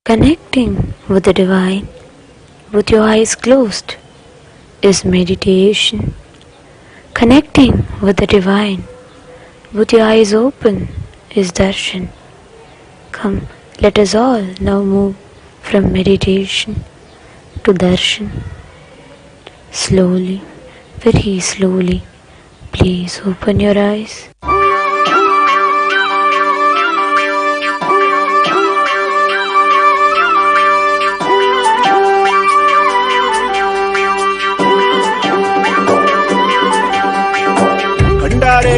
Connecting with the divine with your eyes closed is meditation. Connecting with the divine with your eyes open is darshan. Come, let us all now move from meditation to darshan. Slowly, very slowly, please open your eyes.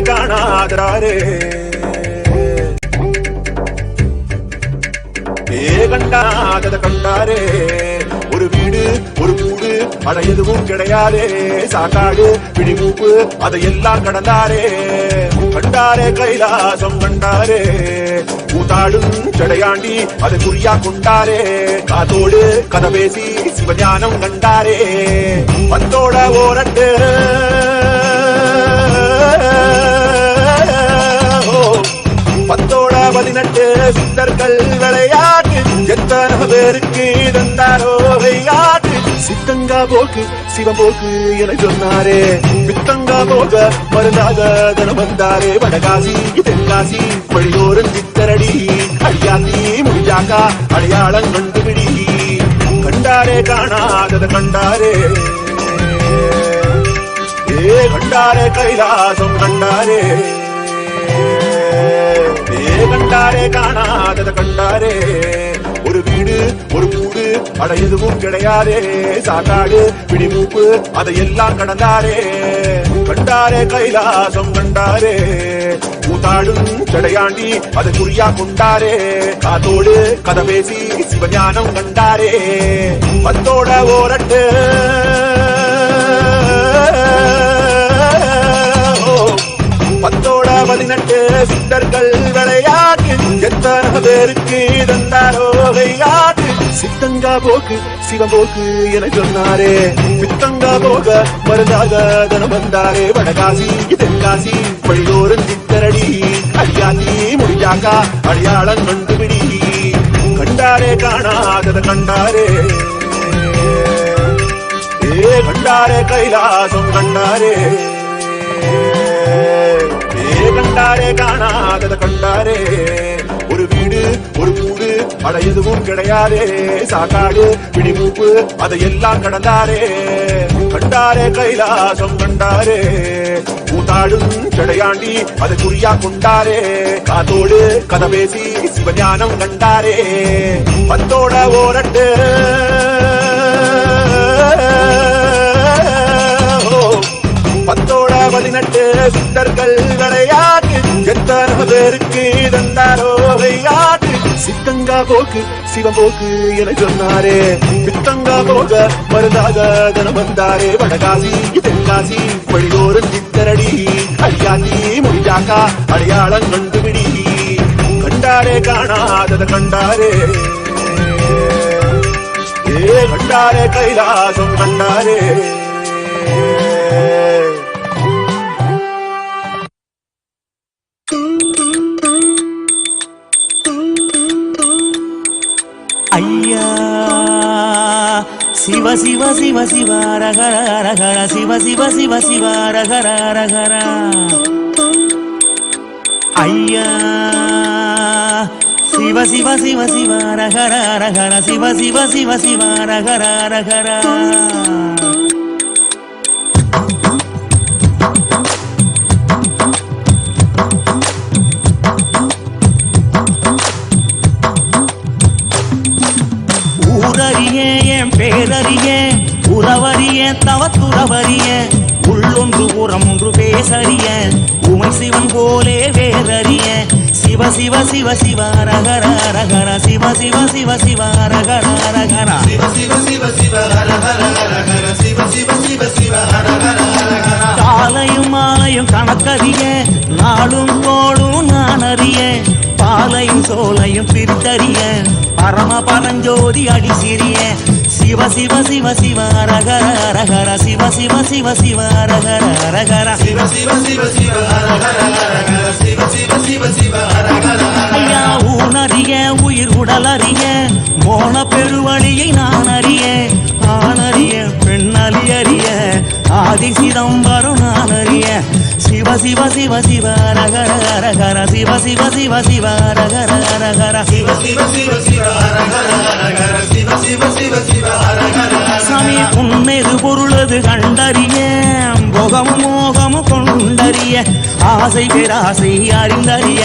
കാണാതാരേ கண்டாதத கண்டாரே ஒரு வீடு ஒரு கூடு அட எதுவும் கிடையாதே சாக்காடு பிடிமூப்பு அதையெல்லாம் கடந்தாரே கண்டாரே கைலாசம் கண்டாரே கூத்தாடும் சடையாண்டி அதை குறியா கொண்டாரே காத்தோடு கதை பேசி சிவஞானம் கண்டாரே பத்தோட ஓரட்டு பத்தோட 18 சித்தர்கள் விளையாட்டு எத்தனை பேருக்கு தந்தாரோ விளையாட்டு சித்தங்கா போக்கு சிவபோக்கு என சொன்னாரே பித்தங்கா போக மருந்தாக தனம் வந்தாரே வடகாசி தென்காசி வழியோரன் சித்தரடி அடியாத்தி முடிஞ்சாக்கா அடையாளம் கண்டுபிடி கண்டாரே காணாதத கண்டாரே கண்டாரே கைலாசம் கண்டாரே கண்டாரே காணாதத கண்டாரே ஒரு வீடு ஒரு கூடு அட எதுவும் கிடையாதே சாக்காடு பிடிமூப்பு அதையெல்லாம் கடந்தாரே கண்டாரே கைலாசம் கண்டாரே கூத்தாடும் சடையாண்டி அதை குறியா கொண்டாரே காத்தோடு கதை பேசி சிவஞானம் கண்டாரே பத்தோட ஓரட்டு பத்தோட 18 சித்தர்கள் விளையாட்டு எத்தனை பேருக்கு தந்தாரோ விளையாட்டு சித்தங்கா போக்கு சிவபோக்கு என சொன்னாரே பித்தங்கா போக மருந்தாக தனம் வந்தாரே வடகாசி தென்காசி வழியோரன் சித்தரடி அடியாத்தி முடிஞ்சாக்கா அடையாளம் கண்டுபிடி கண்டாரே காணாதத கண்டாரே கண்டாரே கைலாசம் கண்டாரே கண்டாரே காணாதத கண்டாரே ஒரு வீடு ஒரு கூடு அட எதுவும் கிடையாதே சாக்காடு பிடிமூப்பு அதையெல்லாம் கடந்தாரே கண்டாரே கைலாசம் கண்டாரே கூத்தாடும் சடையாண்டி அதை குறியா கொண்டாரே காத்தோடு கதை பேசி சிவஞானம் கண்டாரே பத்தோட ஓரட்டு பத்தோட 18 சித்தர்கள் விளையாட்டு எத்தனை பேருக்கு தந்தாரோ விளையாட்டு சித்தங்கா போக்கு சிவபோக்கு என சொன்னாரே பித்தங்கா போக மருந்தாக தனம் வந்தாரே வடகாசி தென்காசி வழியோரன் சித்தரடி அடியாத்தி முடிஞ்சாக்கா அடையாளம் கண்டுபிடி கண்டாரே காணாதத கண்டாரே கண்டாரே கைலாசம் கண்டாரே ஐயா சிவ சிவ சிவ சிவ ரகர ரகர சிவ சிவ சிவ சிவ ரகர ரகர ஐயா சிவ சிவ சிவ சிவ ரகர ரகர சிவ சிவ சிவ சிவ ரகர ரகர பேரறிய உறவறிய தவத்துறவறிய உள்ளொன்று புறம் ஒன்று பேசறிய உமை சிவன் போலே வேறறிய சிவ சிவ சிவ சிவ ரகர ரகர சிவ சிவ சிவ சிவ ரகர ரகர சிவ சிவ சிவ சிவ ரகர ரகர சிவ சிவ சிவ சிவ ரகர ரகர காலையும் மாலையும் கணக்கறிய நாளும் கோளும் நான் அறிய பாலையும் சோலையும் பிரித்தறிய பரம பரஞ்சோதி அடி சிறிய சிவ சிவ சிவ சிவ ரகர ரகர சிவ சிவ சிவ சிவ ரகர ரகர சிவ சிவ சிவ சிவ ரகர ரகர சிவ சிவ சிவ சிவ ரகர ஐயா ஊனறிய உயிர் உடலறிய மோன சிதம்பரம் நான் அறிய சிவ சிவ சிவ சிவ ரகர ரகர சிவ சிவ சிவ சிவ ரகர ரகர சிவ சிவ சிவ சிவ ரகர ரகர சிவ சிவ சிவ சிவ ரகர சாமி உன்மேது பொருளது கண்டறிய போகமும் மோகமும் கொண்டறிய ஆசை பேராசை அறிந்தறிய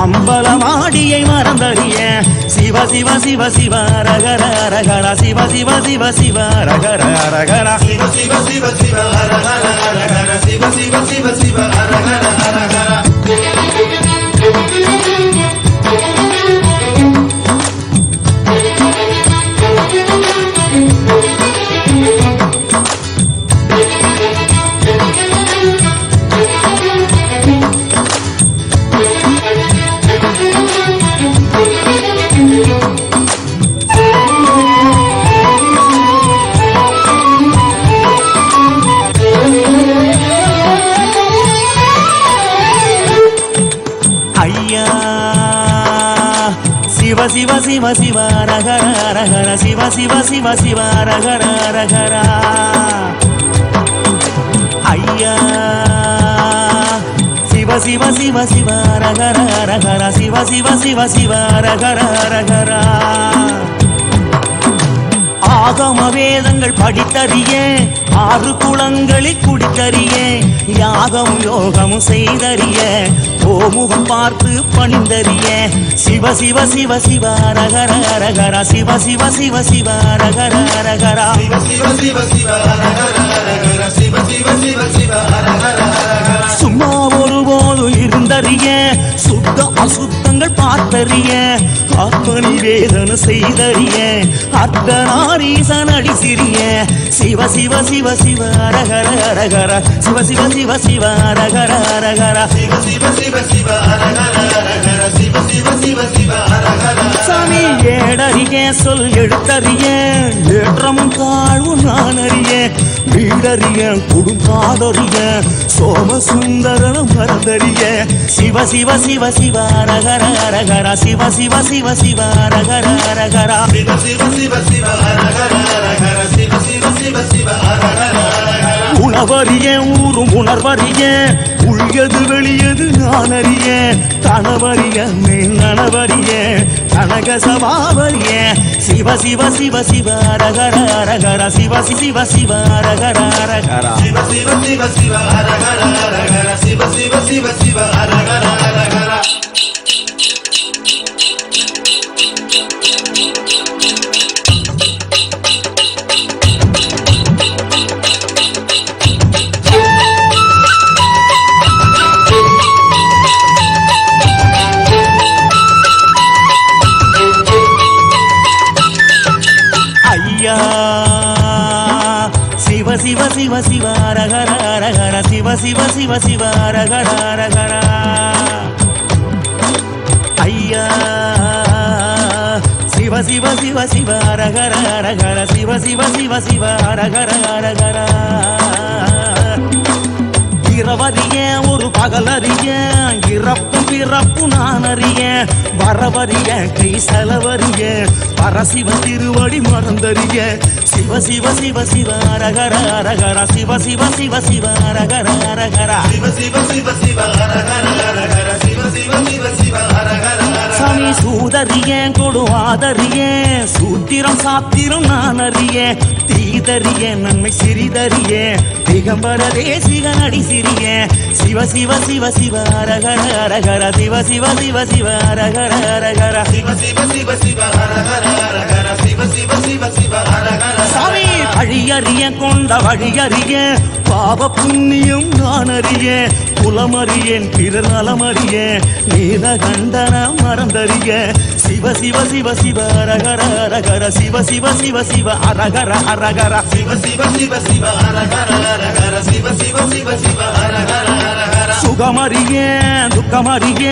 அம்பலமாடியை மறந்தறிய சிவ சிவ சிவ சிவ ரகர ரகர சிவ சிவ சிவ சிவ ரகர ரகர சிவ சிவ சிவ சிவ ரகர ரகர சிவ சிவ சிவ சிவ ரகர ரகர சிவ சிவ சிவ ரகர ரகர சிவ சிவ சிவ சிவ ரகர ரகர ஐயா சிவ சிவ சிவ சிவ ரகர ரகர சிவ சிவ சிவ சிவ ரகர ரகர ஆகம வேதங்கள் படித்தறிய ஆறு குளங்களில் குடித்தறிய யாகம் யோகமும் செய்தறிய ஓமுகம் பார்த்து பணிந்தறிய சிவ சிவ சிவ சிவ ரகர ரகர சிவ சிவ சிவ சிவ ரகர ரகர சிவ சிவ சிவ சிவ ரகர ரகர சிவ சிவ சிவ சிவ ரகர ரகர சும்மா ஒருபோது இருந்தறிய சுத்த அசுத்தங்கள் பார்த்தறிய ஆத்மனி வேதனை செய்தறிய அர்த்தநாரீசன் அடி சிறிய சிவ சிவ சிவ சிவ ரகர ரகர சிவ சிவ சிவ சிவ ரகர ரகர சிவ சிவ சிவ சிவ ரகர ரகர சிவ சிவ சிவ சிவ ரகர சாமி ஏடறிய சொல் எழுத்தறிய ஏற்றமும் தாழ்வும் நான் அறிய வீடறிய குடும்பாடறிய சோமசுந்தரம் மறந்தறிய சிவ சிவ சிவ சிவ ரகர ரகர சிவ சிவ சிவ சிவ ரகர ரகர சிவ சிவ சிவ சிவ ரகர ரகர சிவ சிவ சிவ சிவ ரகர ரகர உணவறிய ஊரும் உணர்வறிய உள்யது வெளியது நான் அறிய கணவறிய மேல் நனவறிய கனக சபாவறிய சிவ சிவ சிவ சிவ ரகர ரகர சிவ சிவ சிவ ரகர ரகர சிவ சிவ சிவ சிவ ரகர ரகர சிவ சிவ சிவ சிவ ரகர ரகர சிவ சிவ சிவ சிவ ரகர ரகர சிவ சிவ சிவ சிவ ரகர ரகர ஐயா சிவ சிவ சிவ சிவ ரகர ரகர சிவ சிவ சிவ சிவ ரகர ரகர இரவறிய ஒரு பகலறிய இறப்பும் பிறப்பு நான் அறிய வரவறிய கை செலவறிய பரசிவ திருவடி மறந்தறிய சிவ சிவ சிவ சிவ ரகர ரகர சிவ சிவ சிவ சிவ ரகர ரகர சிவ சிவ சிவ சிவ ரகர ரகர சிவ சிவ சிவ சிவ ரகர சாமி சூதறிய கொடுவாதறிய சூத்திரம் சாத்திரம் நான் அறிய தீதறிய நன்மை சிறிதறிய திகம்பர தேசிகன் அடி சிறிய சிவ சிவ சிவ சிவ ரகர ரகர சிவ சிவ சிவ சிவ ரகர ரகர சிவ சிவ சிவ சிவ ரகர ரகர சிவ சிவ சிவ சிவ ரகர சாமி வழியறிய கொண்ட வழியறிய பாவ புண்ணியம் நான் அறிய குலமறியேன் பிறர் நலமறிய நீத கண்டன மறந்தறிய சிவ சிவ சிவ சிவ ரகர ரகர சிவ சிவ சிவ சிவ அரகர அரகர சிவ சிவ சிவ சிவ அரகர அரகர சிவ சிவ சிவ சிவ அரகர அரகர சுகமறிய துக்கமறிய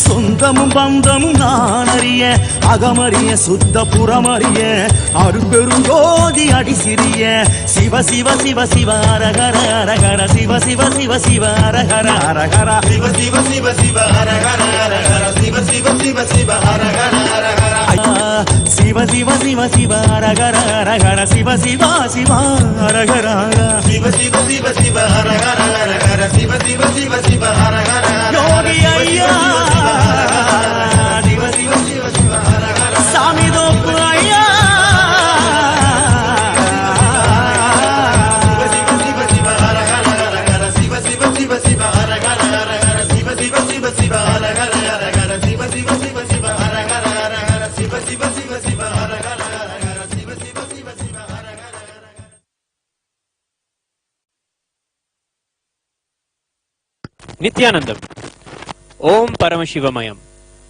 சொந்தமும் பந்தமும் நான் அறிய அகமறிய சுத்த புறமறிய அருபெரும் ஜோதி அடி சிறிய சிவ சிவ சிவ சிவ அரகர அரகர சிவ சிவ சிவ சிவ அரகர அரகர சிவ சிவ சிவ சிவ அரகர அரகர சிவ சிவ சிவ சிவ அரகர அரகர சிவ சிவ சிவ சிவ அரகர அரகர சிவ சிவ சிவ அரகர சிவ சிவ சிவ சிவ அரகர அரகர சிவ சிவ சிவ சிவ அரகர யோகி ஐயா சிவ சிவ சிவ சிவ அரகர சாமி தோப்பு ஐயா சிவ சிவ சிவ சிவ அரகர அரகர சிவ சிவ சிவ சிவ அரகர அரகர சிவ சிவ சிவ சிவ அரகர அரகர சிவ சிவ சிவ சிவ அரகர அரகர சிவ சிவ சிவ சிவ அரகர அரகர சிவ சிவ சிவ சிவ அரகர Nithyanandam. Om Paramashivamayam.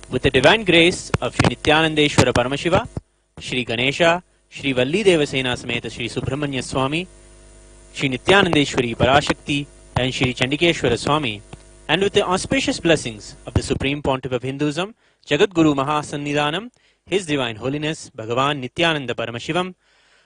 With the divine grace of Shri Nithyanandeshwara Paramashiva, Shri Ganesha, Shri Valli Devasena Sameta Shri Subramanya Swami, Shri Nithyanandeshwari Parashakti, and Shri Chandikeshwara Swami, and with the auspicious blessings of the Supreme Pontiff of Hinduism, Jagat Guru Mahasannidhanam, His Divine Holiness Bhagavan Nithyananda Paramashivam,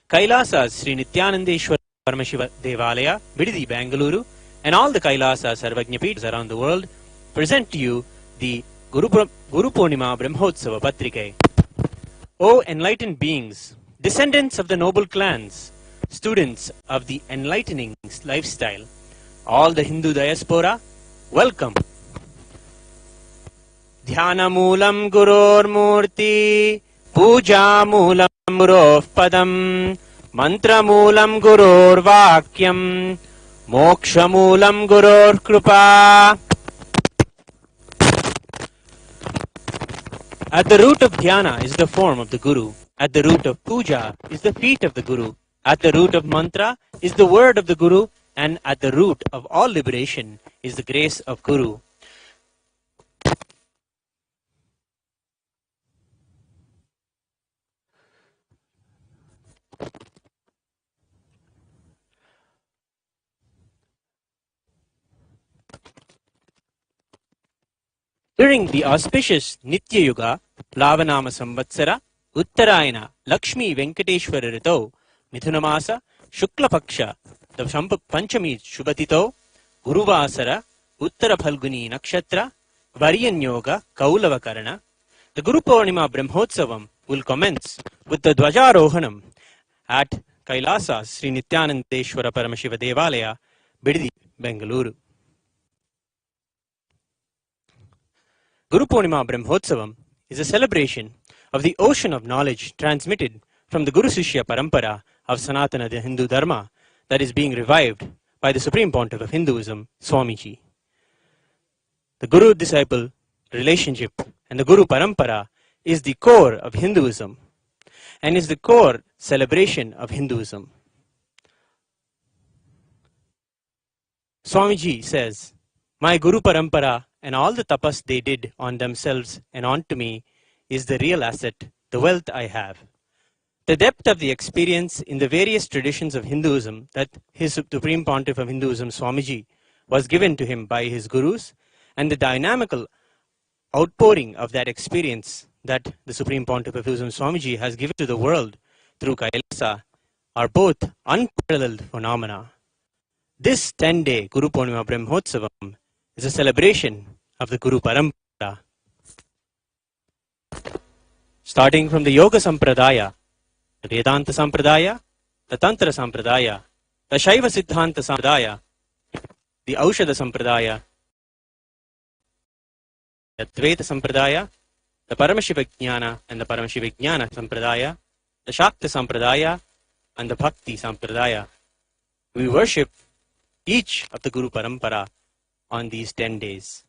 Kailasas Shri Nithyanandeshwara Paramashiva Devalaya, Bididi, Bangalore, and all the Kailasa Sarvajnapeethas around the world, present to you the Guru Purnima Brahmotsava Patrike. O enlightened beings, descendants of the noble clans, students of the enlightening lifestyle, all the Hindu diaspora, welcome. Dhyana Moolam Guror Murti, Puja Moolam Gurof Padam, Mantra Moolam Guror Vakyam, Moksha Moolam Guror Krupa. At the root of dhyana is the form of the Guru. At the root of puja is the feet of the Guru. At the root of mantra is the word of the Guru. And at the root of all liberation is the grace of Guru. During the auspicious Nitya Yuga, Plavanama Samvatsara, Uttarayana, Lakshmi Venkateshwara Rito, Mithunamasa, Shukla Paksha, the Panchami Shubhatito, Guruvasara, Uttara Phalguni Nakshatra, Varian Yoga, Kaulavakarana. The Guru Purnima Brahmotsavam will commence with the Dwajarohanam at Kailasa Sri Nithyanandeshwara Paramashiva Devalaya, Bididi, Bengaluru. Guru Purnima Brahmotsavam is a celebration of the ocean of knowledge transmitted from the Guru Sishya Parampara of Sanatana the Hindu Dharma that is being revived by the Supreme Pontiff of Hinduism, Swamiji. The Guru-disciple relationship and the Guru Parampara is the core of Hinduism and is the core celebration of Hinduism. Swamiji says, "My Guru Parampara and all the tapas they did on themselves and onto me is the real asset, the wealth I have. The depth of the experience in the various traditions of Hinduism that His Supreme Pontiff of Hinduism, Swamiji, was given to him by his gurus, and the dynamical outpouring of that experience that the Supreme Pontiff of Hinduism, Swamiji, has given to the world through Kailasa are both unparalleled phenomena. This 10-day Guru Purnima Brahmotsavam is a celebration of the Guru Parampara. Starting from the Yoga Sampradaya, the Vedanta Sampradaya, the Tantra Sampradaya, the Shaiva Siddhanta Sampradaya, the Aushadha Sampradaya, the Dvaita Sampradaya, the Paramashiva and the Paramashiva Sampradaya, the Shakta Sampradaya, and the Bhakti Sampradaya. We worship each of the Guru Parampara on these 10 days.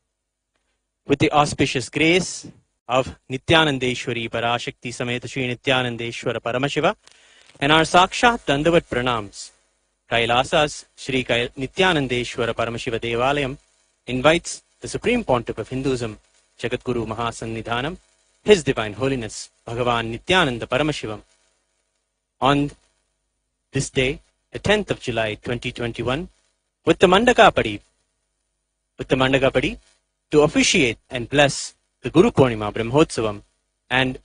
With the auspicious grace of Nithyanandeshwari Parashakti Sameta Shri Nithyanandeshwara Paramashiva and our Sakshat Dandavat Pranams, Kailasas Shri Nithyanandeshwara Paramashiva Devalayam invites the Supreme Pontiff of Hinduism, Jagat Guru Mahasannidhanam, His Divine Holiness Bhagavan Nithyananda Paramashivam, on this day, the 10th of July 2021, with the Mandakapadi, to officiate and bless the Guru Purnima Brahmotsavam, and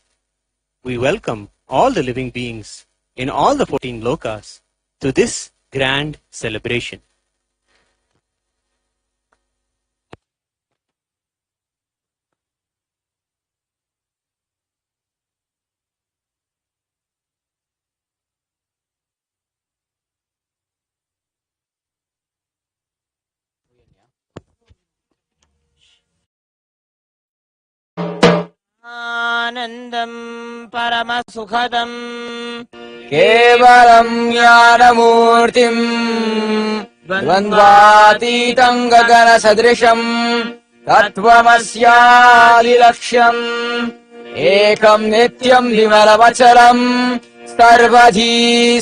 we welcome all the living beings in all the 14 lokas to this grand celebration. नित्यानन्दम् परमसुखदम् केवलम् ज्ञानमूर्तिम् द्वन्द्वातीतम् गगनसदृशम् तत्त्वमस्यादिलक्ष्यम् एकम् नित्यम् विमलमचलम् सर्वधी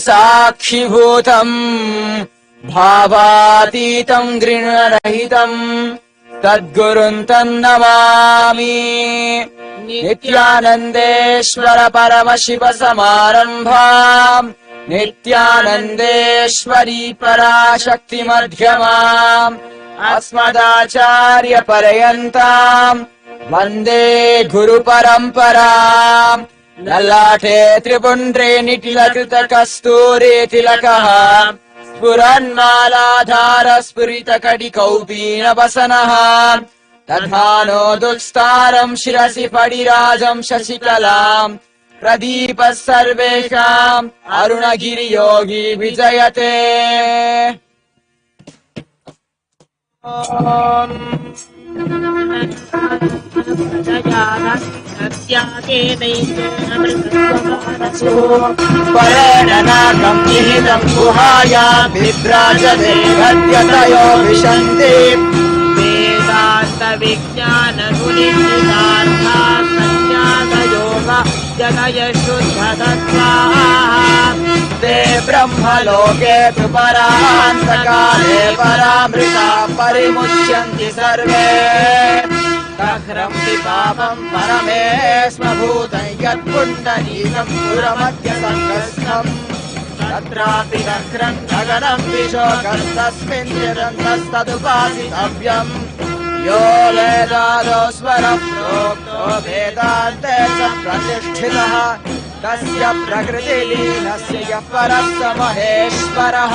साक्षिभूतम् भावातीतम् गृणरहितम् तद्गुरुम् तन्नमामि नित्यानन्देश्वर परमशिव समारम्भाम् नित्यानन्देश्वरी पराशक्ति मध्यमाम् अस्मदाचार्य पर्यन्ताम् वन्दे गुरुपरम्पराम् ललाटे त्रिपुण्ड्रे निटिलकृत कस्तूरी तिलकः स्फुरन्मालाधार स्फुरित कटिकौपीनवसनः दधानो दुःस्तारम् शिरसि फणिराजम् शशिकलाम् प्रदीपः सर्वेषाम् अरुणगिरियोगी विजयते परेणनाकम् निहितम् गुहायाम् विभ्राजते गद्यतयो विशन्ति वेदान्तविज्ञानगुणितार्था सन्न्यासयोग जगय शुद्धतत्त्वाः ते ब्रह्मलोके तु परान्तकाले परामृता परिमुच्यन्ति सर्वे तह्रन्ति पापम् परमेश्वभूतं यत्पुण्डरीकम् पुरमध्यसङ्गस्थम् तत्रापि दह्रम् गगनम् विशोकस्तस्मिन् निरन्तस्तदुपासितव्यम् यो वेदादो स्वरः प्रोक्तो वेदान्ते च प्रतिष्ठितः तस्य प्रकृतिलीनस्य यः परः स महेश्वरः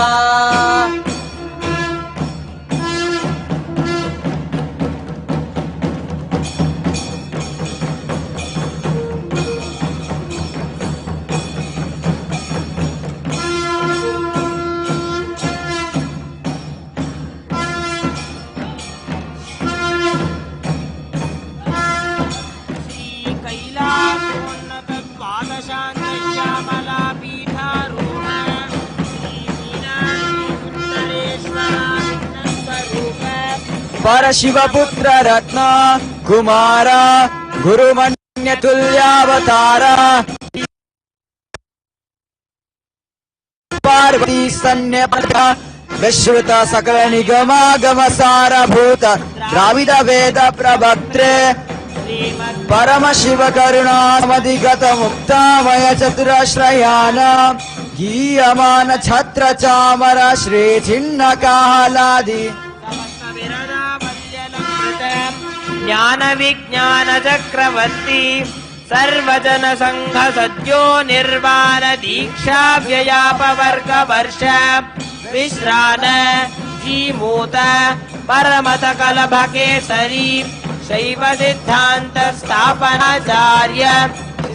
परशिवपुत्र रत्न कुमार गुरुमन्यतुल्यावतार पार्वती सन्न्यपद विश्रुत सकल निगमागम सारभूत द्राविड वेद प्रवक्त्रे परमशिव करुणामधिगत मुक्तामय चतुराश्रयान गीयमान छत्र चामर श्री छिन्न कालादि ज्ञान विज्ञान चक्रवर्ती सर्वजन संघ सद्यो निर्वाण दीक्षा व्ययापवर्ग वर्ष विश्रान जीमूत परमत कलभ केसरी शैव सिद्धांत स्थापनाचार्य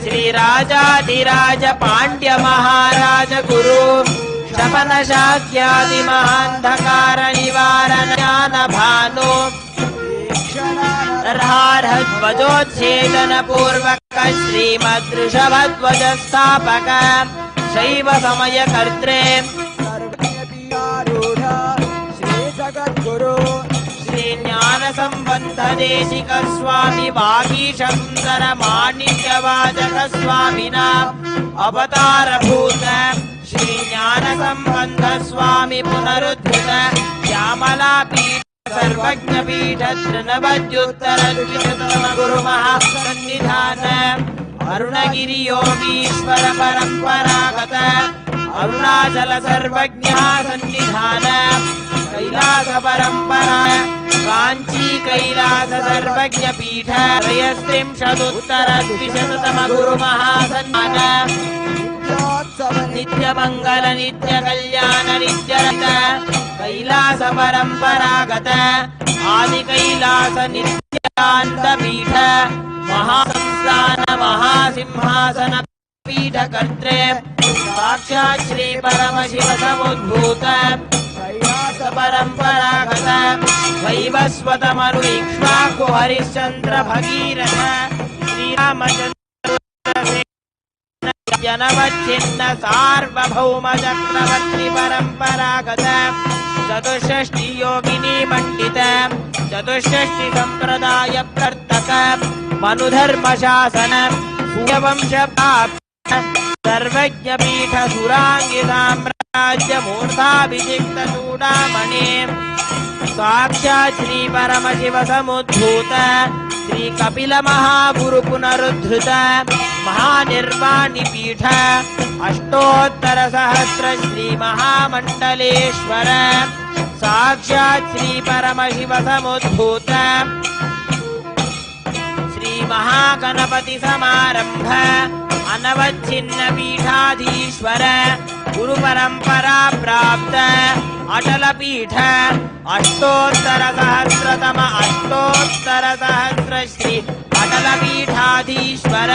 श्री राजाधिराज पांड्य महाराज गुरु शपन शाक्यादि महांधकार निवारण ज्ञान भानु ध्वजोच्छेदन पूर्वक श्रीमद्ऋषभध्वज स्थापक शैव समय कर्त्रे श्री जगद्गुरु श्री ज्ञान संबंध देशिक स्वामी वागीश सुंदर माणिक्य वाचक स्वामिना अवतार भूत श्री ज्ञान संबंध स्वामी पुनरुद्धृत श्यामला पीठ सर्वज्ञ पीठ तृणवद्युत्तर द्विशततम गुरु महासन्निधान अरुणगिरि योगीश्वर परंपरागत अरुणाचल सर्वज्ञ सन्निधान कैलास परंपरा कांची कैलास सर्वज्ञ पीठ त्रयस्त्रिंशदुत्तर द्विशततम गुरु महासन्निधान नित्य मंगल नित्य कल्याण नित्य रत कैलास परंपरागत आदि कैलास नित्यानंद पीठ महासंस्थान महासिंहासन पीठ कर्त्रे साक्षात् श्री परमशिव समुद्भूत कैलास परंपरागत वैवस्वत मनु इक्ष्वाकु हरिश्चंद्र भगीरथ श्रीरामचंद्र जनवच्छिन्न सार्वभौम चक्रवर्ति परम्परागत चतुष्षष्टि योगिनी मंडित चतुष्षष्टि संप्रदाय प्रवर्तक मनुधर्म शासन सूर्यवंश सर्वज्ञ पीठ सुरांगी साम्राज्य मूर्धाभिषिक्त चूडामणि साक्षात् श्री परमशिव समुद्धूत श्री कपिल महागुरु पुनरुद्धृत महानिर्वाणि पीठ अष्टोत्तर सहस्र श्री महामंडलेश्वर साक्षात् श्री परमशिव समुद्धूत श्री महागणपति समारंभ अनवच्छिन्न पीठाधीश्वर गुरु परंपरा प्राप्त अटल पीठ अष्टोत्तर सहस्र श्री अटल पीठाधीश्वर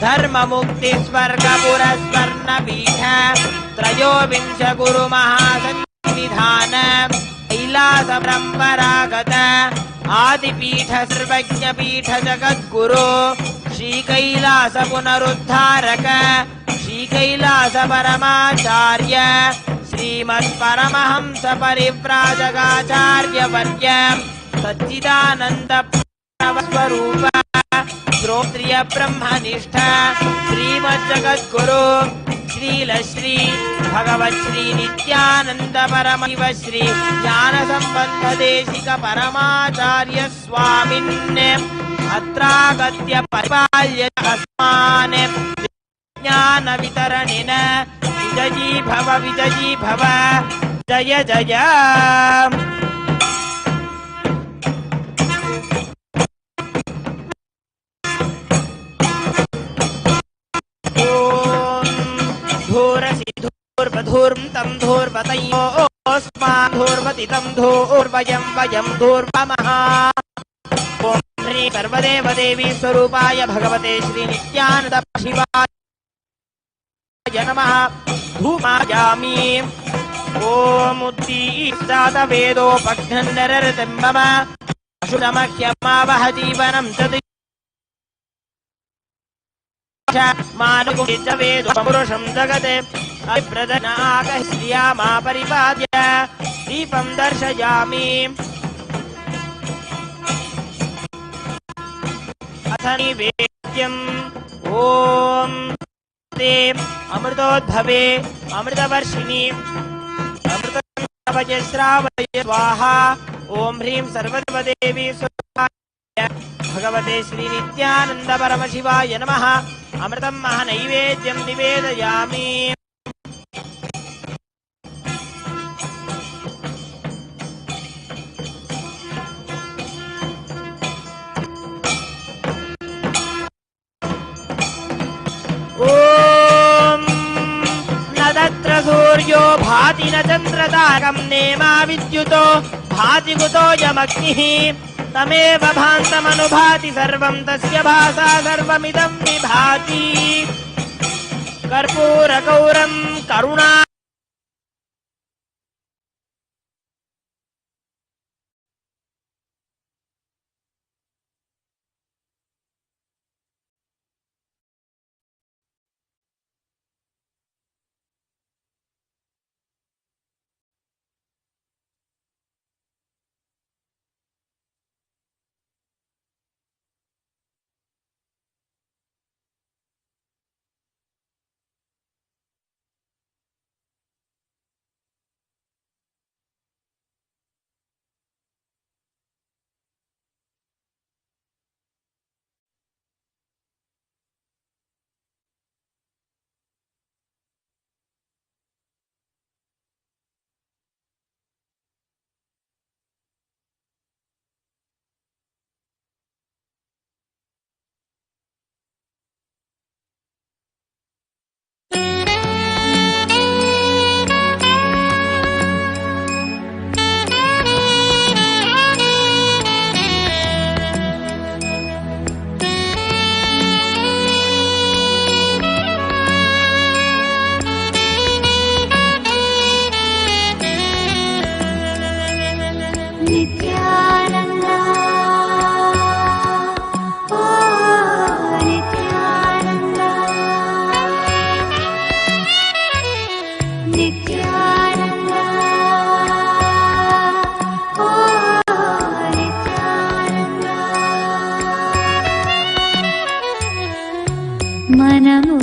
धर्म मुक्ति स्वर्ग पुरस्वर्ण पीठ त्रयोविंश गुरु महासंविधान कैलास परंपरागत आदिपीठ सर्वज्ञ पीठ जगद्गुरु श्री कैलास पुनरुद्धारक श्री कैलास परमाचार्य श्रीमत् परमहंस परिव्राजकाचार्य वर्य सच्चिदानंद स्वरूप श्रोत्रिय ब्रह्मनिष्ठ श्रीमत् जगद्गुरु श्रील श्री भगवत् श्री नित्यानंद परमशिव श्री ज्ञान संबंध देशिक परमाचार्य स्वामिन् अत्रागत्य परिपाल्य अस्मान् ज्ञान वितरणेन विजयी भव जय जय धूर्वधूर्म तम धूर्वतयोस्मान् धूर्वतितं धूर्वयं वयं धूर्वमः ओम श्री सर्वदेव देवी स्वरूपाय भगवते श्री नित्यानंद शिवाय नमः धूमायामि ओम उत्तीष्टात वेदोपघ्नन्दररतं मम अशुतमख्यमावह जीवनं तद् मानुगुणित वेदोपपुरुषं जगते अप्रदनाकश्रिया मा परिपाद्य दीपं दर्शयामि अथ निवेद्यम् ओम ते अमृतोद्भवे अमृतवर्षिणी अमृतवय श्रावय स्वाहा ओम ह्रीं सर्वदेवी स्वाहा भगवते श्री नित्यानंद परमशिवाय नमः अमृतं महानैवेद्यं निवेदयामि ओम न तत्र सूर्यो भाति न चन्द्रतारकं नेमा विद्युतो भाति कुतो यमग्निः तमेव भान्तमनुभाति सर्वं तस्य भासा सर्वमिदं विभाति कर्पूरगौरं करुणा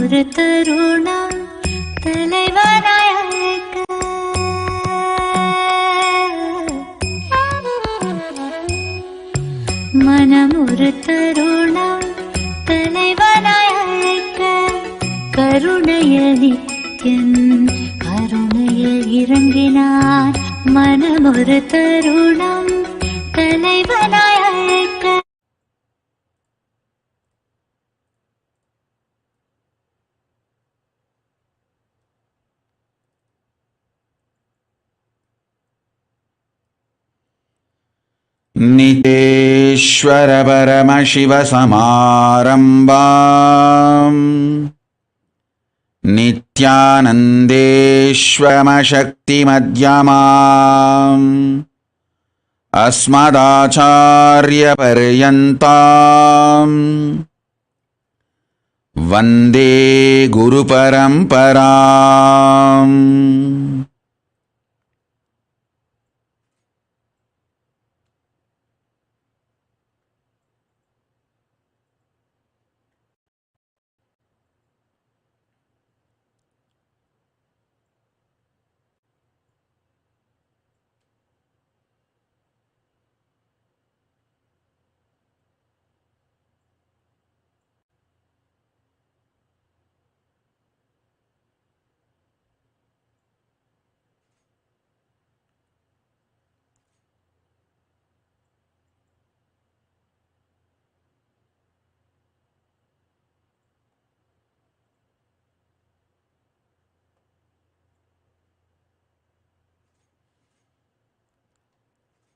மனமொரு தருணம் தலைவனாய் அழைக்க மனமொரு தருணம் தலைவனாய் அழைக்க கருணையில் நித்யன் கருணையில் இறங்கினான் மனமொரு தருணம் தலைவனாய் அழைக்க. नितेश्वर परमशिव समारम्भाम् नित्यानन्देश्वरमशक्तिमध्यमाम् अस्मदाचार्यपर्यन्ताम् वन्दे गुरुपरम्पराम्.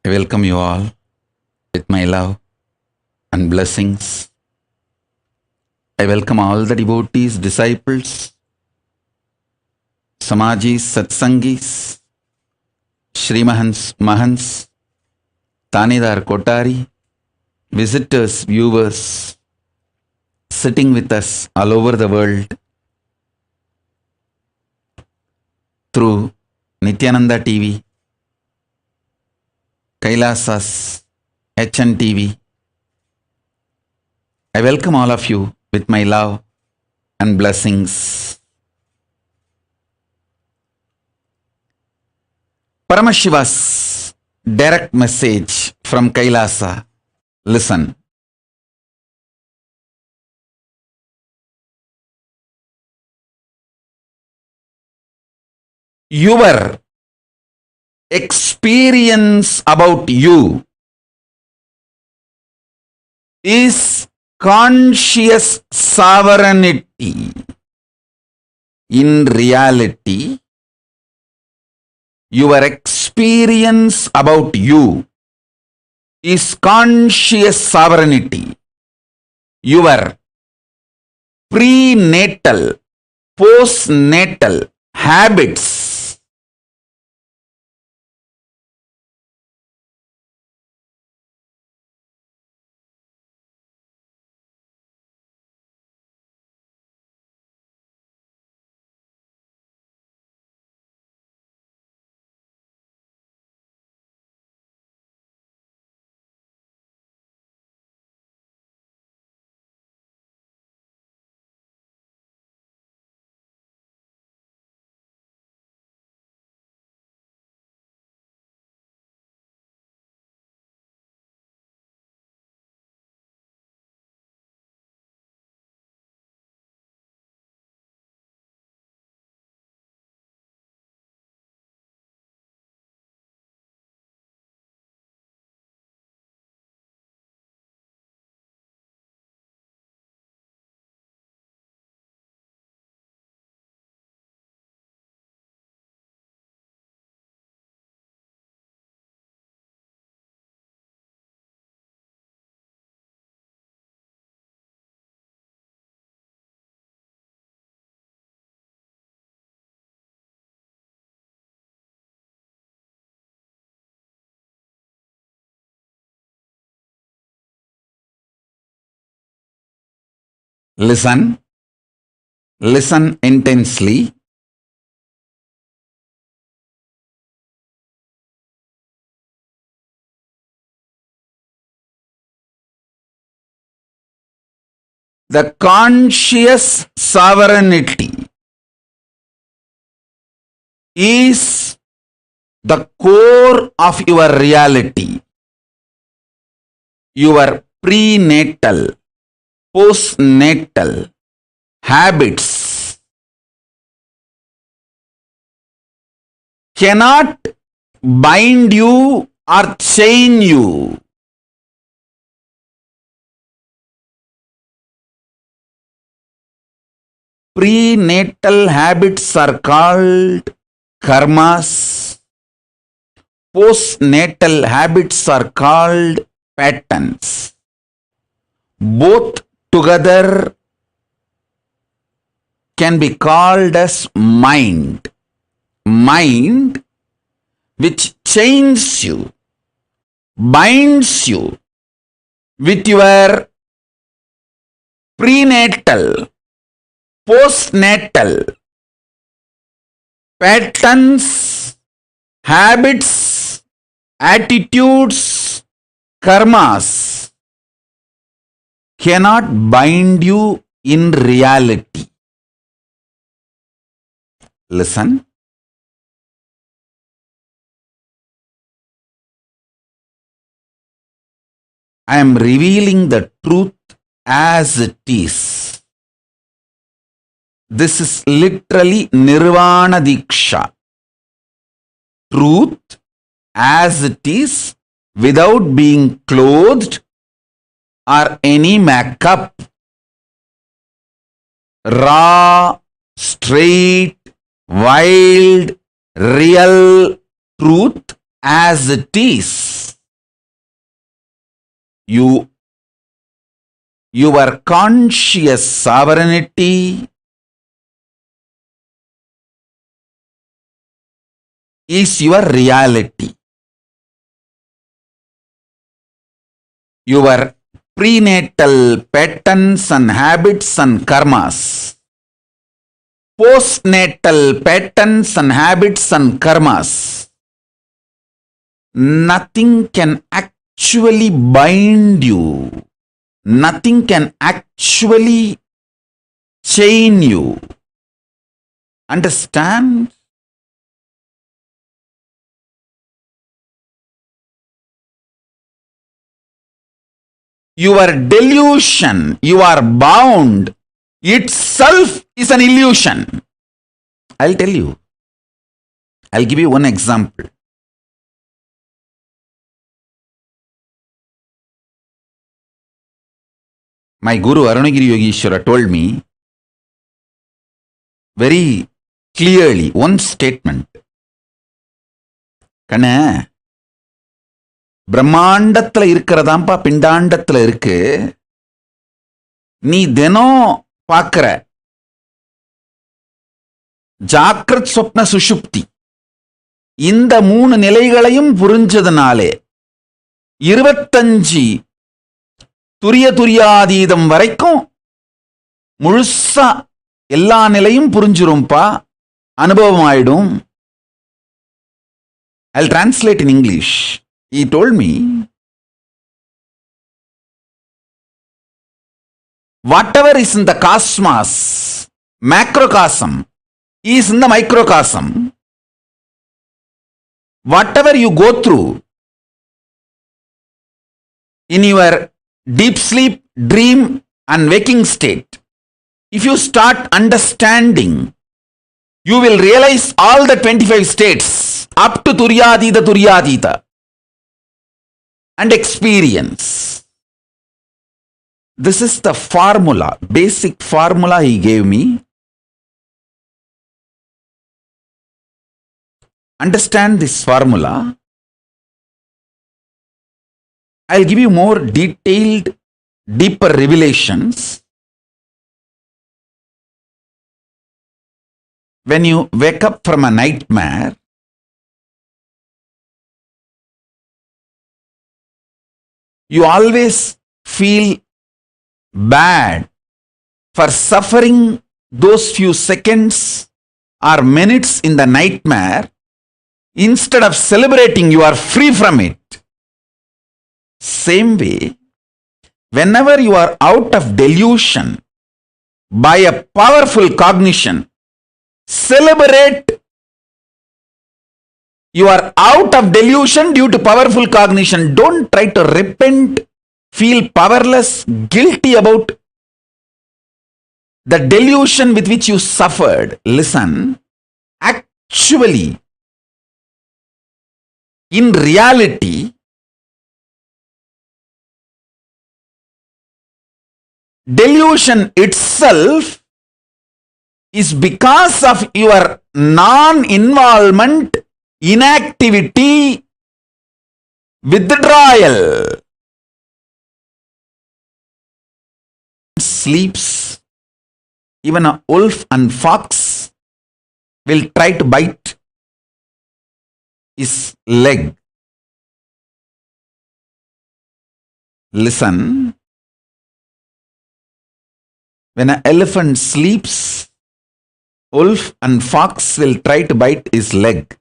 I welcome you all with my love and blessings. I welcome all the devotees, disciples, Samajis, Satsangis, Shrimahans, Mahans, Tanidar Kotari, visitors, viewers, sitting with us all over the world through Nithyananda TV, Kailasa's HN TV. I welcome all of you with my love and blessings. Paramashiva's direct message from Kailasa. Listen. Your experience about you is conscious sovereignty. In reality, your experience about you is conscious sovereignty. Your prenatal, postnatal habits listen intensely. The conscious sovereignty is the core of your reality. Your prenatal, postnatal habits cannot bind you or chain you. Prenatal habits are called karmas. Postnatal habits are called patterns. Both together can be called as mind. Mind which chains you, binds you with your prenatal, postnatal patterns, habits, attitudes, karmas cannot bind you in reality. Listen. I am revealing the truth as it is. This is literally Nirvana Diksha. Truth as it is without being clothed or any makeup. Raw, straight, wild, real truth as it is. Your conscious sovereignty is your reality. Your prenatal patterns and habits and karmas, postnatal patterns and habits and karmas, nothing can actually bind you. Nothing can actually chain you. Understand? Your delusion, you are bound, itself is an illusion. I'll tell you. I'll give you one example. My Guru Arunagiri Yogeshwara told me very clearly one statement. கண்ண பிரம்மாண்டத்துல இருக்கிறதாம்பா பிண்டாண்டத்துல இருக்கு. நீ தினம் பார்க்கிற ஜாக்கிரத் சொப்ன சுஷுப்தி இந்த 3 நிலைகளையும் புரிஞ்சதுனாலே 25 துரியாதீதம் வரைக்கும் முழுசா எல்லா நிலையும் புரிஞ்சிரும்பா, அனுபவம் ஆயிடும். I'll translate in English. He told me, whatever is in the cosmos, macrocosm, is in the microcosm. Whatever you go through in your deep sleep, dream and waking state, if you start understanding, you will realize all the 25 states up to Turyadita and experience. This is the formula, basic formula he gave me. Understand this formula. I'll give you more detailed, deeper revelations. When you wake up from a nightmare, you always feel bad for suffering those few seconds or minutes in the nightmare. Instead of celebrating, you are free from it. Same way, whenever you are out of delusion by a powerful cognition, celebrate. You are out of delusion due to powerful cognition. Don't try to repent, feel powerless, guilty about the delusion with which you suffered. Listen, actually, in reality, delusion itself is because of your non-involvement, inactivity, withdrawal. Sleeps, even a wolf and fox will try to bite his leg. Listen, when an elephant sleeps, wolf and fox will try to bite his leg.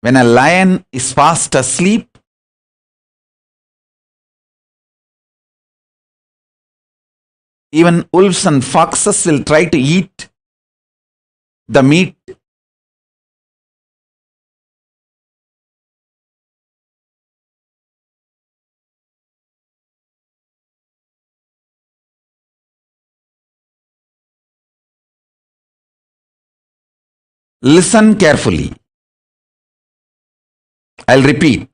When a lion is fast asleep, even wolves and foxes will try to eat the meat. Listen carefully. I'll repeat.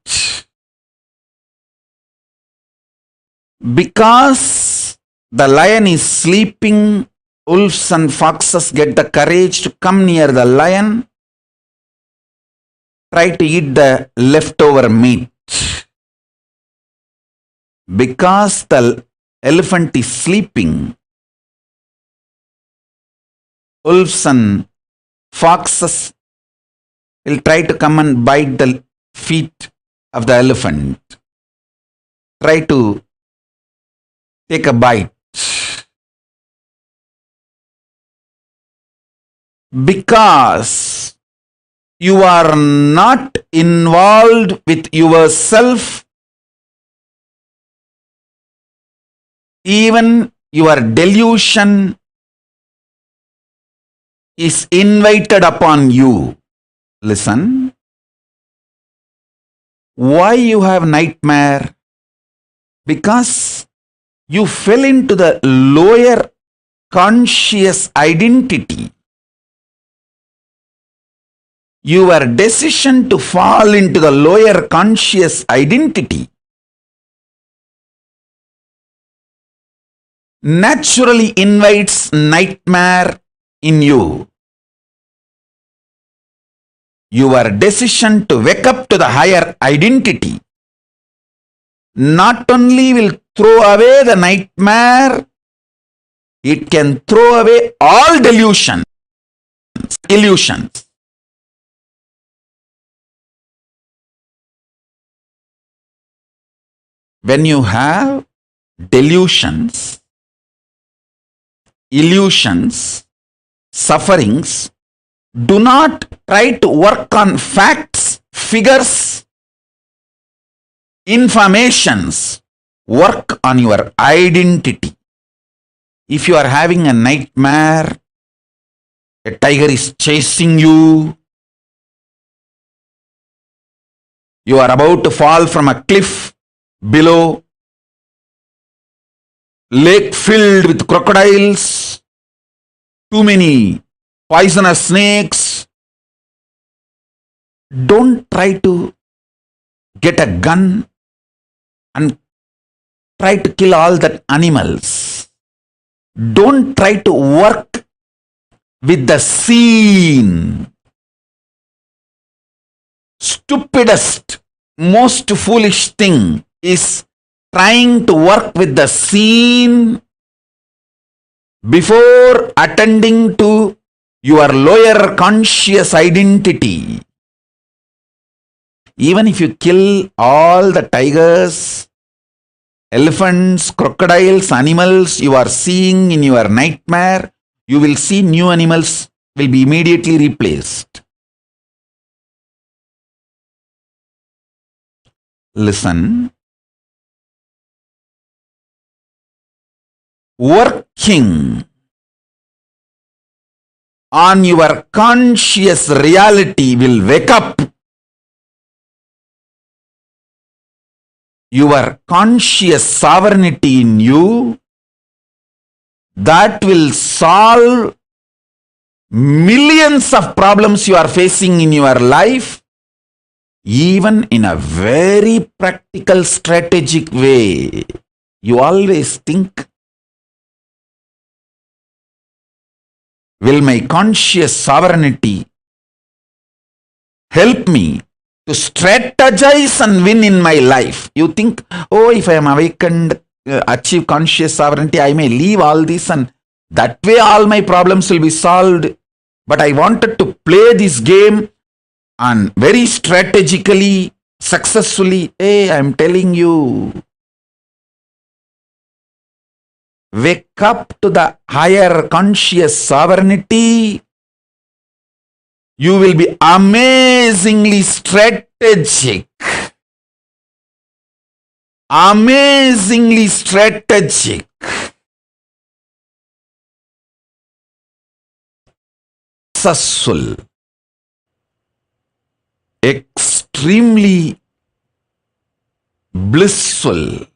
Because the lion is sleeping, wolves and foxes get the courage to come near the lion, try to eat the leftover meat. Because the elephant is sleeping, wolves and foxes will try to come and bite the feet of the elephant. Try to take a bite. Because you are not involved with yourself, even your delusion is invited upon you. Listen. Why you have nightmare? Because you fell into the lower conscious identity. Your decision to fall into the lower conscious identity naturally invites nightmare in you. Your decision to wake up to the higher identity not only will throw away the nightmare, it can throw away all delusions, illusions. When you have delusions, illusions, sufferings, do not try to work on facts, figures, informations. Work on your identity. If you are having a nightmare, a tiger is chasing you, you are about to fall from a cliff below, lake filled with crocodiles, too many poisonous snakes. Don't try to get a gun and try to kill all the animals. Don't try to work with the scene. Stupidest, most foolish thing is trying to work with the scene before attending to your lower conscious identity. Even if you kill all the tigers, elephants, crocodiles, animals you are seeing in your nightmare, you will see new animals will be immediately replaced. Listen. working on your conscious reality will wake up. Your conscious sovereignty in you that will solve millions of problems you are facing in your life, even in a very practical, strategic way. You always think, will my conscious sovereignty help me to strategize and win in my life? You think, oh, if I am awakened, achieve conscious sovereignty, I may leave all this and that way all my problems will be solved. But I wanted to play this game and very strategically, successfully. Hey, I am telling you, wake up to the higher conscious sovereignty. You will be amazingly strategic. Amazingly strategic. Successful. Extremely blissful.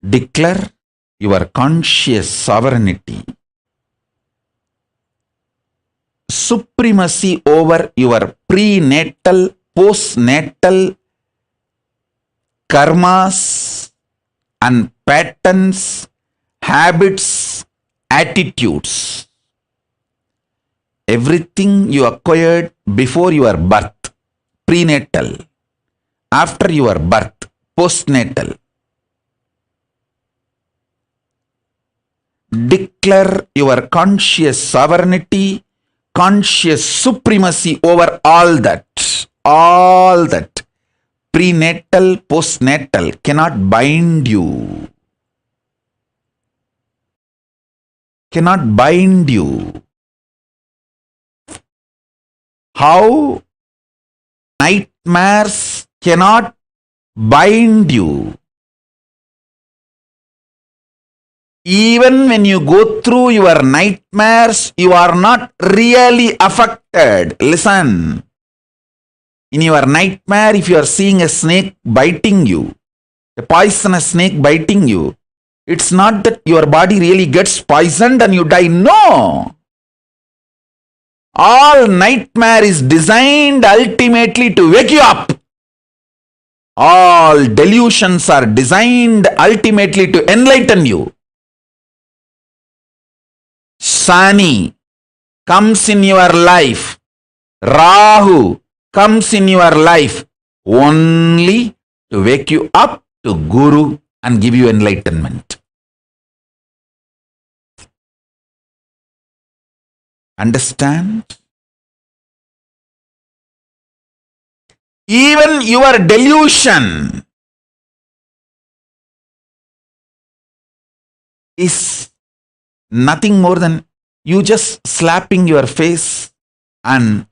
Declare your conscious sovereignty, supremacy over your prenatal, postnatal karmas and patterns, habits, attitudes. Everything you acquired before your birth, prenatal, after your birth, postnatal. Declare your conscious sovereignty, conscious supremacy over all that. All that. Prenatal, postnatal cannot bind you. Cannot bind you. How nightmares cannot bind you. Even when you go through your nightmares, you are not really affected. Listen. In your nightmare, if you are seeing a snake biting you, a poisonous snake biting you, it's not that your body really gets poisoned and you die. No. All nightmare is designed ultimately to wake you up. All delusions are designed ultimately to enlighten you. Shani comes in your life. Rahu comes in your life only to wake you up to Guru and give you enlightenment. Understand? Even your delusion is nothing more than you just slapping your face and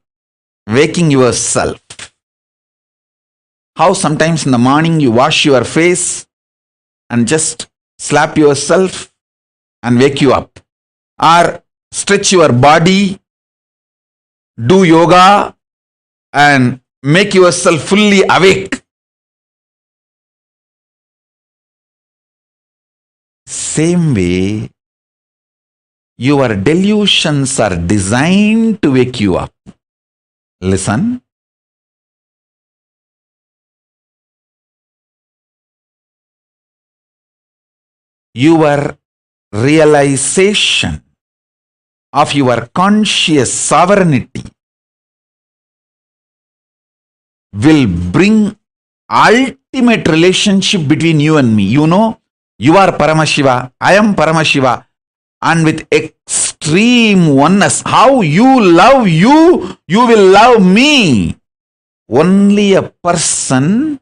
waking yourself. How sometimes in the morning you wash your face and just slap yourself and wake you up. Or stretch your body, do yoga and make yourself fully awake. Same way, your delusions are designed to wake you up. Listen. Your realization of your conscious sovereignty will bring ultimate relationship between you and me. You know, you are Paramashiva, I am Paramashiva. And with extreme oneness, how you love you, you will love me. Only a person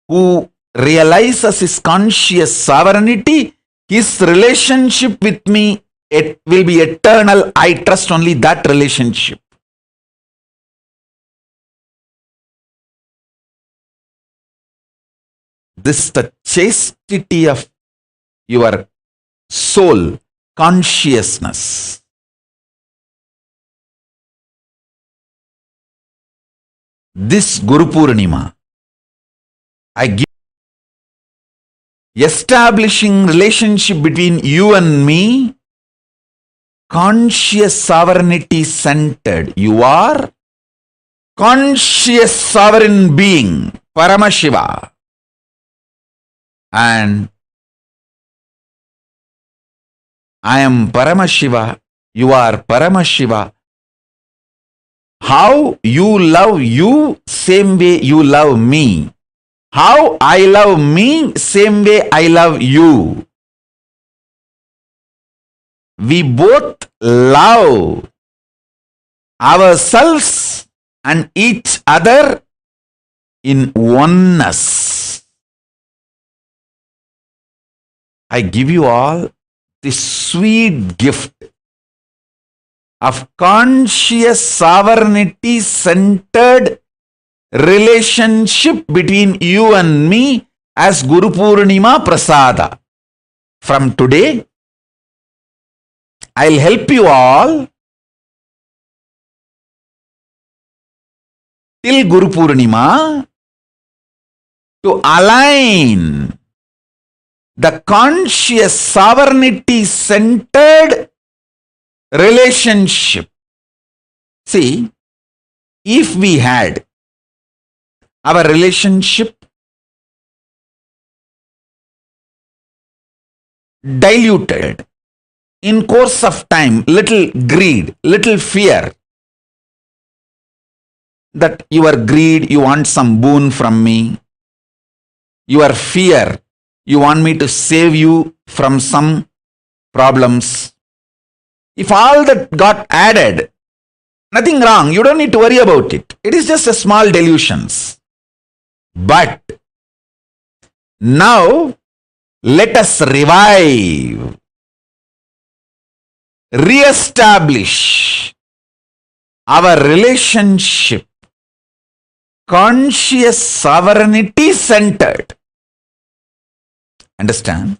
who realizes his conscious sovereignty, his relationship with me, it will be eternal. I trust only that relationship. This is the chastity of your soul, consciousness. This Guru Purnima, I give establishing relationship between you and me, conscious sovereignty centered. You are conscious sovereign being, Paramashiva. And I am Paramashiva, you are Paramashiva. How you love you, same way you love me. How I love me, same way I love you. We both love ourselves and each other in oneness. I give you all this sweet gift of conscious sovereignty centered relationship between you and me as Guru Purnima Prasada. From today, I'll help you all till Guru Purnima to align the conscious sovereignty centered relationship. See, if we had our relationship diluted in course of time, little greed, little fear, that your greed, you want some boon from me, your fear, you want me to save you from some problems. If all that got added, nothing wrong, you don't need to worry about it. It is just a small delusions. But now let us revive, re-establish our relationship, conscious sovereignty centered. Understand?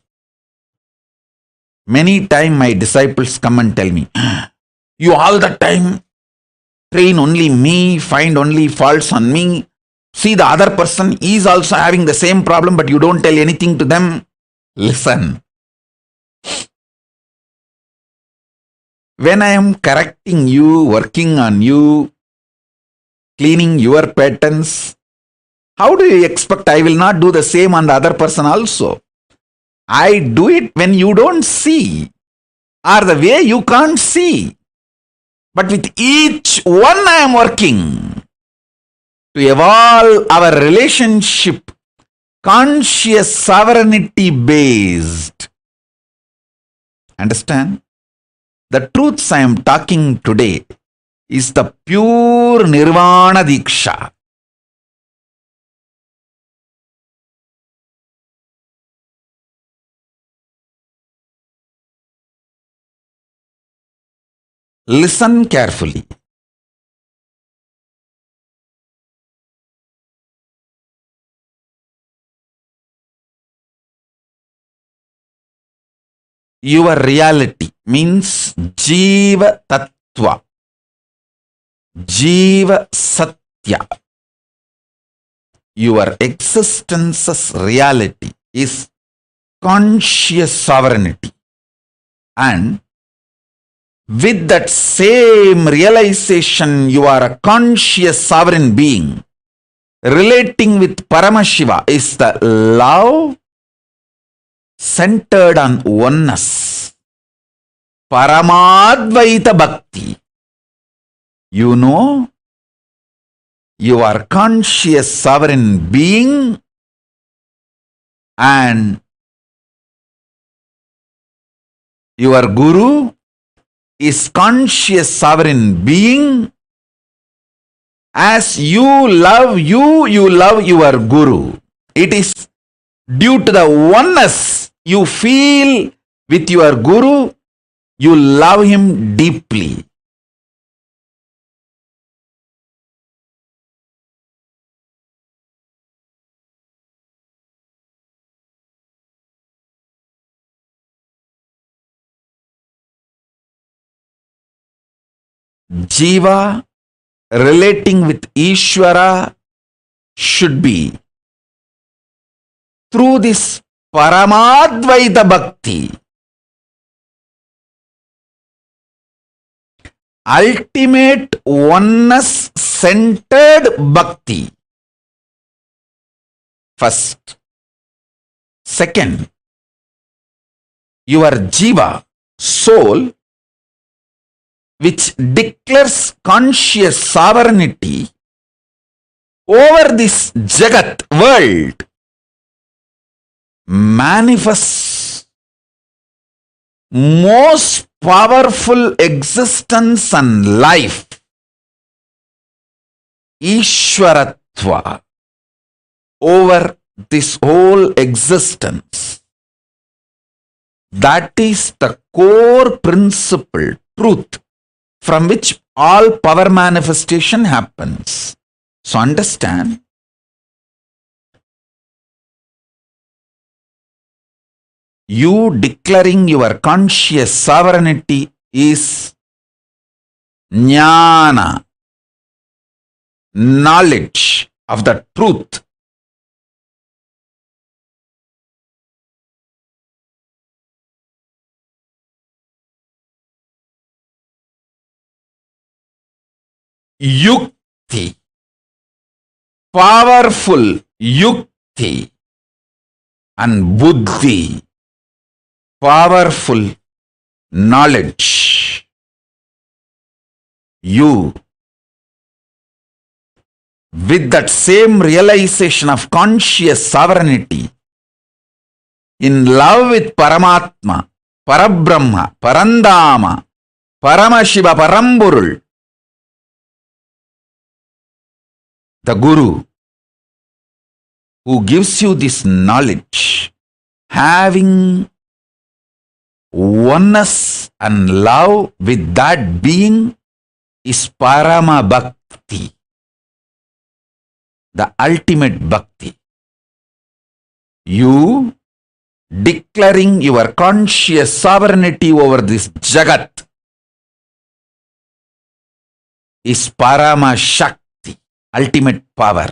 Many times my disciples come and tell me, you all the time train only me, find only faults on me. See, the other person is also having the same problem, but you don't tell anything to them. Listen. When I am correcting you, working on you, cleaning your patterns, how do you expect I will not do the same on the other person also? I do it when you don't see, or the way you can't see. But with each one I am working to evolve our relationship, conscious sovereignty based. Understand? The truths I am talking today is the pure Nirvana Diksha. Listen carefully. Your reality means Jiva Tattva, Jiva Satya. Your existence's reality is conscious sovereignty. And with that same realization, you are a conscious sovereign being. Relating with Paramashiva is the love centered on oneness. Paramadvaita Bhakti. You know, you are conscious sovereign being and your Guru is conscious sovereign being. As you love you, you love your Guru. It is due to the oneness you feel with your Guru, you love him deeply. Jiva relating with Ishvara should be through this Paramadvaita Bhakti. Ultimate oneness centered Bhakti. First. Second, your Jiva, soul, which declares conscious sovereignty over this Jagat world, manifests most powerful existence and life, Ishwaratva, over this whole existence. That is the core principle, truth, from which all power manifestation happens. So understand, you declaring your conscious sovereignty is jnana, knowledge of the truth. Yukti, powerful yukti, and buddhi, powerful knowledge. You, with that same realization of conscious sovereignty, in love with Paramatma, Parabrahma, Parandama, Paramashiva, Paramburul, the Guru, who gives you this knowledge, having oneness and love with that being, is Parama Bhakti, the ultimate Bhakti. You declaring your conscious sovereignty over this Jagat is Parashakti, ultimate power.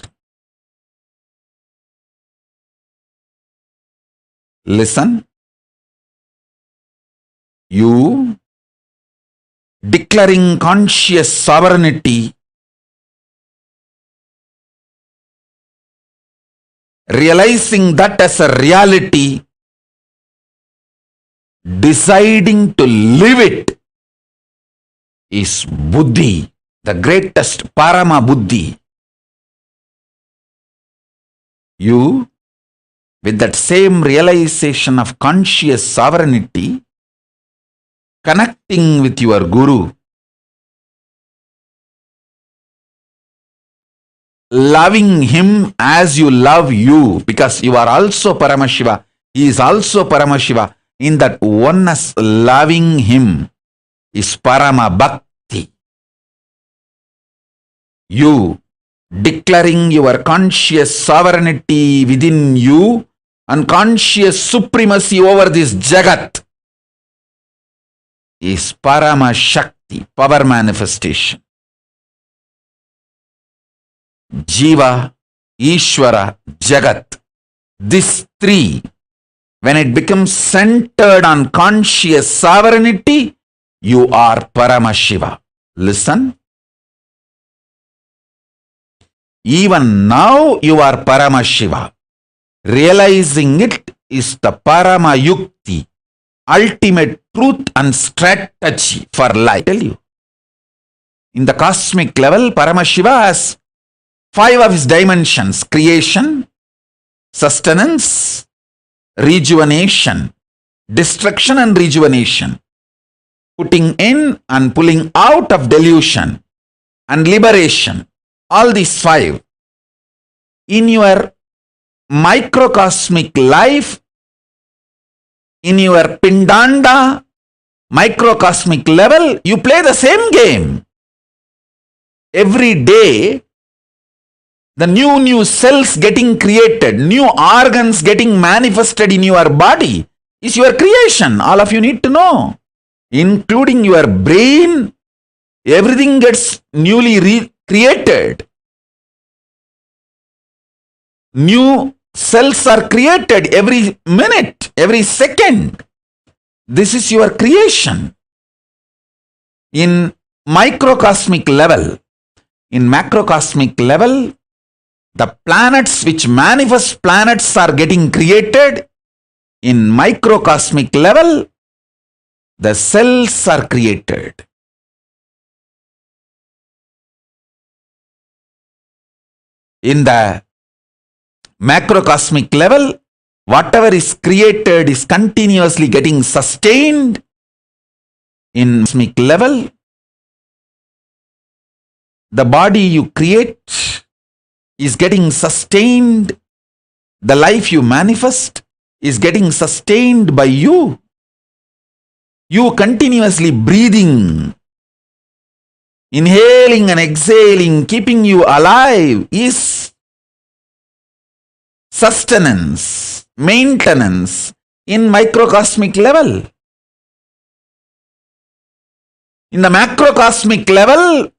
Listen. You declaring conscious sovereignty, realizing that as a reality, deciding to live it, is Buddhi, the greatest Parama Buddhi. You, with that same realization of conscious sovereignty, connecting with your Guru, loving him as you love you, because you are also Paramashiva, he is also Paramashiva. In that oneness, loving him is Parama Bhakti. You declaring your conscious sovereignty within you and conscious supremacy over this Jagat is Paramashakti, power manifestation. Jiva, Ishvara, Jagat, these three, when it becomes centered on conscious sovereignty, you are Paramashiva. Listen. Even now you are Paramashiva. Realizing it is the Paramayukti, ultimate truth and strategy for life. I tell you, in the cosmic level, Paramashiva has 5 of his dimensions: creation, sustenance, rejuvenation, destruction and rejuvenation, putting in and pulling out of delusion, and liberation. All these 5. In your microcosmic life, in your Pindanda microcosmic level, you play the same game. Every day, the new cells getting created, new organs getting manifested in your body is your creation. All of you need to know. Including your brain, everything gets newly created. New cells are created every minute, every second. This is your creation. In microcosmic level, in macrocosmic level, the planets which manifest planets are getting created. In microcosmic level, the cells are created. In the macrocosmic level, whatever is created is continuously getting sustained. In cosmic level, the body you create is getting sustained. The life you manifest is getting sustained by you. You continuously breathing, inhaling and exhaling, keeping you alive is sustenance, maintenance in microcosmic level. In the macrocosmic level,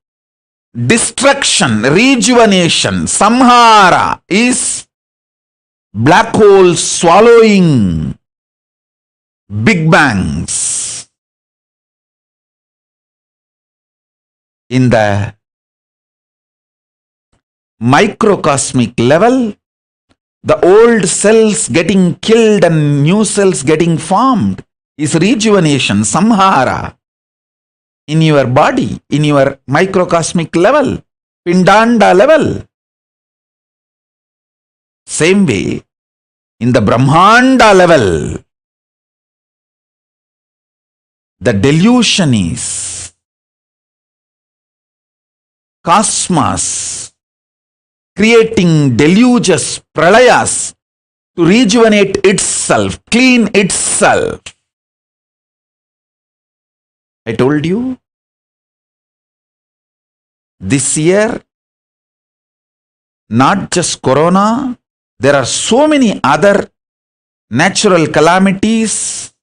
destruction, rejuvenation, samhara is black holes swallowing big bangs. In the microcosmic level, the old cells getting killed and new cells getting formed is rejuvenation, samhara. In your body, in your microcosmic level, Pindanda level. Same way, in the Brahmanda level, the delusion is cosmos creating deluges, pralayas to rejuvenate itself, clean itself. I told you, this year, not just corona, there are so many other natural calamities.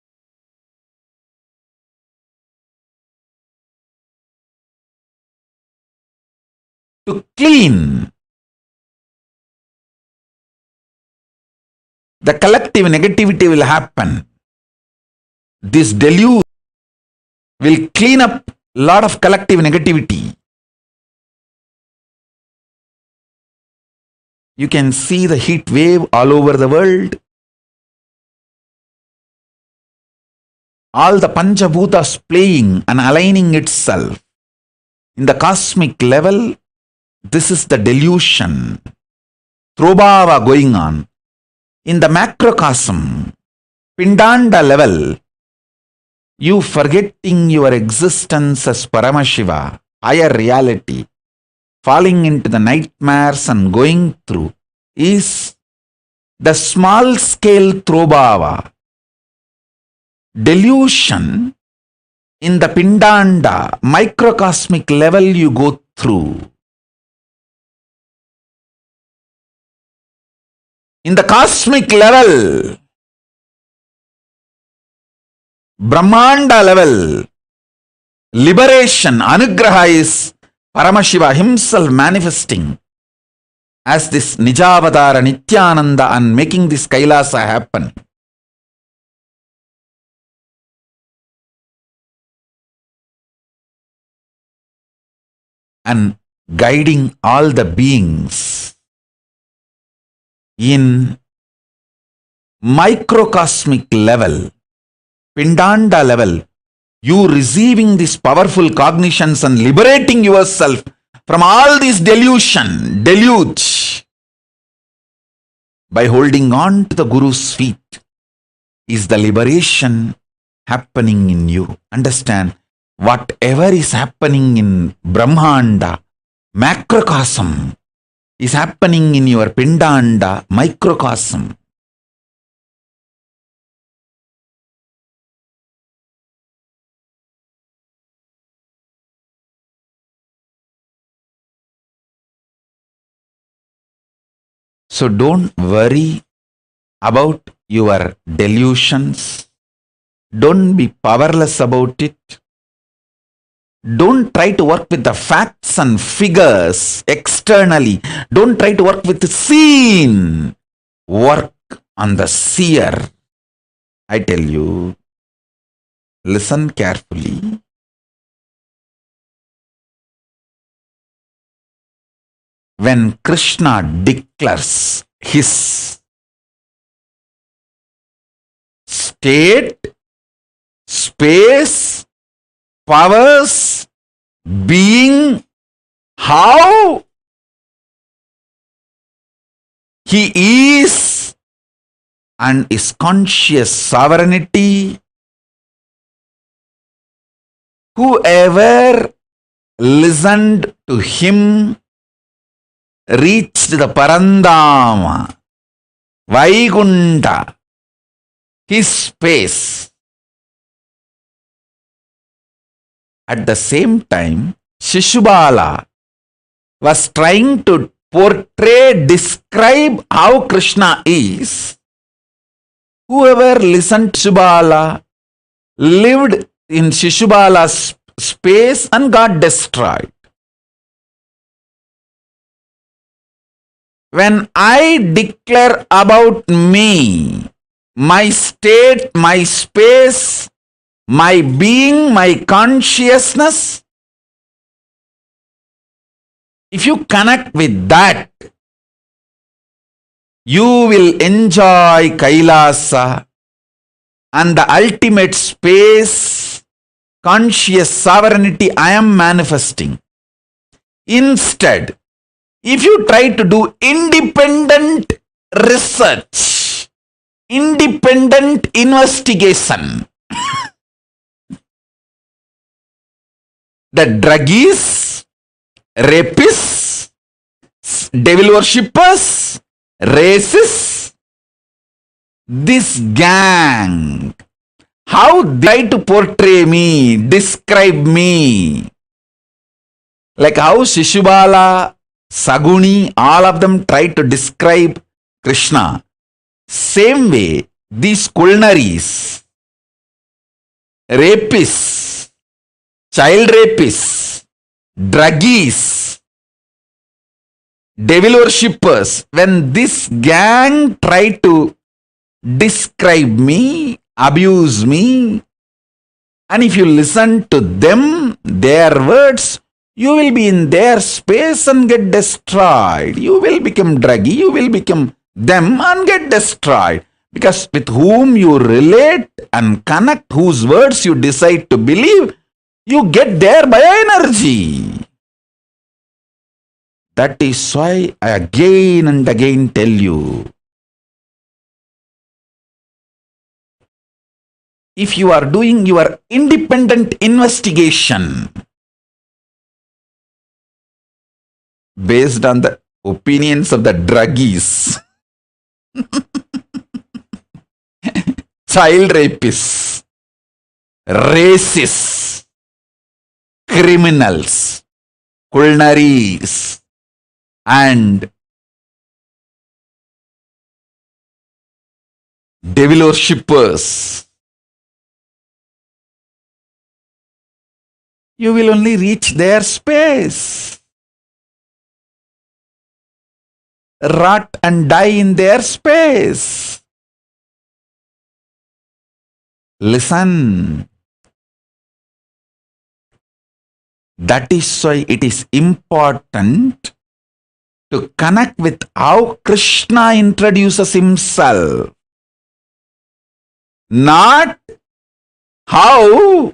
To clean the collective negativity will happen. This deluge will clean up a lot of collective negativity. You can see the heat wave all over the world. All the Panchabhutas playing and aligning itself. In the cosmic level, this is the delusion. Throbhava going on. In the macrocosm, Pindanda level, you forgetting your existence as Paramashiva, higher reality, falling into the nightmares and going through, is the small scale Throbhava. Delusion in the Pindanda, microcosmic level you go through. In the cosmic level, Brahmanda level, liberation, Anugraha is Paramashiva himself manifesting as this Nijavadara Nithyananda and making this Kailasa happen. And guiding all the beings. In microcosmic level, Pindanda level, you receiving these powerful cognitions and liberating yourself from all this deluge by holding on to the Guru's feet is the liberation happening in you. Understand, whatever is happening in Brahmanda, macrocosm, is happening in your Pindanda microcosm. So don't worry about your delusions. Don't be powerless about it. Don't try to work with the facts and figures externally. Don't try to work with the seen. Work on the seer. I tell you, listen carefully. When Krishna declares his state, space, powers, being, how he is, and his conscious sovereignty, whoever listened to him reached the Parandama, Vaikunta, his space. At the same time, Shishubala was trying to portray, describe how Krishna is. Whoever listened to Shishubala lived in Shishubala's space and got destroyed. When I declare about me, my state, my space, my being, my consciousness, if you connect with that, you will enjoy Kailasa and the ultimate space, conscious sovereignty I am manifesting. Instead, if you try to do independent research, independent investigation, the druggies, rapists, devil worshippers, racists, this gang, how they try to portray me, describe me, like how Shishubala, Saguni, all of them try to describe Krishna. Same way, these culinaries, rapists, child rapists, druggies, devil worshippers, when this gang try to describe me, abuse me, and if you listen to them, their words, you will be in their space and get destroyed. You will become druggy, you will become them and get destroyed. Because with whom you relate and connect, whose words you decide to believe, you get there by energy. That is why I again and again tell you, if you are doing your independent investigation based on the opinions of the druggies, child rapists, racists, criminals, culinaries, and devil worshippers, you will only reach their space. Rot and die in their space. Listen. That is why it is important to connect with how Krishna introduces himself. Not how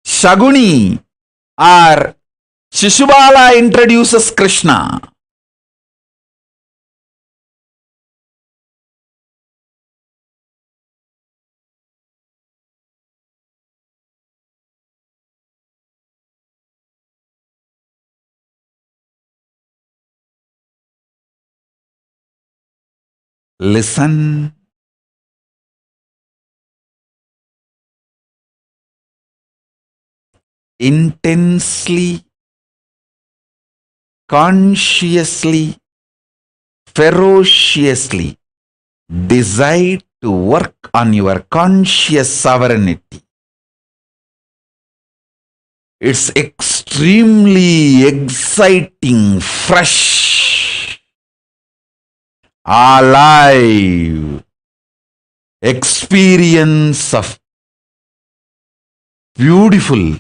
Shaguni or Shishubala introduces Krishna. Listen. Intensely, consciously, ferociously decide to work on your conscious sovereignty. It's extremely exciting, fresh, alive experience of beautiful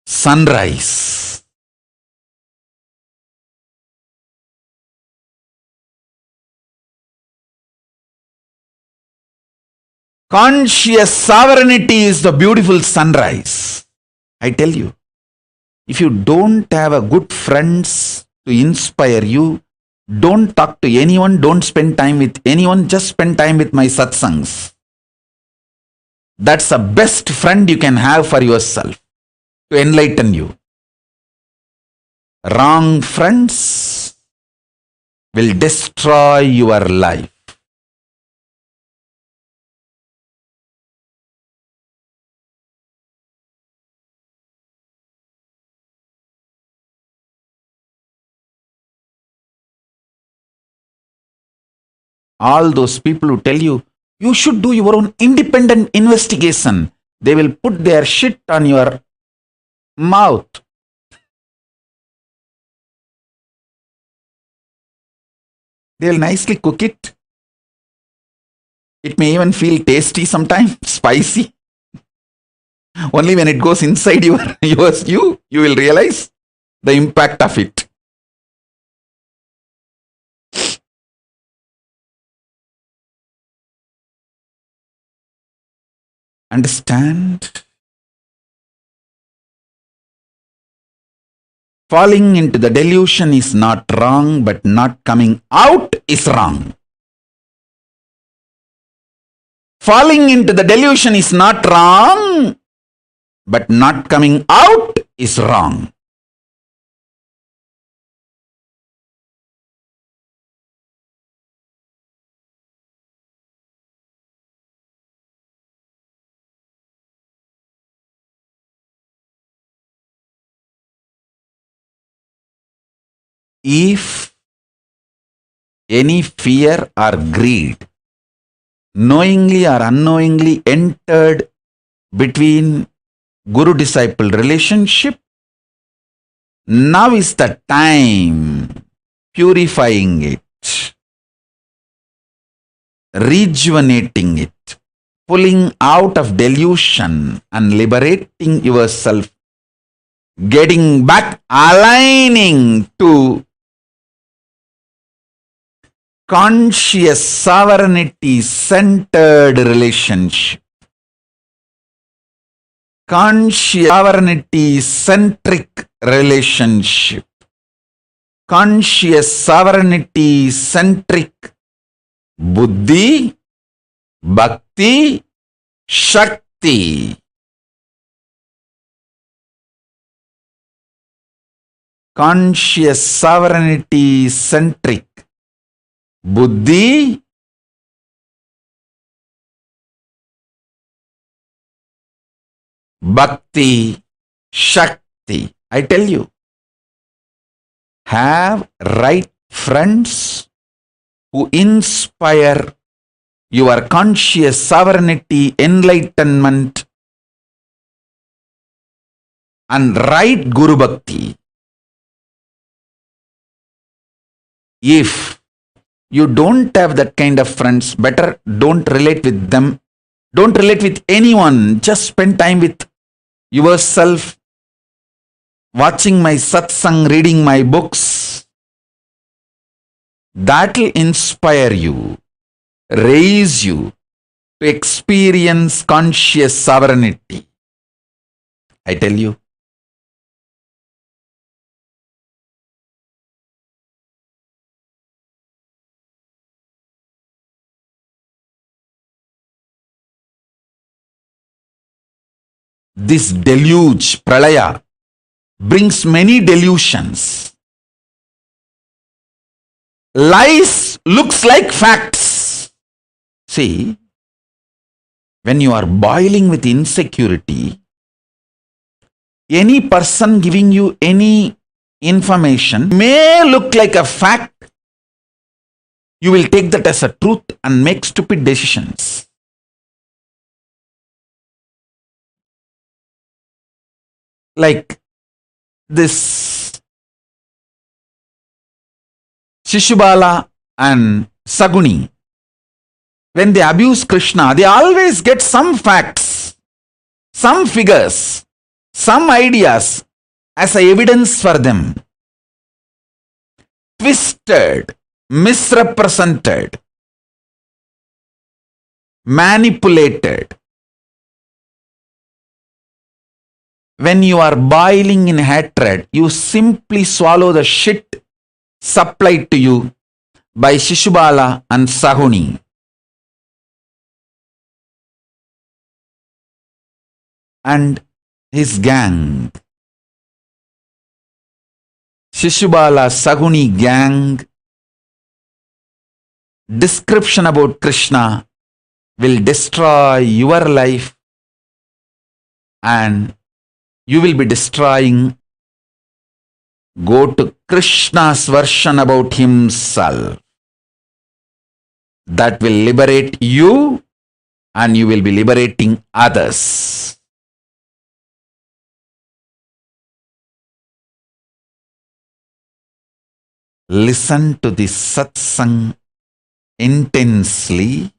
sunrise. Conscious sovereignty is the beautiful sunrise. I tell you, if you don't have a good friends to inspire you, don't talk to anyone, don't spend time with anyone, just spend time with my satsangs. That's the best friend you can have for yourself to enlighten you. Wrong friends will destroy your life. All those people who tell you, you should do your own independent investigation, they will put their shit on your mouth. They'll nicely cook it. It may even feel tasty sometimes, spicy. Only when it goes inside you will realize the impact of it. Understand? Falling into the delusion is not wrong, but not coming out is wrong. Falling into the delusion is not wrong, but not coming out is wrong. If any fear or greed, knowingly or unknowingly entered between guru-disciple relationship, now is the time purifying it, rejuvenating it, pulling out of delusion and liberating yourself, getting back, aligning to conscious sovereignty centered relationship, conscious sovereignty centric relationship, conscious sovereignty centric buddhi, bhakti, shakti. Conscious sovereignty centric buddhi, bhakti, shakti. I tell you, have right friends who inspire your conscious sovereignty, enlightenment, and right Guru Bhakti. If you don't have that kind of friends, better don't relate with them. Don't relate with anyone. Just spend time with yourself, watching my satsang, reading my books. That will inspire you, raise you to experience conscious sovereignty. I tell you. This deluge, pralaya, brings many delusions. Lies looks like facts. See, when you are boiling with insecurity, any person giving you any information may look like a fact. You will take that as a truth and make stupid decisions. Like this Shishubala and Saguni, when they abuse Krishna, they always get some facts, some figures, some ideas as a evidence for them. Twisted, misrepresented, manipulated. When you are boiling in hatred, you simply swallow the shit supplied to you by Shishubala and Sahuni. And his gang. Shishubala Saguni gang description about Krishna will destroy your life, and you will be destroying. Go to Krishna's version about himself. That will liberate you, and you will be liberating others. Listen to this satsang intensely.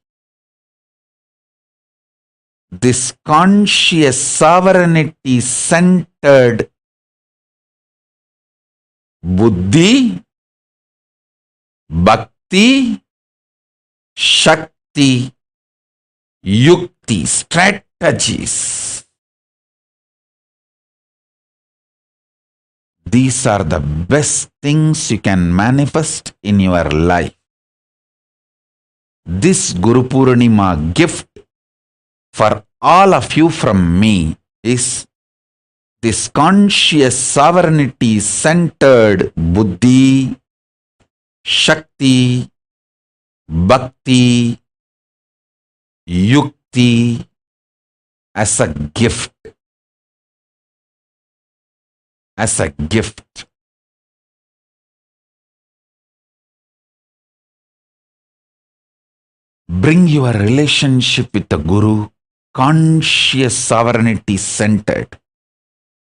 This conscious sovereignty centered buddhi, bhakti, shakti, yukti, strategies. These are the best things you can manifest in your life. This Guru Purnima gift for all of you from me is this conscious sovereignty centered buddhi, shakti, bhakti, yukti as a gift. As a gift. Bring your relationship with the Guru conscious sovereignty centered.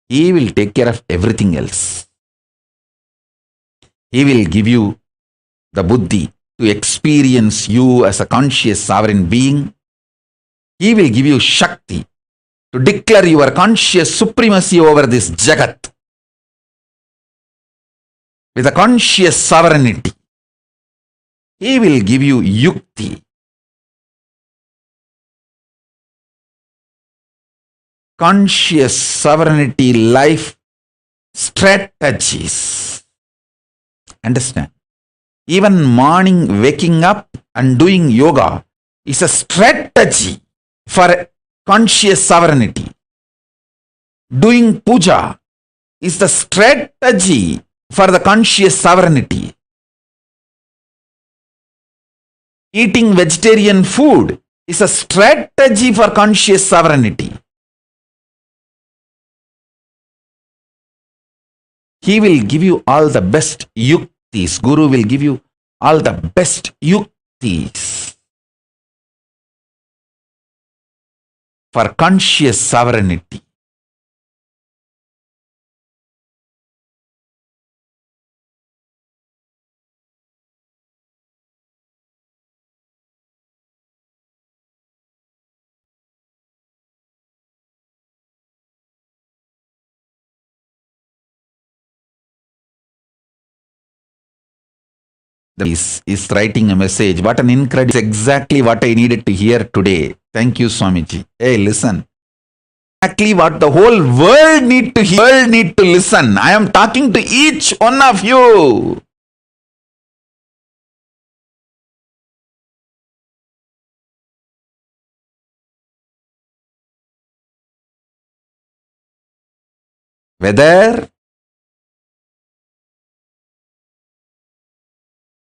He will take care of everything else. He will give you the buddhi to experience you as a conscious sovereign being. He will give you shakti to declare your conscious supremacy over this jagat with a conscious sovereignty. He will give you yukti, conscious sovereignty life strategies. Understand? Even morning waking up and doing yoga is a strategy for conscious sovereignty. Doing puja is the strategy for the conscious sovereignty. Eating vegetarian food is a strategy for conscious sovereignty. He will give you all the best yuktis. Guru will give you all the best yuktis for conscious sovereignty. Is writing a message. What an incredible, exactly what I needed to hear today. Thank you, Swamiji. Hey, listen. Exactly what the whole world need to hear, world need to listen. I am talking to each one of you. Whether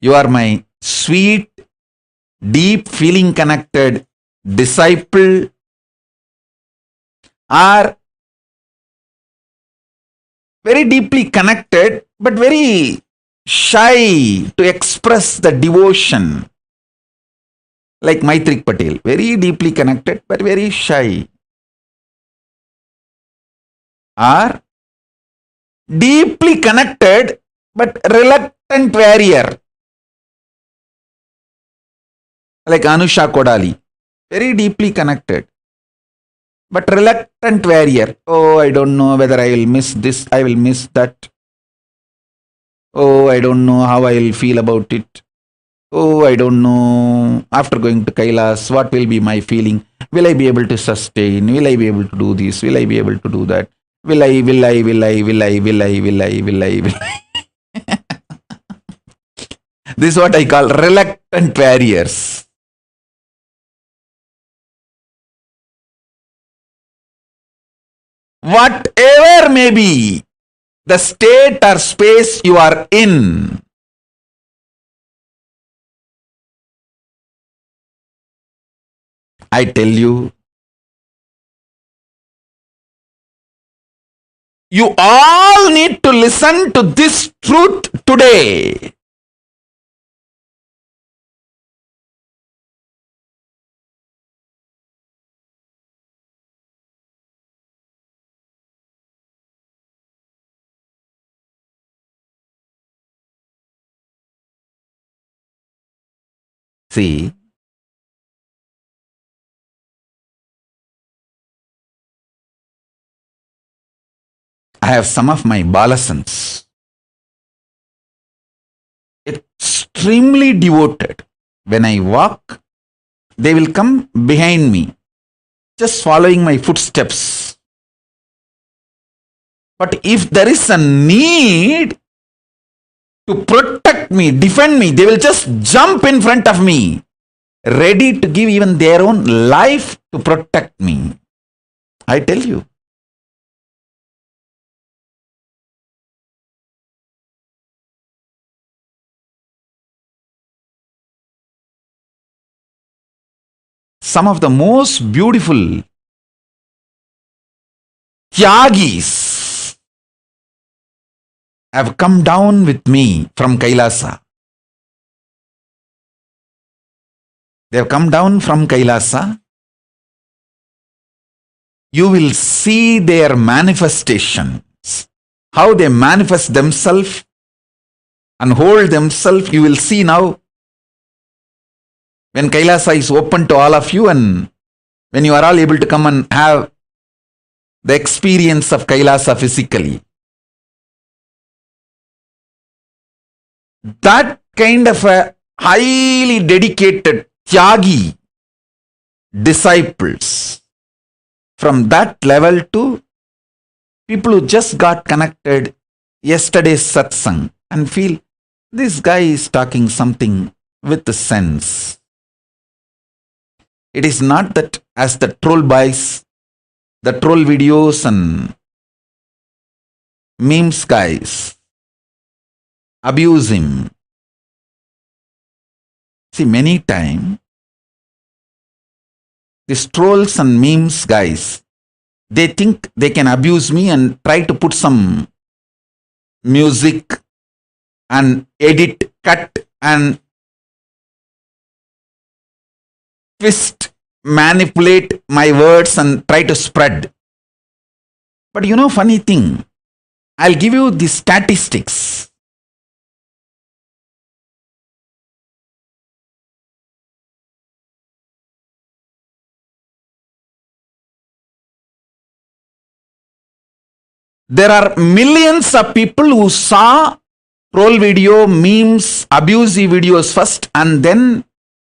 you are my sweet deep feeling connected disciple or very deeply connected but very shy to express the devotion, like Maitrik Patel, very deeply connected but very shy, or deeply connected but reluctant warrior, like Anusha Kodali, very deeply connected but reluctant warrior. Oh, I don't know whether I will miss this, I will miss that. Oh, I don't know how I will feel about it. Oh, I don't know. After going to Kailas, what will be my feeling? Will I be able to sustain? Will I be able to do this? Will I be able to do that? Will I? This is what I call reluctant warriors. Whatever may be the state or space you are in, I tell you, you all need to listen to this truth today. See, I have some of my balasans, extremely devoted. When I walk, they will come behind me, just following my footsteps. But if there is a need to protect me, defend me, they will just jump in front of me, ready to give even their own life to protect me. I tell you. Some of the most beautiful Tyagis have come down with me from Kailasa. They have come down from Kailasa. You will see their manifestations, how they manifest themselves and hold themselves. You will see now when Kailasa is open to all of you, and when you are all able to come and have the experience of Kailasa physically. That kind of a highly dedicated Tyagi disciples, from that level to people who just got connected yesterday's satsang and feel this guy is talking something with the sense. It is not that as the troll boys, the troll videos and memes guys abuse him. See, many times these trolls and memes guys, they think they can abuse me and try to put some music and edit, cut and twist, manipulate my words and try to spread. But you know, funny thing, I'll give you the statistics. There are millions of people who saw troll video, memes, abusive videos first and then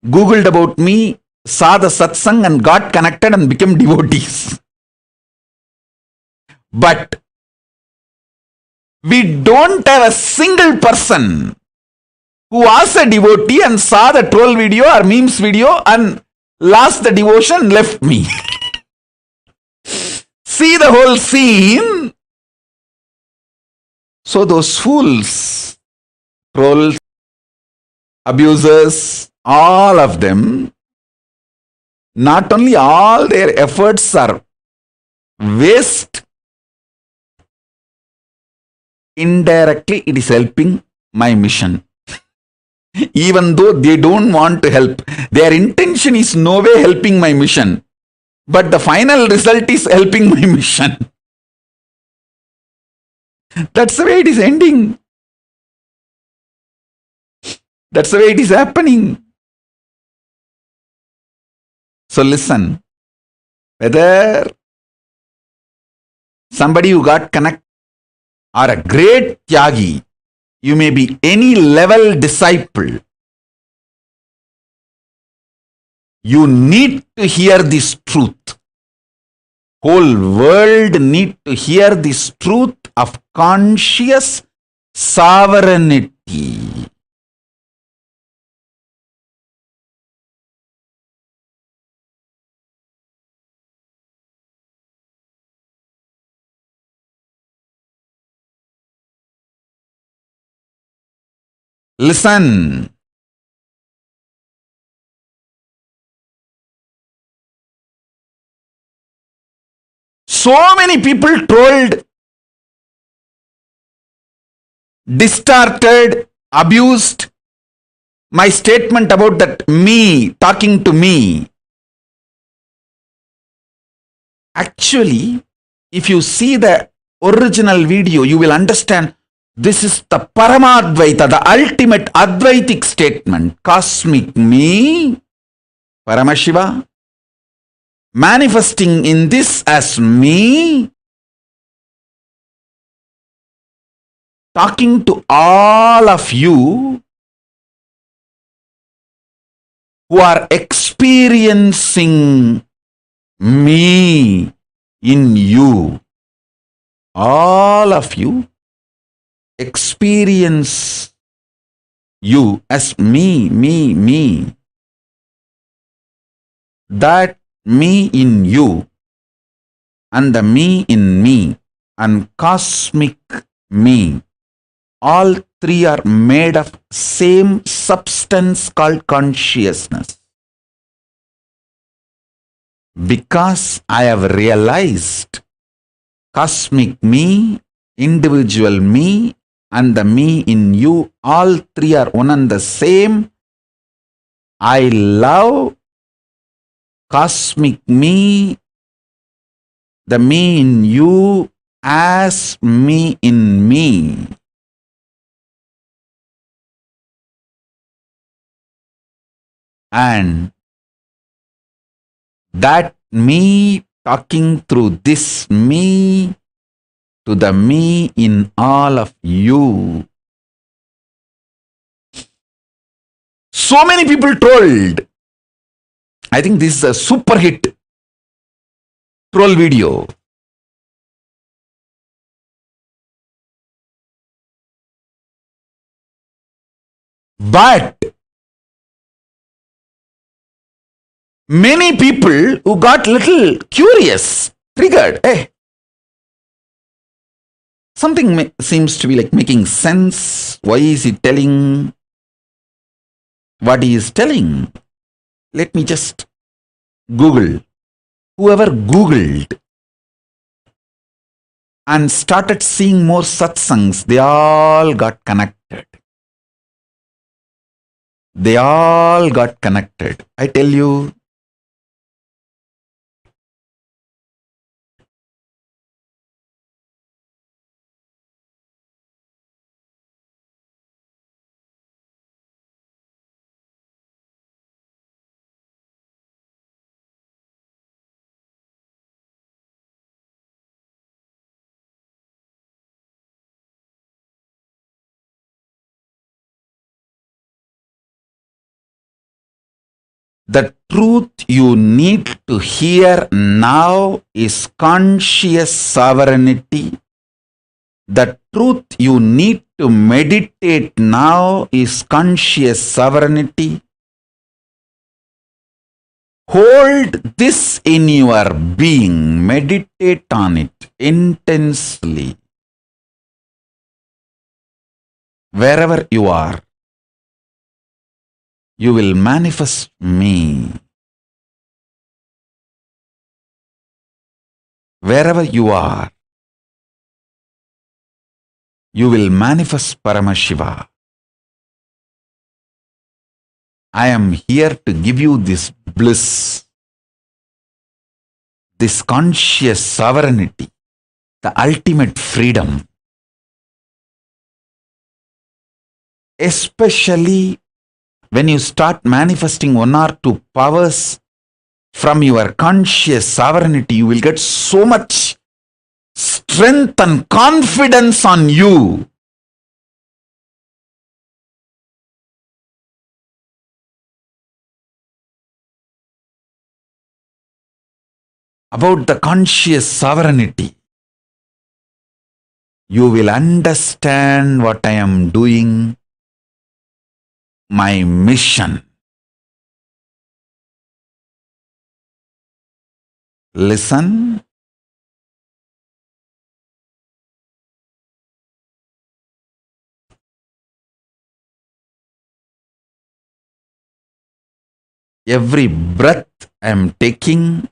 Googled about me, saw the satsang and got connected and became devotees. But we don't have a single person who was a devotee and saw the troll video or memes video and lost the devotion, left me. See the whole scene. So those fools, trolls, abusers, all of them, not only all their efforts are waste, indirectly it is helping my mission. Even though they don't want to help, their intention is no way helping my mission, but the final result is helping my mission. That's the way it is ending. That's the way it is happening. So listen, whether somebody who got connected or a great Tyagi, you may be any level disciple, you need to hear this truth. Whole world need to hear this truth of conscious sovereignty. Listen. So many people trolled, distorted, abused my statement about that me talking to me. Actually, if you see the original video, you will understand this is the Paramadvaita, the ultimate Advaitic statement. Cosmic me, Paramashiva, manifesting in this as me, talking to all of you who are experiencing me in you. All of you experience you as me. That me in you and the me in me and cosmic me, all three are made of same substance called consciousness. Because I have realized cosmic me, individual me, and the me in you, all three are one and the same. I love cosmic me, the me in you, as me in me. And that me talking through this me to the me in all of you. So many people trolled. I think this is a super hit troll video. But many people who got little curious, triggered, something seems to be like making sense. Why is he telling what he is telling? Let me just Google. Whoever Googled and started seeing more satsangs, they all got connected. They all got connected. I tell you, the truth you need to hear now is conscious sovereignty. The truth you need to meditate now is conscious sovereignty. Hold this in your being. Meditate on it intensely. Wherever you are. you will manifest me. Wherever you are, you will manifest Paramashiva. I am here to give you this bliss, this conscious sovereignty, the ultimate freedom. Especially when you start manifesting one or two powers from your conscious sovereignty, you will get so much strength and confidence on you. About the conscious sovereignty, you will understand what I am doing, my mission. Listen. Every breath I am taking,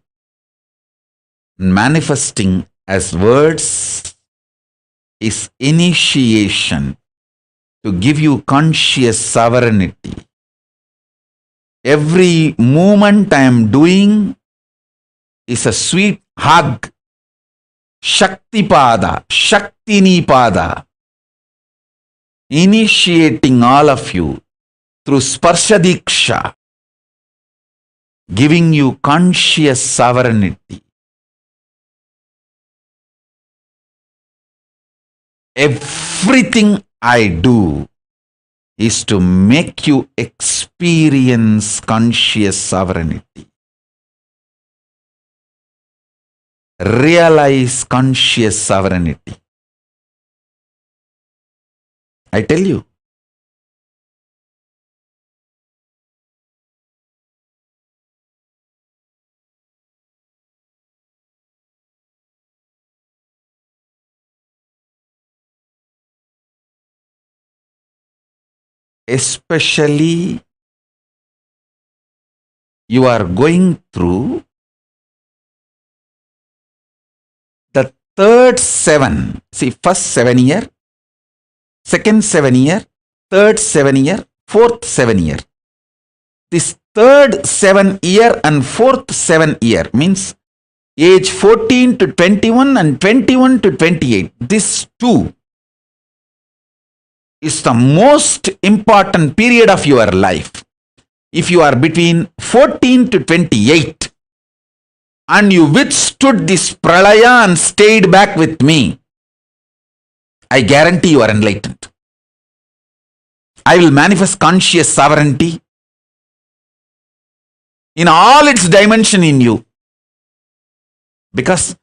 manifesting as words, is initiation to give you conscious sovereignty. Every movement I am doing is a sweet hug. Shakti Pada, Shaktini Pada, initiating all of you through Sparsha Diksha, giving you conscious sovereignty. Everything I do is to make you experience conscious sovereignty. Realize conscious sovereignty. I tell you, especially you are going through the third 7. See, first 7 year, second 7 year, third 7 year, fourth 7 year. This third 7 year and fourth 7 year means age 14 to 21 and 21 to 28. This too is the most important period of your life. If you are between 14 to 28 and you withstood this pralaya and stayed back with me, I guarantee you are enlightened. I will manifest conscious sovereignty in all its dimension in you, because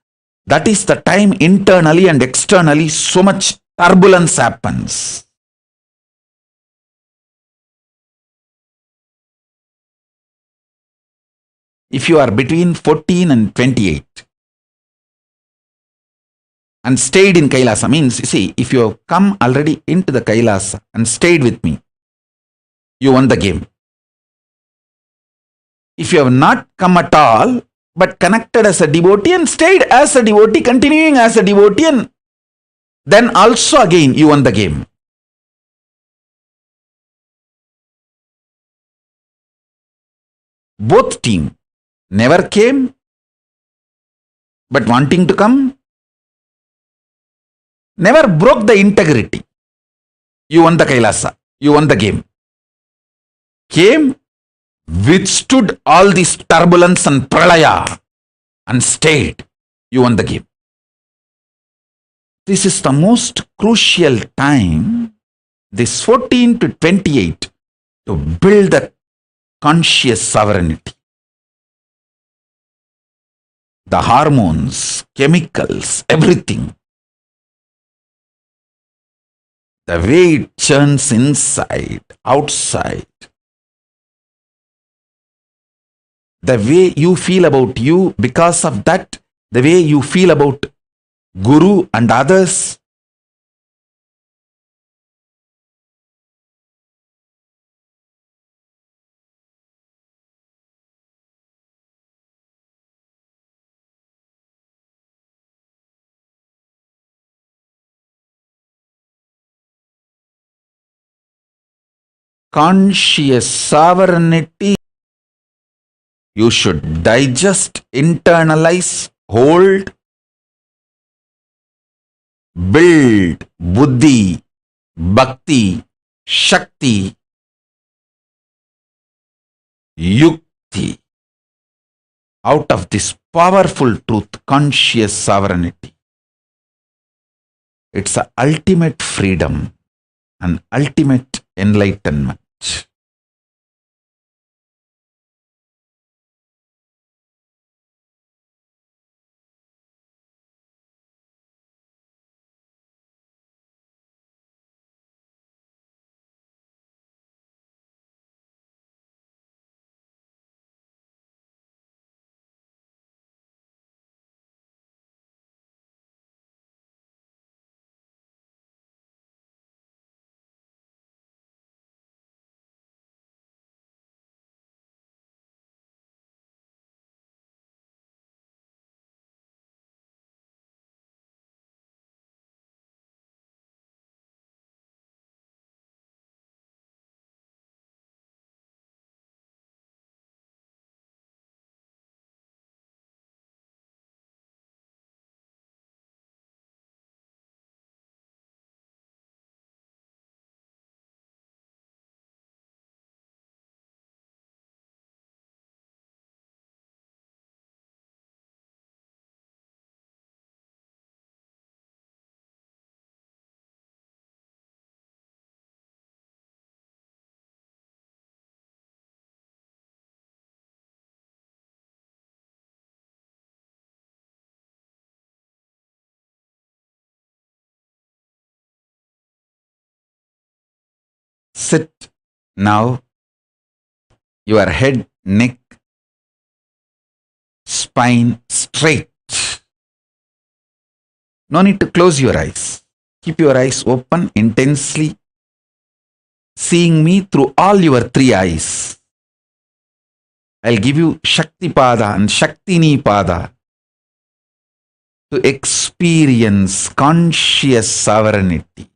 that is the time internally and externally so much turbulence happens. If you are between 14 and 28 and stayed in Kailasa, means, see, if you have come already into the Kailasa and stayed with me, you won the game. If you have not come at all, but connected as a devotee and stayed as a devotee, continuing as a devotee, and then also again you won the game. Both team never came, but wanting to come, never broke the integrity. You won the Kailasa, you won the game. Came, withstood all this turbulence and pralaya and stayed. You won the game. This is the most crucial time, this 14 to 28, to build the conscious sovereignty. The hormones, chemicals, everything. The way it churns inside, outside. The way you feel about you, because of that, the way you feel about Guru and others. conscious sovereignty, you should digest, internalize, hold, build buddhi, bhakti, shakti, yukti out of this powerful truth, conscious sovereignty. It's an ultimate freedom, an ultimate enlightenment. Sit now, your head, neck, spine straight. No need to close your eyes. Keep your eyes open intensely, seeing me through all your three eyes. I'll give you Shakti Pada and Shaktini Pada to experience conscious sovereignty.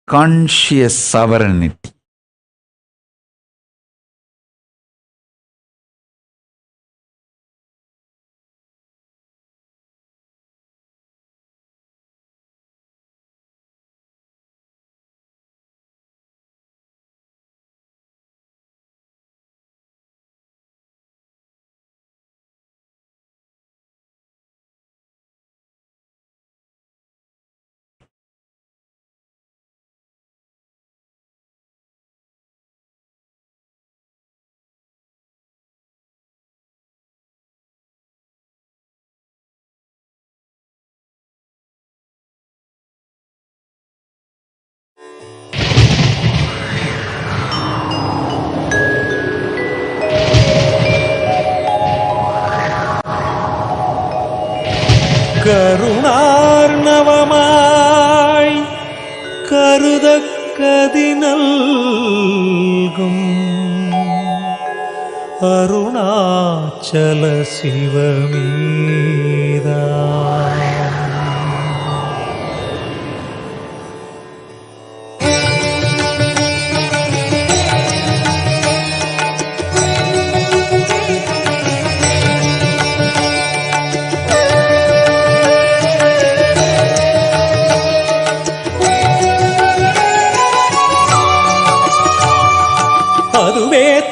Conscious sovereignty. கருணார்ணவமாய் கருதக்கதி நல்கும் அருணாச்சல சிவமீதா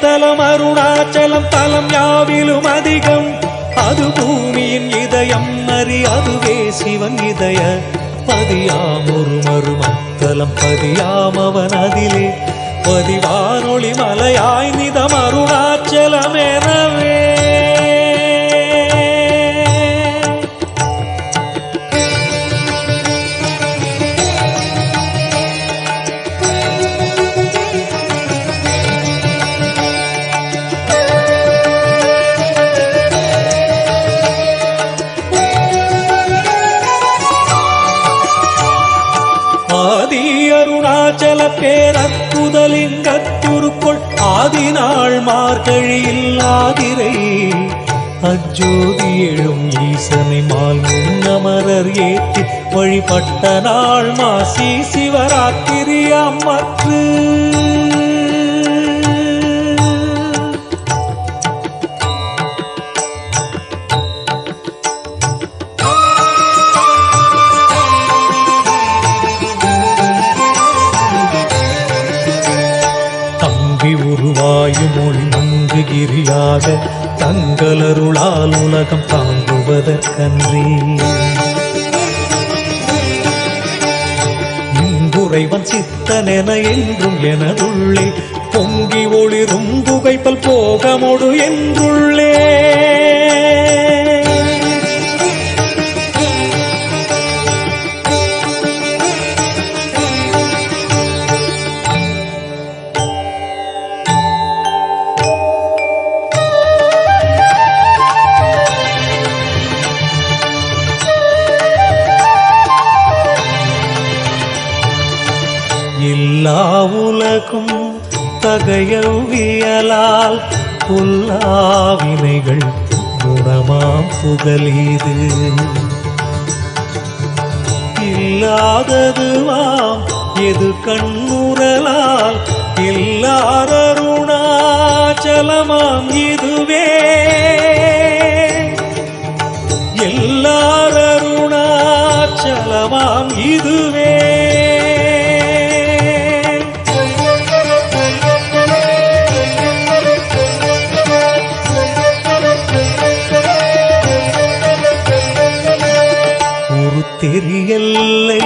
தலம் அருணாச்சலம் தலம் யாவிலும் அதிகம் அது பூமியின் இதயம் அறி அதுவே சிவன் இதய பதியாம் ஒரு மறுமத்தலம் பதியாம் அவன் அதிலே பதிவானொளி மலையாய் நிதம் அருணாச்சலம் எனவே அருணாச்சல பேரற்புதலிங்கத்துருக்குள் ஆதிநாள் மார்கழியில் ஆதிரை அஜோதி எழும் ஈசனை மால் முன்னமரர் ஏற்றி வழிபட்ட நாள் மாசி சிவராத்திரியாம் மற்று உருவாயும் மொழி மங்குகிரியாக தங்களருளால் உலகம் தாங்குவதற்கன்றி இங்குறைவன் சித்தனென என்றும் எனதுள்ளே பொங்கி ஒளிரும் புகைப்பல் போகமொடு என்றுள்ளே எல்லா உலகும் தகையவியலால் புல்லாவினைகள் குணமாம் புகலீது இல்லாததுவாம் எது கண்ணுறலால் எல்லாரருணாச்சலமாம் இதுவே எல்லாரருணாச்சலமாம் இதுவே தெரியல்லை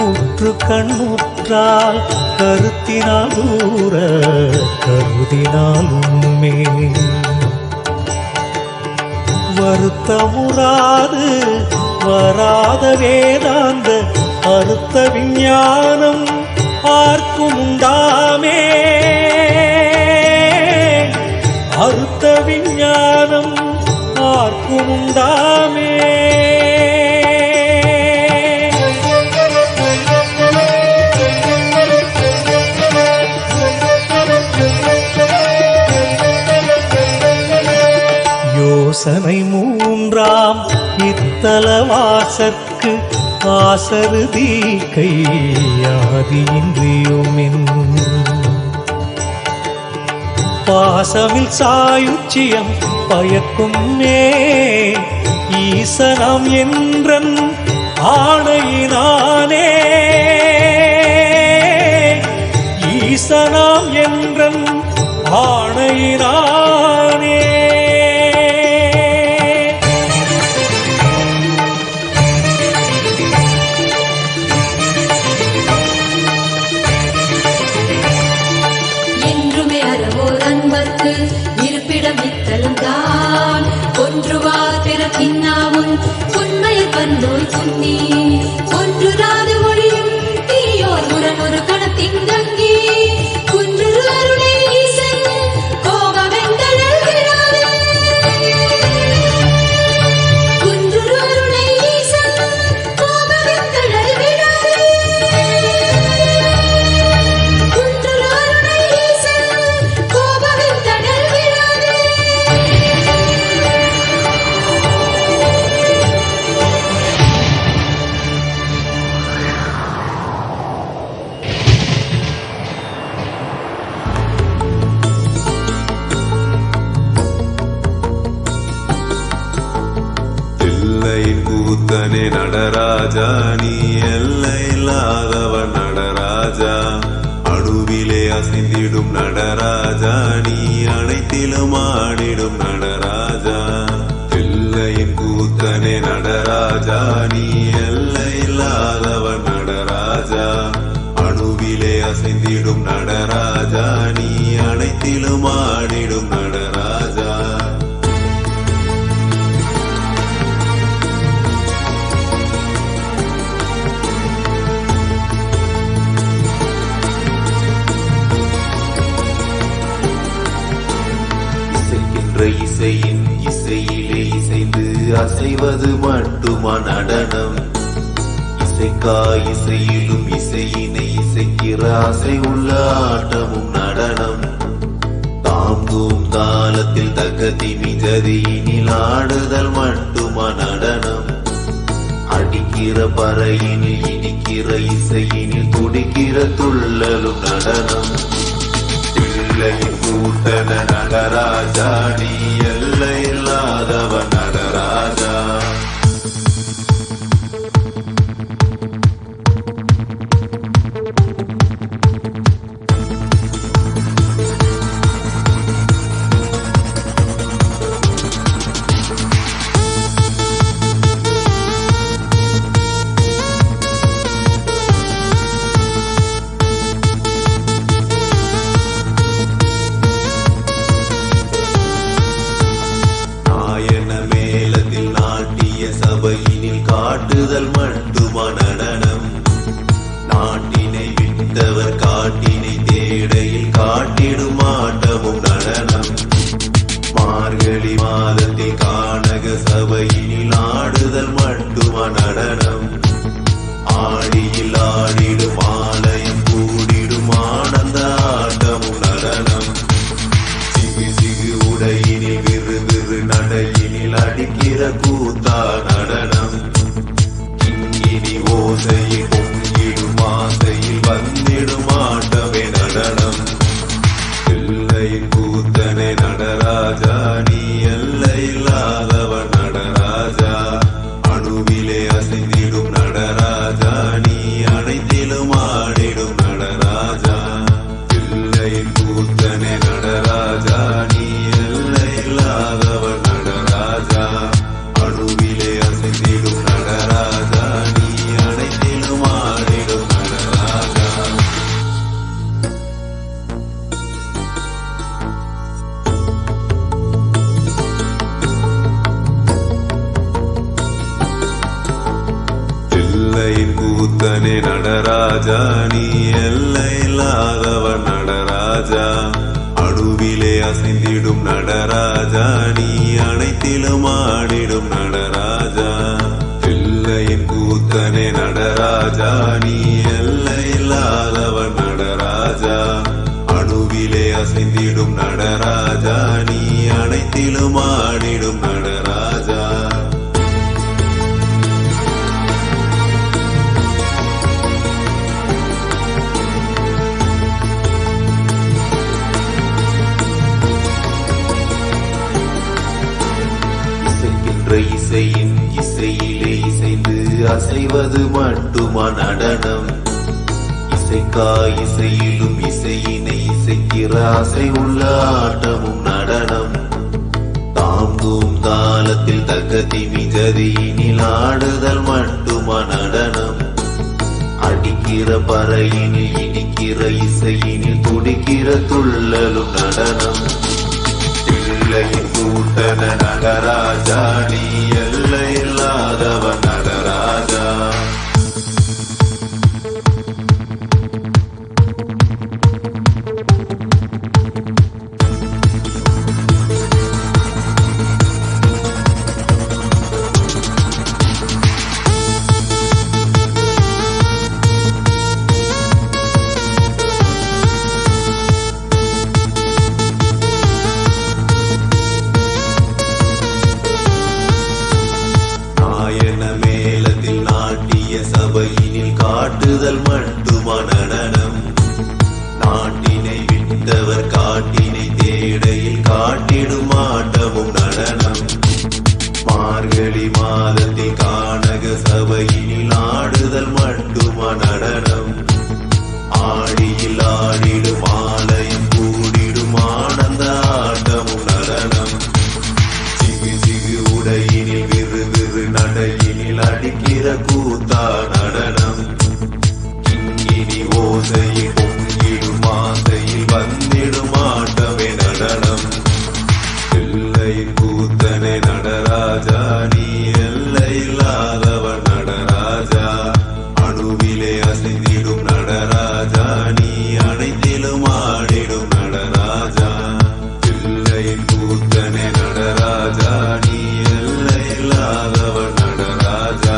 உற்று கண்ணுற்றால் கருத்தினால் தூர கருதினாலுமே வருத்தமுறாது வராத வேதாந்த அறுத்த விஞ்ஞானம் ஆர்க்கும் உண்டாமே அறுத்த விஞ்ஞானம் ஆர்க்கும் உண்டாமே யோசனை மூன்றாம் இத்தலவாசற்கு ஆசருதி கையாதியின்றியுமின் பாசமில் சாயுச்சியம் பயக்கும் ஈசனம் என்றன் ஆணையினானே ஈசனாம் என்றன் ஆணையினானே இருப்பிடம் இத்தலம்தான் ஒன்றுவார் பிறப்பின்னாமுன் உண்மையில் பன்னோய் சுன்னி ஒன்றுராது மொழியும் தீயோர் முரண் ஒரு கணத்தின் தங்கி குன்று அருளை ஈசன் கோபவெந்தனல் விழாது குன்று அருளை ஈசன் கோபவெந்தனல் விழாது குன்று அருளை ஈசன் கோபவெந்தனல் விழாது கூத்தனே நடராஜா நீ எல்லையில்லாதவன் நடராஜா அணுவிலே அசைந்திடும் நடராஜா நீ அனைத்திலும் ஆடிடும் நடராஜா பிள்ளையின் கூத்தனே நடராஜா நீ எல்லையில்லாதவன் நடராஜா அணுவிலே அசைந்திடும் நடராஜா நீ அனைத்திலும் ஆடிடும் நடராஜா இசையின் இசையிலே இசைந்து அசைவது மட்டுமா நடனம் இசைக்கா இசையிலும் இசையினை இசைக்கிற அசை உள்ள ஆட்டமும் நடனம் தாங்கும் தாளத்தில் தகதி மிஜதியினில் ஆடுதல் மட்டுமா நடனம் அடிக்கிற அடிக்கிற பறையினில் இடிக்கிற இசையினில் துடிக்கிற துள்ளலும் நடனம். பிள்ளையின் கூட்டன நடராஜா நீ எல்லை இல்லாதவ நடராஜா. சபையினில் காட்டுதல் மட்டுமா நடனம். நாட்டினை விட்டவர் காட்டினை தேடையில் காட்டிடும் ஆட்டமும் நடனம். மார்கழி மாதத்தில் கானக சபையினில் ஆடுதல் மட்டுமா நடனம். ஆடியில் ஆடிடும் ஆலயம் கூடிடும் ஆனந்த ஆட்டமும் நடனம். சிகு சிகு உடையினில் விறு விறு நடையினில் அடிக்கிற கூத்தா நடனம். கிங்கினி ஓசையில் பொங்கிடும் ஆசையில் வந்திடும் ஆட்டமே நடனம். எல்லையின் கூத்தனை நடராஜா நீ எல்லை இல்லாதவன் நடராஜா. அணுவிலே அசைந்திடும் நடராஜா நீ அனைத்திலும் ஆடிடும் நடராஜா. எல்லையின் கூத்தனை நடராஜா நீ எல்லை இல்லாதவன் நடராஜா. அணுவிலே அசைந்திடும் நடராஜா நீ அனைத்திலும் ஆடிடும் நடராஜா. எல்லையின் கூத்தனே நடராஜா நீ எல்லை இல்லாதவன் நடராஜா. அணுவிலே அசைந்திடும் நடராஜா நீ அனைத்திலும் ஆடிடும் நடராஜா. எல்லையின் கூத்தனே நடராஜா நீ எல்லை இல்லாதவன் நடராஜா. அணுவிலே அசைந்திடும் நடராஜா நீ அனைத்திலும் ஆடிடும் நடராஜா. இசையின் இசையிலே இசைந்து அசைவது மட்டுமா நடனம். இசைக்கா இசையிலும் இசையினை இசைக்கிற அசை உள்ள ஆட்டமும் நடனம். தாங்கும் தாளத்தில் தகதி மிஜதியினில் ஆடுதல் மட்டுமா நடனம். அடிக்கிற பறையினில் இடிக்கிற இசையினில் துடிக்கிற துள்ளலும் நடனம். பிள்ளையின் கூட்டன நடராஜா நீ எல்லை இல்லாதவன் நடராஜா. சபையினில் காட்டுதல் மட்டுமா நடனம். நாட்டினை விட்டவர் காட்டினை தேடையில் காட்டிடும் ஆட்டமும் நடனம். மார்கழி மாதத்தில் கானக சபையினில் ஆடுதல் மட்டுமா நடனம். ஆடியில் ஆடிடும் ஆலயம் கூடிடும் ஆனந்த ஆட்டமும் நடனம். சிகு சிகு உடையினில் விறு விறு நடையினில் அடிக்கிற கூத்தா நடனம். கிங்கினி ஓசையில் பொங்கிடும் ஆசையில் வந்திடும் ஆட்டமே நடனம். எல்லையின் கூத்தனை நடராஜா நீ எல்லை இல்லாதவன் நடராஜா. அணுவிலே அசைந்திடும் நடராஜா நீ அனைத்திலும் ஆடிடும் நடராஜா. எல்லையின் கூத்தனை நடராஜா நீ எல்லை இல்லாதவன் நடராஜா.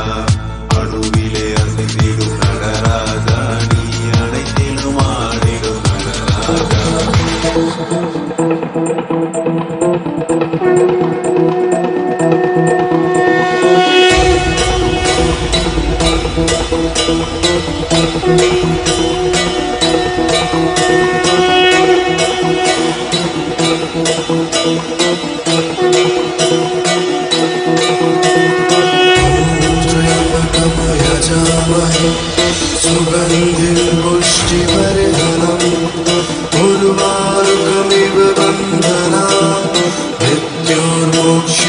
அணுவிலே அசைந்திடும் நடராஜா நீ அனைத்திலும் ஆடிடும் நடராஜா.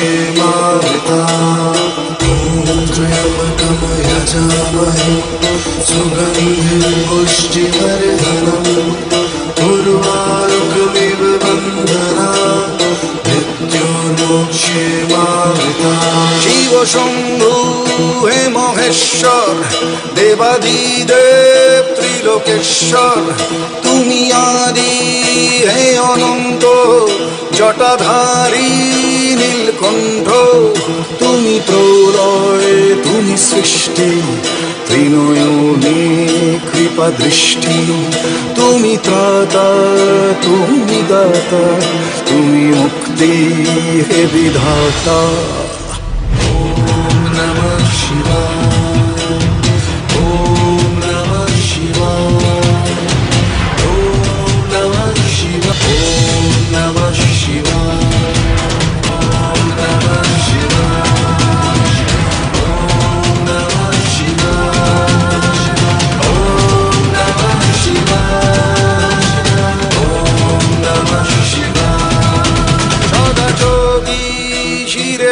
क्षेमावृता ॐ त्र्यम्बकं यजामहे सुगन्धिं पुष्टिवर्धनम् उर्वारुकमिव बन्धनात् मृत्योर्मोक्षेमावृता शिव शम्भो हे महेश्वर देवादिदेव ত্রিলোকেশ্বর তুমি আদি হে অনন্ত জটাধারী নীলকণ্ঠ তুমি প্রলয় তুমি সৃষ্টি ত্রিনয়নে কৃপা দৃষ্টি তুমি ত্রাতা তুমি দাতা তুমি মুক্তি হে বিধাতা ওম নমঃ শিবায়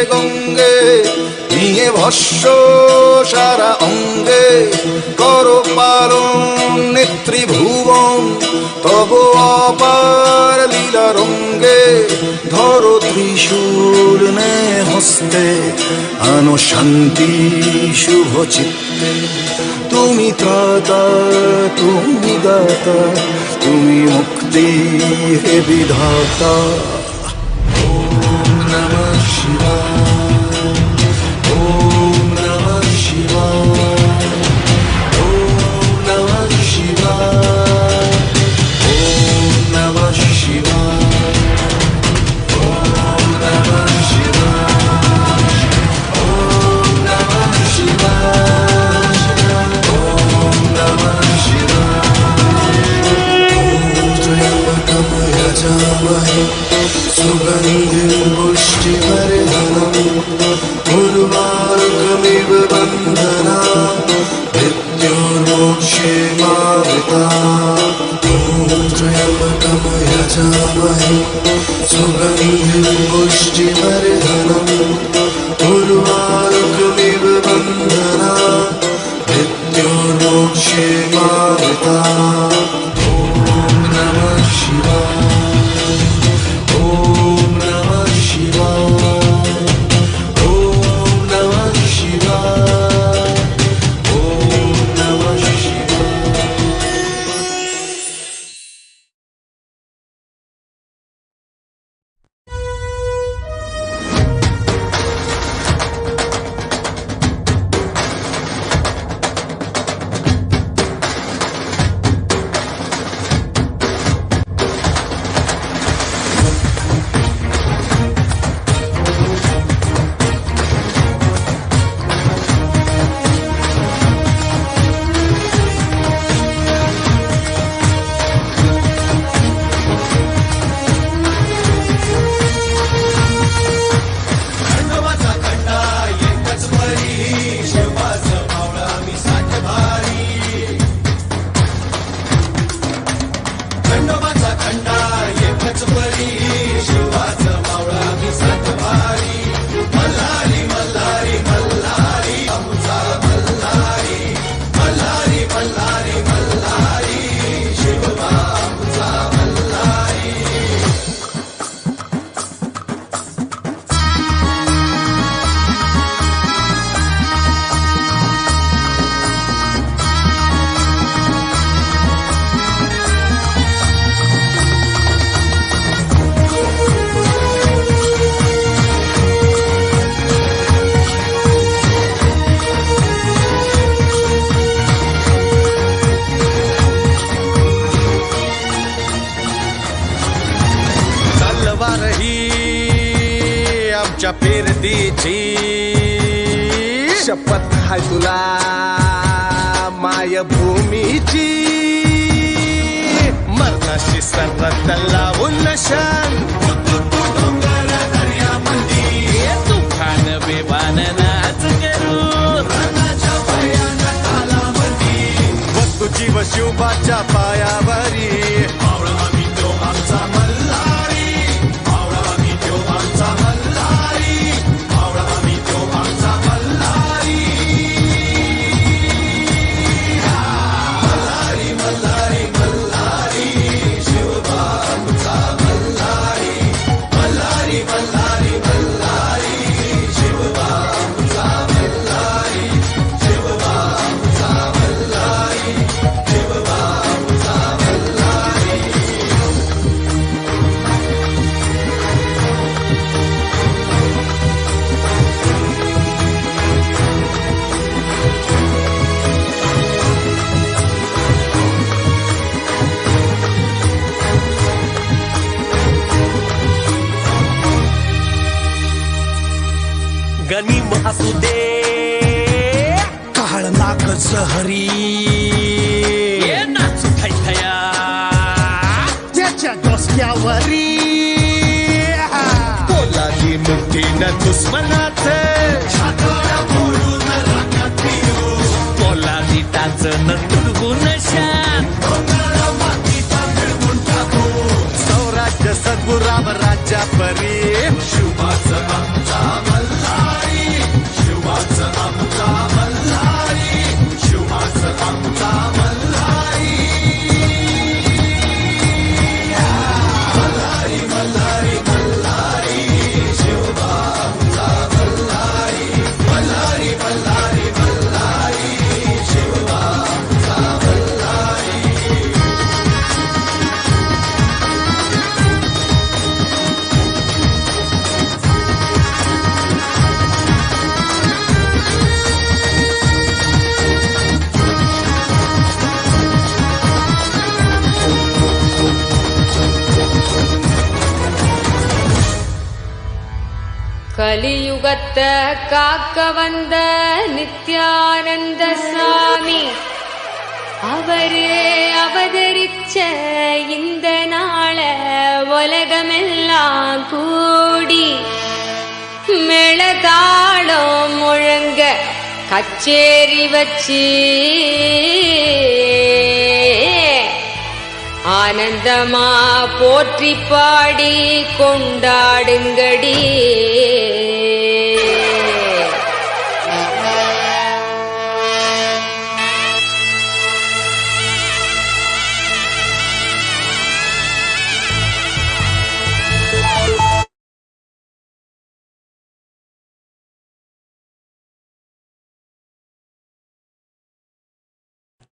গঙ্গে নিয়ে ভস্য সারা অঙ্গে কর পালন নেত্রীভুবন তব অপার লীলা রঙ্গে ধরো ত্রিশূল নে হস্তে আনো শান্তি শুভ চিত্তে তুমি ত্রাতা তুমি দাতা তুমি মুক্তি হে বিধাতা ওম নমঃ শিবায় सुगन्धिं पुष्टिवर्धनम् उर्वारुकमिव बन्धनात् मृत्योर्मोक्षेमावृता ॐ त्र्यम्बकं यजामहे सुगन्धिं पुष्टिवर्धनम् उर्वारुकमिव बन्धनात् मृत्योर्मोक्षेमावृता ॐ नमः शिवाय फिरतीची शपथ हाय तुला मायभूमीची मरणाशी सर्वत लावून नशान डोंगर दर्यामंदी तुफान बेवान नाच करू रणाच्या भयानक तालामंदी वस्तू जीव शिवबाच्या पायावरी मावळा आम्ही तो आमचा मल्हारी मावळा आम्ही तो आमचा मल्हारी असू दे काळ नाक जहरी ये नाचू थैथया त्याच्या डोसक्यावरी पोलादी मुठीनं दुश्मनाच पोलादी टाचन तुडवून शान सौराज्य सद्गुराव राज्या परी शिवाचं आमचा मल्हारी शिवाचं आमचा मल्हारी शिवाचं आमचा मल्हारी मल्हारी मल्हारी मल्हारी शिवा आमचा मल्हारी मल्हारी मल्हारी मल्हारी शिवा आमचा मल्हारी கலியுகத்த காக்க வந்த நித்யானந்த சுவாமி அவரே அவதரிச்ச இந்த நாள உலகமெல்லாம் கூடி மேளதாளம் முழங்க கச்சேரி வச்சு ஆனந்தமா போற்றி பாடி கொண்டாடுங்கடி.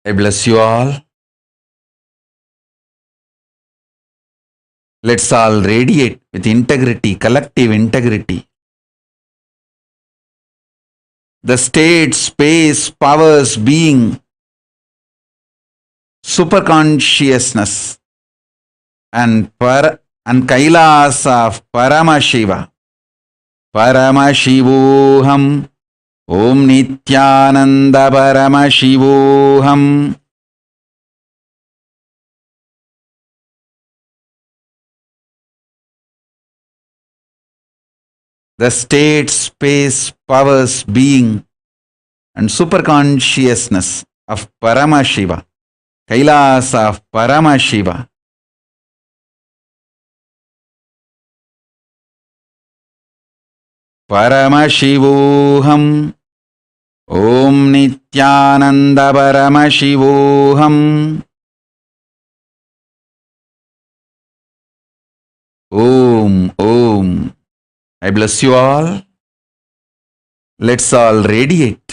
I bless you all. Let's all radiate with integrity, collective integrity. The state, space, powers, being, superconsciousness, and Kailas of Paramashiva. Paramashivoham. Om Nithyananda Paramashivoham. The state, space, powers, being, and superconsciousness of Paramashiva, Kailas of Paramashiva. Paramashivoham. Om Nithyananda Paramashivoham. Om. I bless you all. Let's all radiate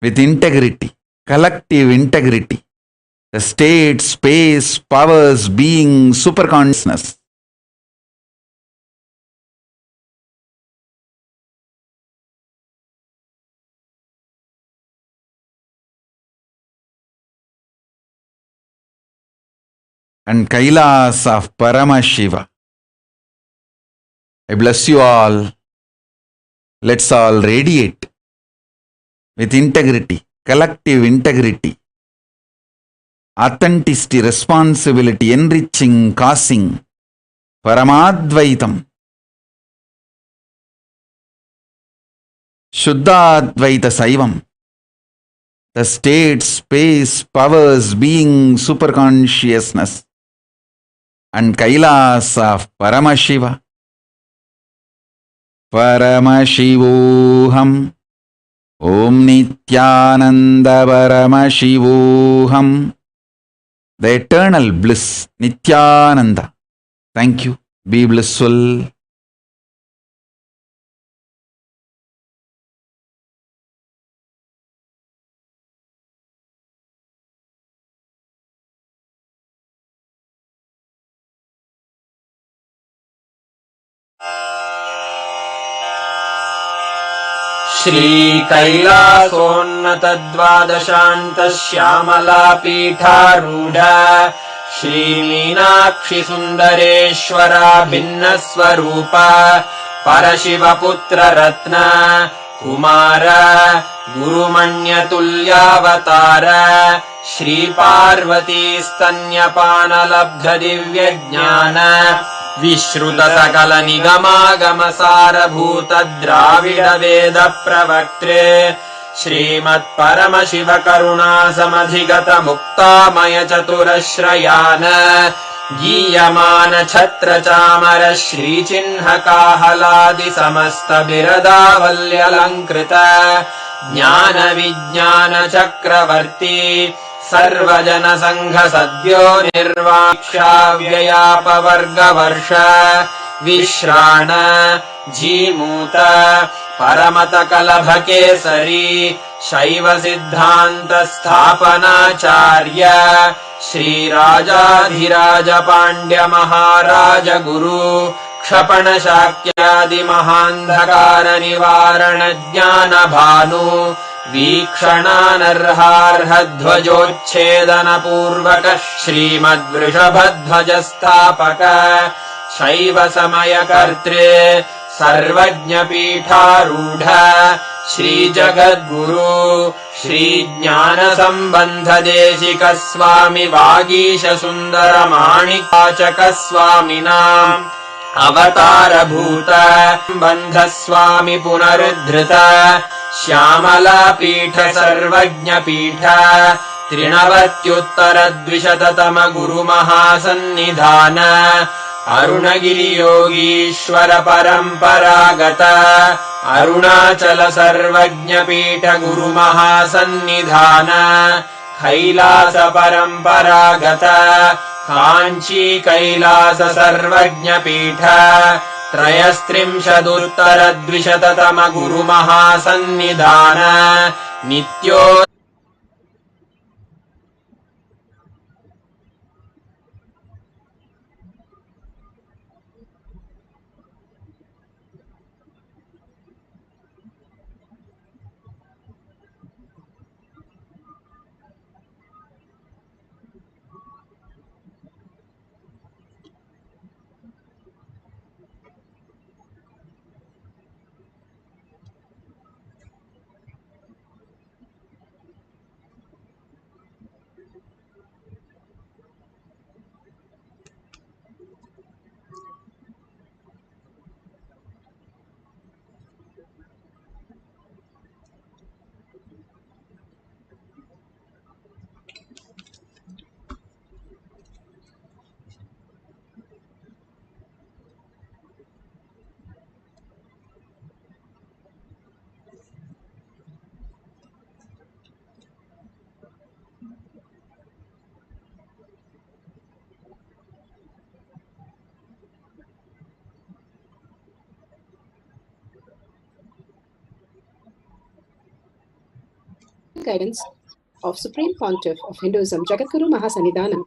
with integrity, collective integrity. The state, space, powers, being, superconsciousness. And Kailas of Paramashiva. I bless you all. Let's all radiate with integrity, collective integrity, authenticity, responsibility, enriching, causing, Paramadvaitam, Shuddhadvaita Saivam, the state, space, powers, being, superconsciousness, and Kailas of Paramashiva. Paramashivoham. Om Nithyananda Paramashivoham. The eternal bliss, Nithyananda. Thank you. Be blissful. श्रीकैलासोन्नतद्वादशान्तश्यामलापीठारूढा श्रीमीनाक्षि सुन्दरेश्वरा भिन्नस्वरूपा परशिवपुत्ररत्न Kumar गुरुमण्यतुल्यावतार श्रीपार्वतीस्तन्यपानलब्धदिव्यज्ञान विश्रुतसकलनिगमागमसारभूत द्राविडवेदप्रवक्त्रे श्रीमत्परमशिवकरुणासमधिगतमुक्तामयचतुरश्रयान गीयमान छत्रचामर श्रीचिह्नकाहलादिसमस्तबिरदावल्यलङ्कृत ज्ञानविज्ञानचक्रवर्ती सर्वजनसङ्घसद्यो निर्वाक्ष्याव्ययापवर्गवर्ष विश्राण Jimuta परमतकलभकेसरी शैवसिद्धान्तस्थापनाचार्य श्रीराजाधिराजपाण्ड्यमहाराज गुरु क्षपणशाक्यादिमहान्धकारनिवारणज्ञानभानु वीक्षणानर्हार्हध्वजोच्छेदनपूर्वक श्रीमद्वृषभध्वजस्थापक शैवसमयकर्त्रे सर्वज्ञपीठारूढ श्रीजगद्गुरु श्रीज्ञानसम्बन्धदेशिकस्वामि वागीशसुन्दरमाणिकाचकस्वामिनाम् अवतारभूत बन्धस्वामि पुनरुद्धृत श्यामलापीठ सर्वज्ञपीठ त्रिनवत्युत्तरद्विशततम गुरुमहासन्निधान अरुणगिरियोगीश्वर परम्परागत अरुणाचल सर्वज्ञपीठ गुरुमहासन्निधान कैलास परम्परागत काञ्ची कैलास सर्वज्ञपीठ त्रयस्त्रिंशदुत्तरद्विशततम गुरुमहासन्निधान नित्यो guidance of Supreme Pontiff of Hinduism, Jagadguru Mahasannidhanam,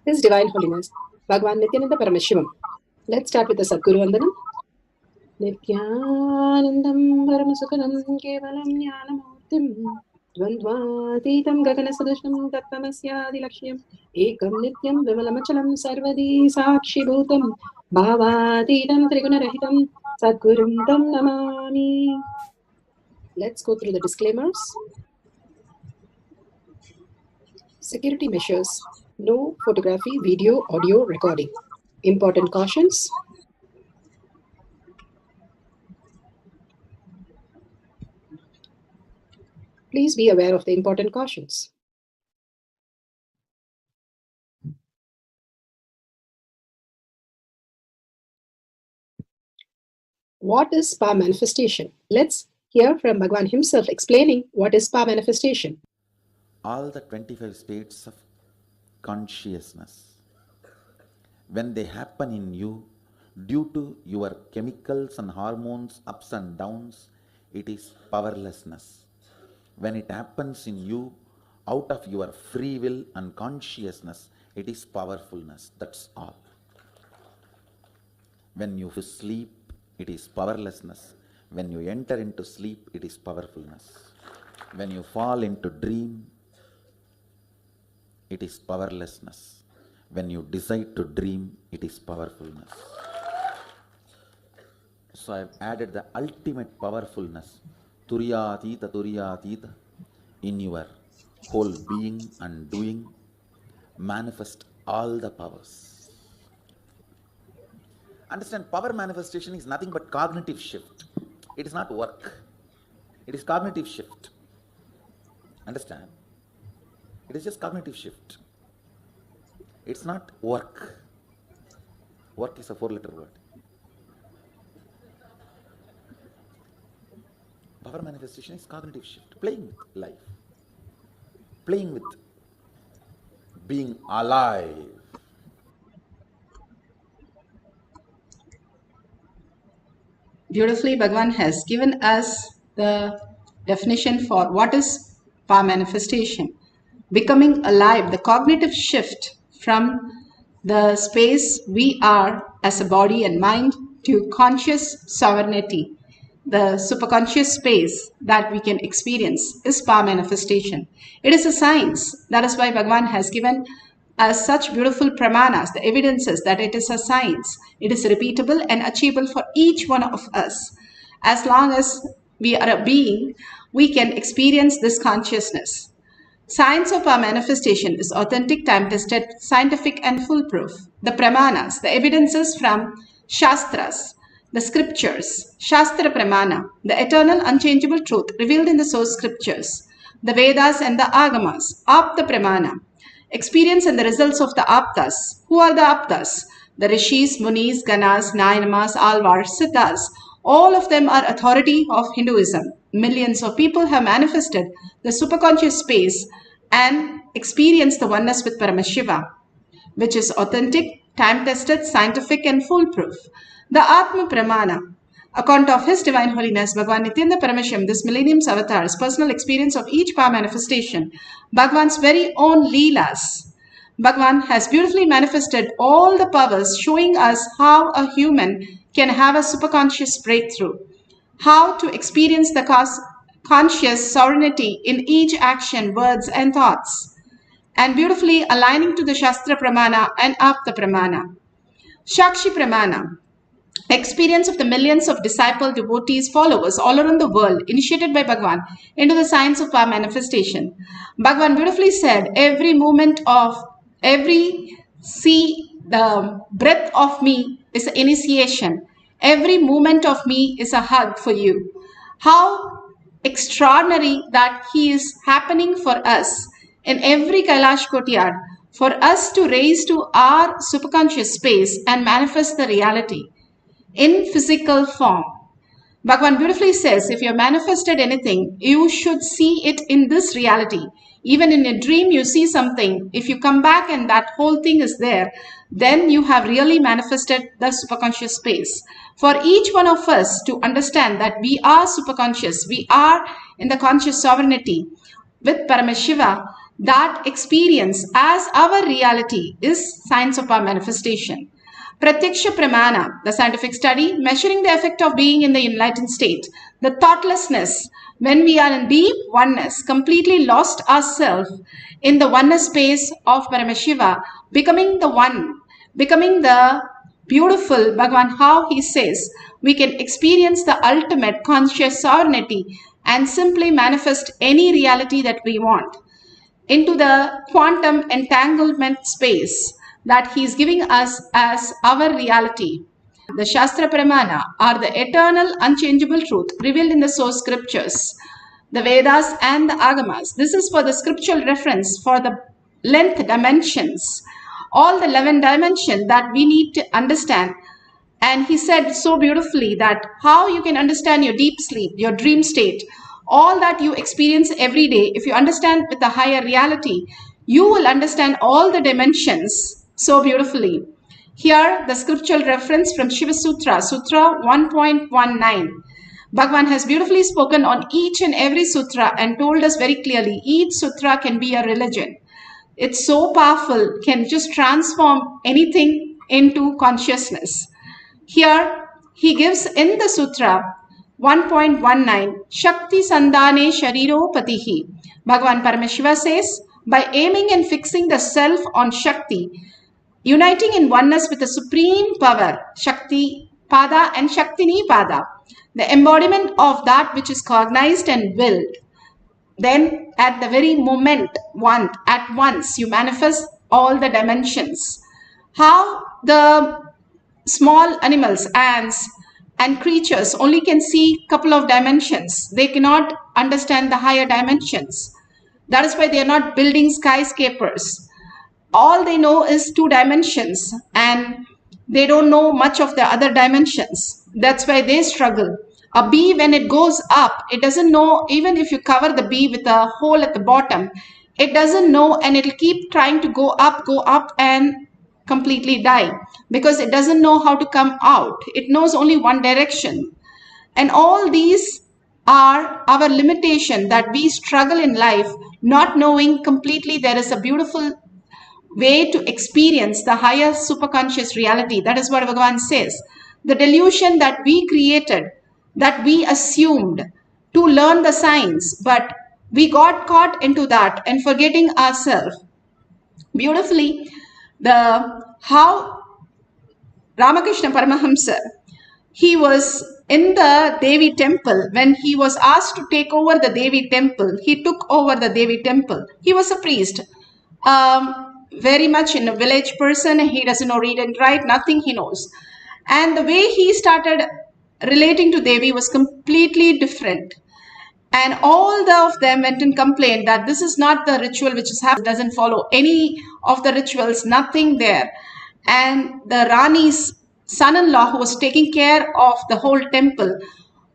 His Divine Holiness, Bhagwan Nithyananda Paramashivam. Let's start with the Sadguru Vandanam. Nithyanandam Paramasukhanam Kevalam Jnanamurtim Dvandvatītam Gaganasadusham Tattamasyadilakshayam Ekam Nityam Vimalamachalam Sarvadi Sakshibhutam Bhavatītam Trigunarahitam Sadgurum Tam Namami. Let's go through the disclaimers. Security measures. No photography, video, audio recording. Important cautions. Please be aware of the important cautions. What is spa manifestation? Let's hear from Bhagwan himself explaining what is spa manifestation. All the 25 states of consciousness, when they happen in you, due to your chemicals and hormones ups and downs, it is powerlessness. When it happens in you, out of your free will and consciousness, it is powerfulness. That's all. When you sleep, it is powerlessness. When you enter into sleep, it is powerfulness. When you fall into dream, it is powerlessness. When you decide to dream, it is powerfulness. So I have added the ultimate powerfulness, Turyatita, in your whole being and doing. Manifest all the powers. Understand, power manifestation is nothing but cognitive shift. It is not work. It is cognitive shift. Understand? It is just cognitive shift. It's not work. Work is a 4-letter word. Power manifestation is cognitive shift. Playing with life. Playing with being alive. Beautifully, Bhagavan has given us the definition for what is power manifestation. Becoming alive, the cognitive shift from the space we are as a body and mind to conscious sovereignty. The superconscious space that we can experience is power manifestation. It is a science. That is why Bhagavan has given us such beautiful pramanas, the evidences that it is a science. It is repeatable and achievable for each one of us. As long as we are a being, we can experience this consciousness. Science of our manifestation is authentic, time-tested, scientific and foolproof. The pramanas, the evidences from Shastras, the scriptures, Shastra Pramana, the eternal unchangeable truth revealed in the source scriptures, the Vedas and the Agamas, Apta Pramana, experience and the results of the Aptas. Who are the Aptas? The Rishis, Munis, Ganas, Nayamas, Alvars, Siddhas. All of them are authority of Hinduism. Millions of people have manifested the superconscious space and experienced the oneness with Paramashiva, which is authentic, time-tested, scientific and foolproof. The Atma Pramana, account of His Divine Holiness Bhagavan Nithyananda Paramashivam, this millennium's avatar's personal experience of each power manifestation, Bhagavan's very own Leelas. Bhagavan has beautifully manifested all the powers, showing us how a human can have a superconscious breakthrough, how to experience the conscious sovereignty in each action, words and thoughts, and beautifully aligning to the Shastra Pramana and Apta Pramana. Shakshi Pramana, experience of the millions of disciple, devotees, followers all around the world, initiated by Bhagavan into the science of power manifestation. Bhagavan beautifully said, every movement of the breath of me is an initiation. Every movement of me is a hug for you. How extraordinary that He is happening for us in every Kailash Kotyard, for us to raise to our superconscious space and manifest the reality in physical form. Bhagavan beautifully says, if you have manifested anything, you should see it in this reality. Even in a dream, you see something. If you come back and that whole thing is there, then you have really manifested the superconscious space. For each one of us to understand that we are superconscious, we are in the conscious sovereignty with Paramashiva, that experience as our reality is science of our manifestation. Pratyaksha Pramana, the scientific study, measuring the effect of being in the enlightened state, the thoughtlessness, when we are in deep oneness, completely lost ourselves in the oneness space of Paramashiva, becoming the one, becoming the beautiful Bhagavan, how he says, we can experience the ultimate conscious sovereignty and simply manifest any reality that we want into the quantum entanglement space that he is giving us as our reality. The Shastra Pramana are the eternal unchangeable truth revealed in the source scriptures, the Vedas and the Agamas. This is for the scriptural reference for the length dimensions, all the 11 dimensions that we need to understand. And he said so beautifully that how you can understand your deep sleep, your dream state, all that you experience every day. If you understand with a higher reality, you will understand all the dimensions so beautifully. Here, the scriptural reference from Shiva Sutra, Sutra 1.19. Bhagavan has beautifully spoken on each and every sutra and told us very clearly, each sutra can be a religion. It's so powerful, can just transform anything into consciousness. Here, he gives in the sutra 1.19, Shakti Sandhane Shariro Patihi. Bhagavan Paramashiva says, by aiming and fixing the self on Shakti, uniting in oneness with the supreme power, Shakti Pada and Shaktini Pada, the embodiment of that which is cognized and willed. Then at the very moment, at once, you manifest all the dimensions. How the small animals, ants, and creatures only can see couple of dimensions. They cannot understand the higher dimensions. That is why they are not building skyscrapers. All they know is 2 dimensions, and they don't know much of the other dimensions. That's why they struggle. A bee, when it goes up, it doesn't know, even if you cover the bee with a hole at the bottom, it doesn't know, and it'll keep trying to go up and completely die, because it doesn't know how to come out. It knows only one direction. And all these are our limitation, that we struggle in life, not knowing completely there is a beautiful way to experience the higher superconscious reality. That is what Bhagavan says. The delusion that we created, that we assumed to learn the science, but we got caught into that and forgetting ourselves. Beautifully, how Ramakrishna Paramahamsa, he was in the Devi temple. When he was asked to take over the Devi temple, he took over the Devi temple. He was a priest, very much in a village person. He doesn't know read and write, nothing he knows. And the way he started relating to Devi was completely different. And all of them went and complained that this is not the ritual which is happening, doesn't follow any of the rituals, nothing there. And the Rani's son-in-law, who was taking care of the whole temple,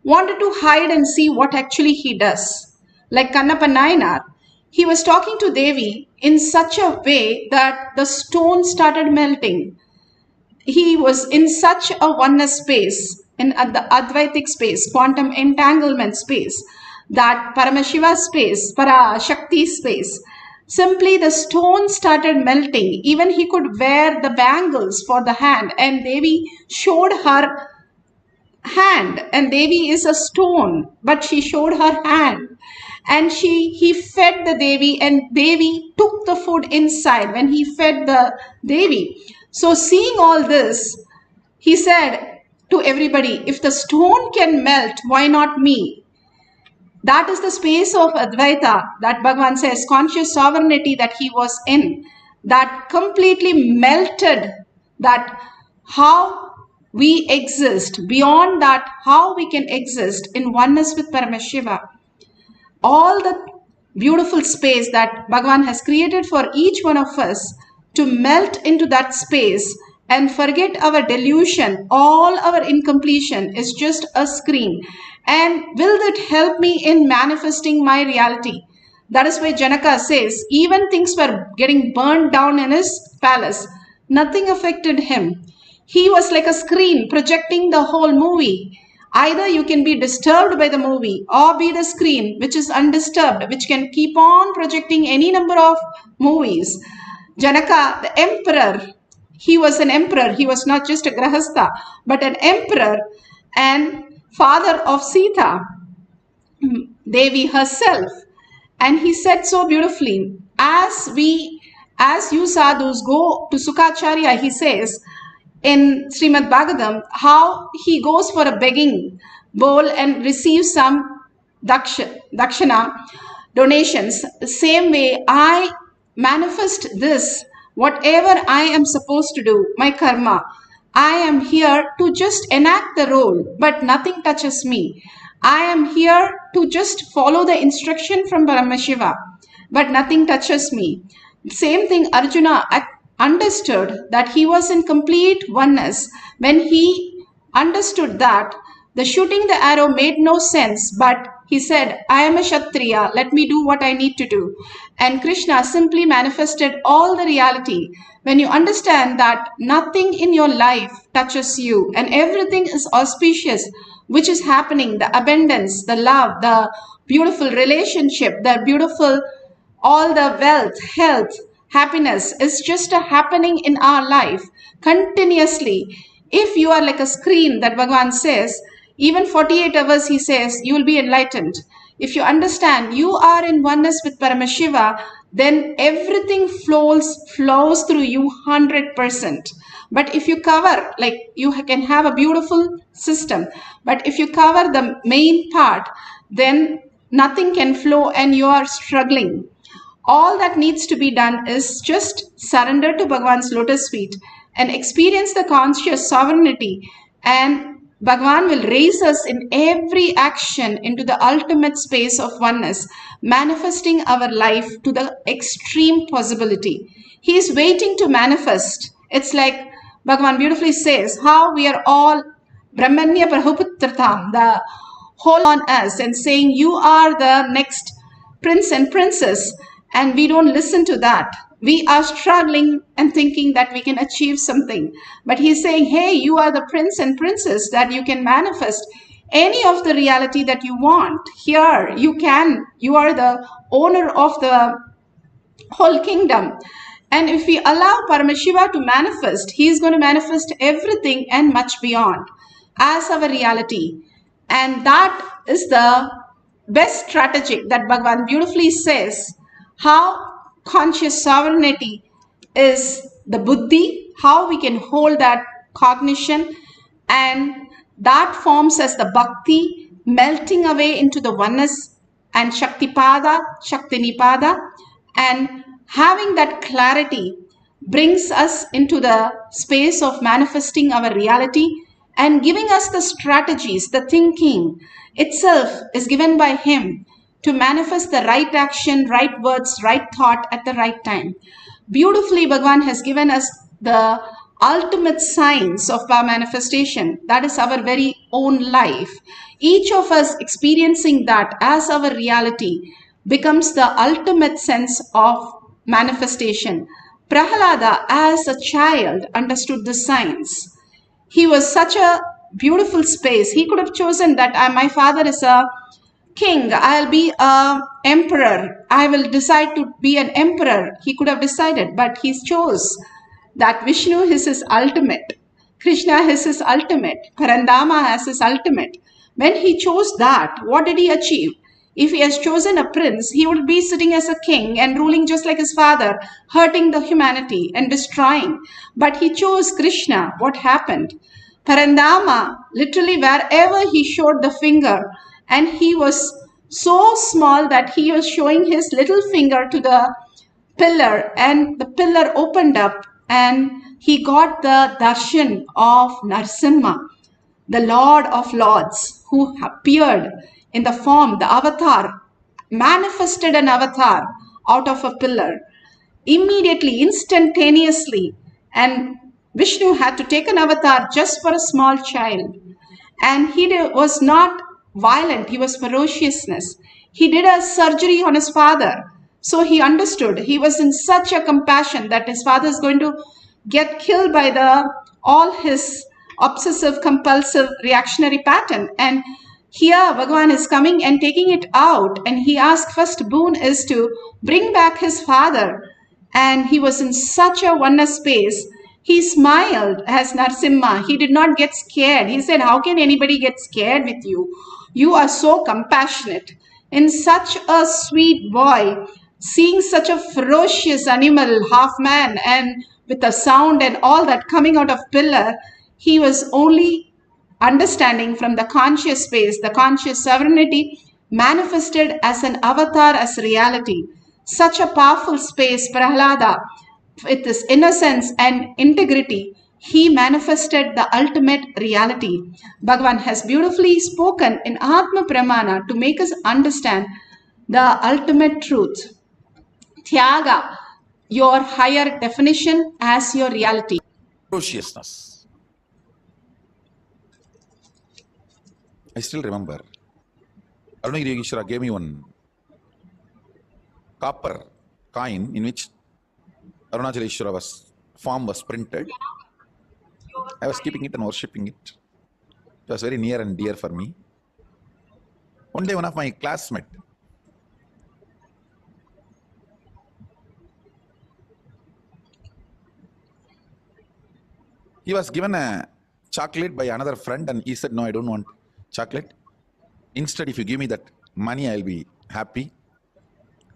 wanted to hide and see what actually he does. Like Kannappa Nayanar, he was talking to Devi in such a way that the stone started melting. He was in such a oneness space, in the Advaitic space, quantum entanglement space, that Paramashiva space, Parashakti space. Simply the stone started melting. Even he could wear the bangles for the hand, and Devi showed her hand, and Devi is a stone, but she showed her hand, and he fed the Devi, and Devi took the food inside when he fed the Devi. So seeing all this, he said to everybody, if the stone can melt, why not me? That is the space of Advaita that Bhagavan says, conscious sovereignty that he was in, that completely melted that how we exist, beyond that how we can exist in oneness with Paramashiva. All the beautiful space that Bhagavan has created for each one of us to melt into that space and forget our delusion, all our incompletion is just a screen. And will that help me in manifesting my reality? That is why Janaka says, even things were getting burned down in his palace, nothing affected him. He was like a screen projecting the whole movie. Either you can be disturbed by the movie or be the screen which is undisturbed, which can keep on projecting any number of movies. Janaka, the emperor, he was an emperor. He was not just a grahastha, but an emperor and father of Sita, Devi herself. And he said so beautifully, as you sadhus go to Sukacharya, he says in Srimad Bhagavatam, how he goes for a begging bowl and receives some dakshana, donations. The same way I manifest this, whatever I am supposed to do, my karma, I am here to just enact the role, but nothing touches me. I am here to just follow the instruction from Paramashiva, but nothing touches me. Same thing Arjuna understood, that he was in complete oneness when he understood that the shooting the arrow made no sense, but he said, I am a Kshatriya, let me do what I need to do. And Krishna simply manifested all the reality. When you understand that nothing in your life touches you and everything is auspicious, which is happening, the abundance, the love, the beautiful relationship, the beautiful, all the wealth, health, happiness is just happening in our life continuously. If you are like a screen that Bhagavan says, even 48 hours he says, you will be enlightened. If you understand you are in oneness with Paramashiva, then everything flows through you 100%. But if you cover, like you can have a beautiful system, but if you cover the main part, then nothing can flow and you are struggling. All that needs to be done is just surrender to Bhagavan's lotus feet and experience the conscious sovereignty, and Bhagavan will raise us in every action into the ultimate space of oneness, manifesting our life to the extreme possibility. He is waiting to manifest. It's like Bhagavan beautifully says how we are all Brahmanya Prahuputratam, the whole on us, and saying you are the next prince and princess, and we don't listen to that. We are struggling and thinking that we can achieve something. But he's saying, hey, you are the prince and princess, that you can manifest any of the reality that you want. Here, you are the owner of the whole kingdom. And if we allow Paramashiva to manifest, he is going to manifest everything and much beyond as our reality. And that is the best strategy that Bhagavan beautifully says, how conscious sovereignty is the buddhi, how we can hold that cognition, and that forms as the bhakti, melting away into the oneness and Shaktipada, Shaktinipada, and having that clarity brings us into the space of manifesting our reality and giving us the strategies. The thinking itself is given by him to manifest the right action, right words, right thought at the right time. Beautifully, Bhagavan has given us the ultimate science of power manifestation. That is our very own life. Each of us experiencing that as our reality becomes the ultimate sense of manifestation. Prahalada, as a child, understood the science. He was such a beautiful space. He could have chosen that my father is a king, I'll be an emperor, I will decide to be an emperor. He could have decided, but he chose that Vishnu is his ultimate, Krishna is his ultimate, Parandama has his ultimate. When he chose that, what did he achieve? If he has chosen a prince, he would be sitting as a king and ruling just like his father, hurting the humanity and destroying. But he chose Krishna. What happened? Parandama, literally wherever he showed the finger, and he was so small that he was showing his little finger to the pillar, and the pillar opened up and he got the darshan of Narsimha, the Lord of Lords, who appeared in the form, the avatar, manifested an avatar out of a pillar. Immediately, instantaneously, and Vishnu had to take an avatar just for a small child. And he was not violent, he was ferociousness. He did a surgery on his father. So he understood. He was in such a compassion that his father is going to get killed by all his obsessive compulsive reactionary pattern. And here Bhagavan is coming and taking it out, and he asked first boon is to bring back his father. And he was in such a oneness space. He smiled as Narsimha. He did not get scared. He said, how can anybody get scared with you? You are so compassionate. In such a sweet boy, seeing such a ferocious animal, half man, and with the sound and all that coming out of pillar, he was only understanding from the conscious space, the conscious sovereignty manifested as an avatar, as reality. Such a powerful space, Prahlada, with this innocence and integrity, he manifested the ultimate reality. Bhagavan has beautifully spoken in Atma Pramana to make us understand the ultimate truth. Tyaga, your higher definition as your reality. Ferociousness. I still remember Arunagiri Yogeshwara gave me one copper coin in which Arunachaleshwara's form was printed. I was keeping it and worshipping it. It was very near and dear for me. One day, one of my classmates, he was given a chocolate by another friend, and he said, no, I don't want chocolate. Instead, if you give me that money, I'll be happy.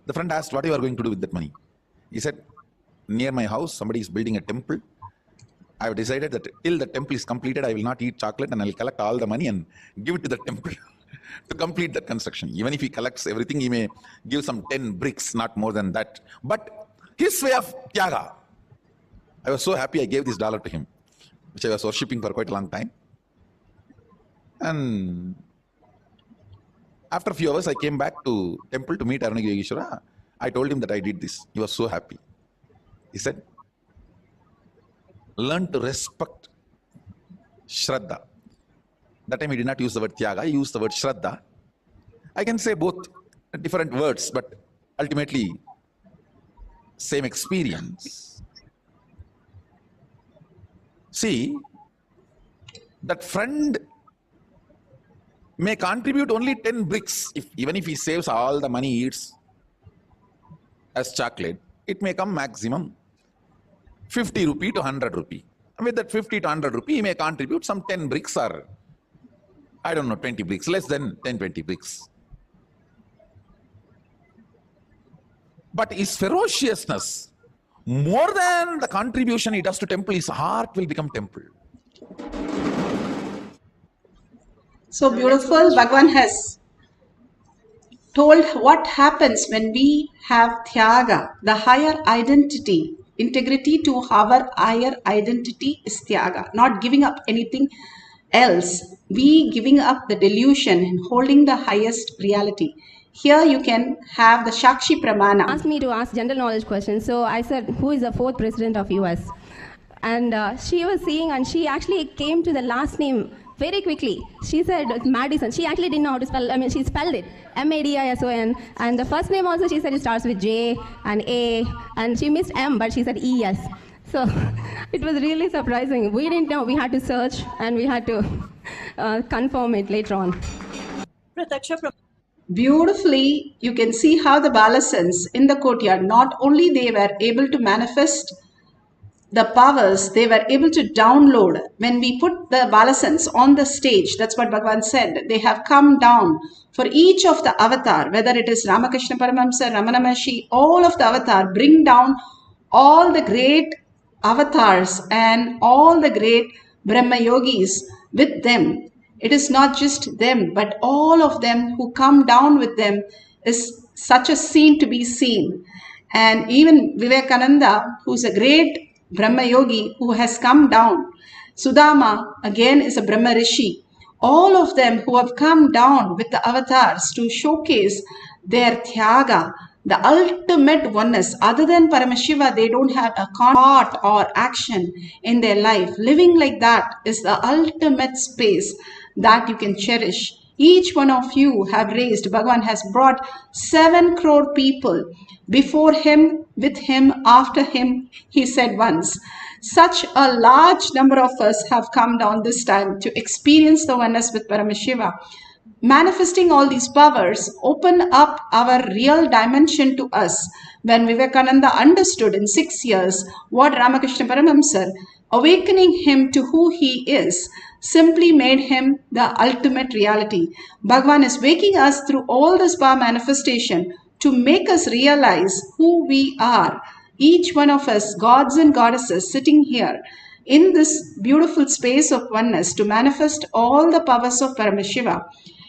The friend asked, what you are going to do with that money? He said, near my house, somebody is building a temple. I have decided that till the temple is completed, I will not eat chocolate and I will collect all the money and give it to the temple to complete that construction. Even if he collects everything, he may give some 10 bricks, not more than that. But his way of tyaga, I was so happy I gave this dollar to him, which I was worshipping for quite a long time. And after a few hours, I came back to temple to meet Arunagiri Yogeshwara. I told him that I did this. He was so happy. He said, learn to respect Shraddha. That time he did not use the word Tyaga, he used the word Shraddha. I can say both different words, but ultimately same experience. See, that friend may contribute only 10 bricks. Even if he saves all the money he eats as chocolate, it may come maximum 50 rupee to 100 rupee. With that 50 to 100 rupee, he may contribute some 10 bricks or, I don't know, 20 bricks, less than 10, 20 bricks. But his ferociousness, more than the contribution he does to temple, his heart will become temple. So beautiful. Bhagavan has told what happens when we have Tyaga, the higher identity. Integrity to our higher identity is Tyaga, not giving up anything else. We giving up the delusion and holding the highest reality. Here you can have the Shakshi Pramana. Asked me to ask general knowledge questions. So I said, who is the fourth president of US? And she was seeing, and she actually came to the last name very quickly. She said Madison. She actually didn't know how to spell. I mean, she spelled it Madison. And the first name also, she said it starts with J and A. And she missed M, but she said ES. So it was really surprising. We didn't know. We had to search, and we had to confirm it later on. Beautifully, you can see how the Balasans in the courtyard, not only they were able to manifest the powers, they were able to download. When we put the Balasans on the stage, that's what Bhagavan said, they have come down for each of the avatar, whether it is Ramakrishna Paramahamsa, Ramana Maharshi, all of the avatar, bring down all the great avatars and all the great Brahma Yogis with them. It is not just them, but all of them who come down with them is such a scene to be seen. And even Vivekananda, who's a great Brahma Yogi who has come down. Sudama, again, is a Brahma Rishi. All of them who have come down with the avatars to showcase their Tyaga, the ultimate oneness. Other than Paramashiva, they don't have a thought or action in their life. Living like that is the ultimate space that you can cherish. Each one of you have raised, Bhagavan has brought 7 crore people before him, with him, after him, he said once. Such a large number of us have come down this time to experience the oneness with Paramashiva. Manifesting all these powers open up our real dimension to us. When Vivekananda understood in 6 years what Ramakrishna Paramahamsa, awakening him to who he is, simply made him the ultimate reality. Bhagavan is waking us through all this power manifestation to make us realize who we are. Each one of us, gods and goddesses, sitting here in this beautiful space of oneness to manifest all the powers of Paramashiva.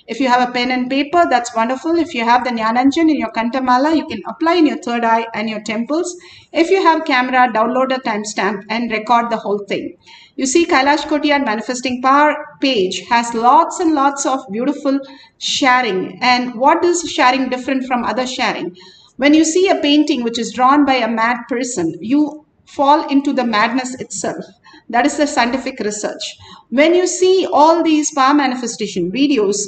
If you have a pen and paper, that's wonderful. If you have the Jnananjan in your Kantamala, you can apply in your third eye and your temples. If you have camera, download a timestamp and record the whole thing. You see, Kailash Kotiyar Manifesting Power page has lots and lots of beautiful sharing. And what is sharing different from other sharing? When you see a painting which is drawn by a mad person, you fall into the madness itself. That is the scientific research. When you see all these power manifestation videos,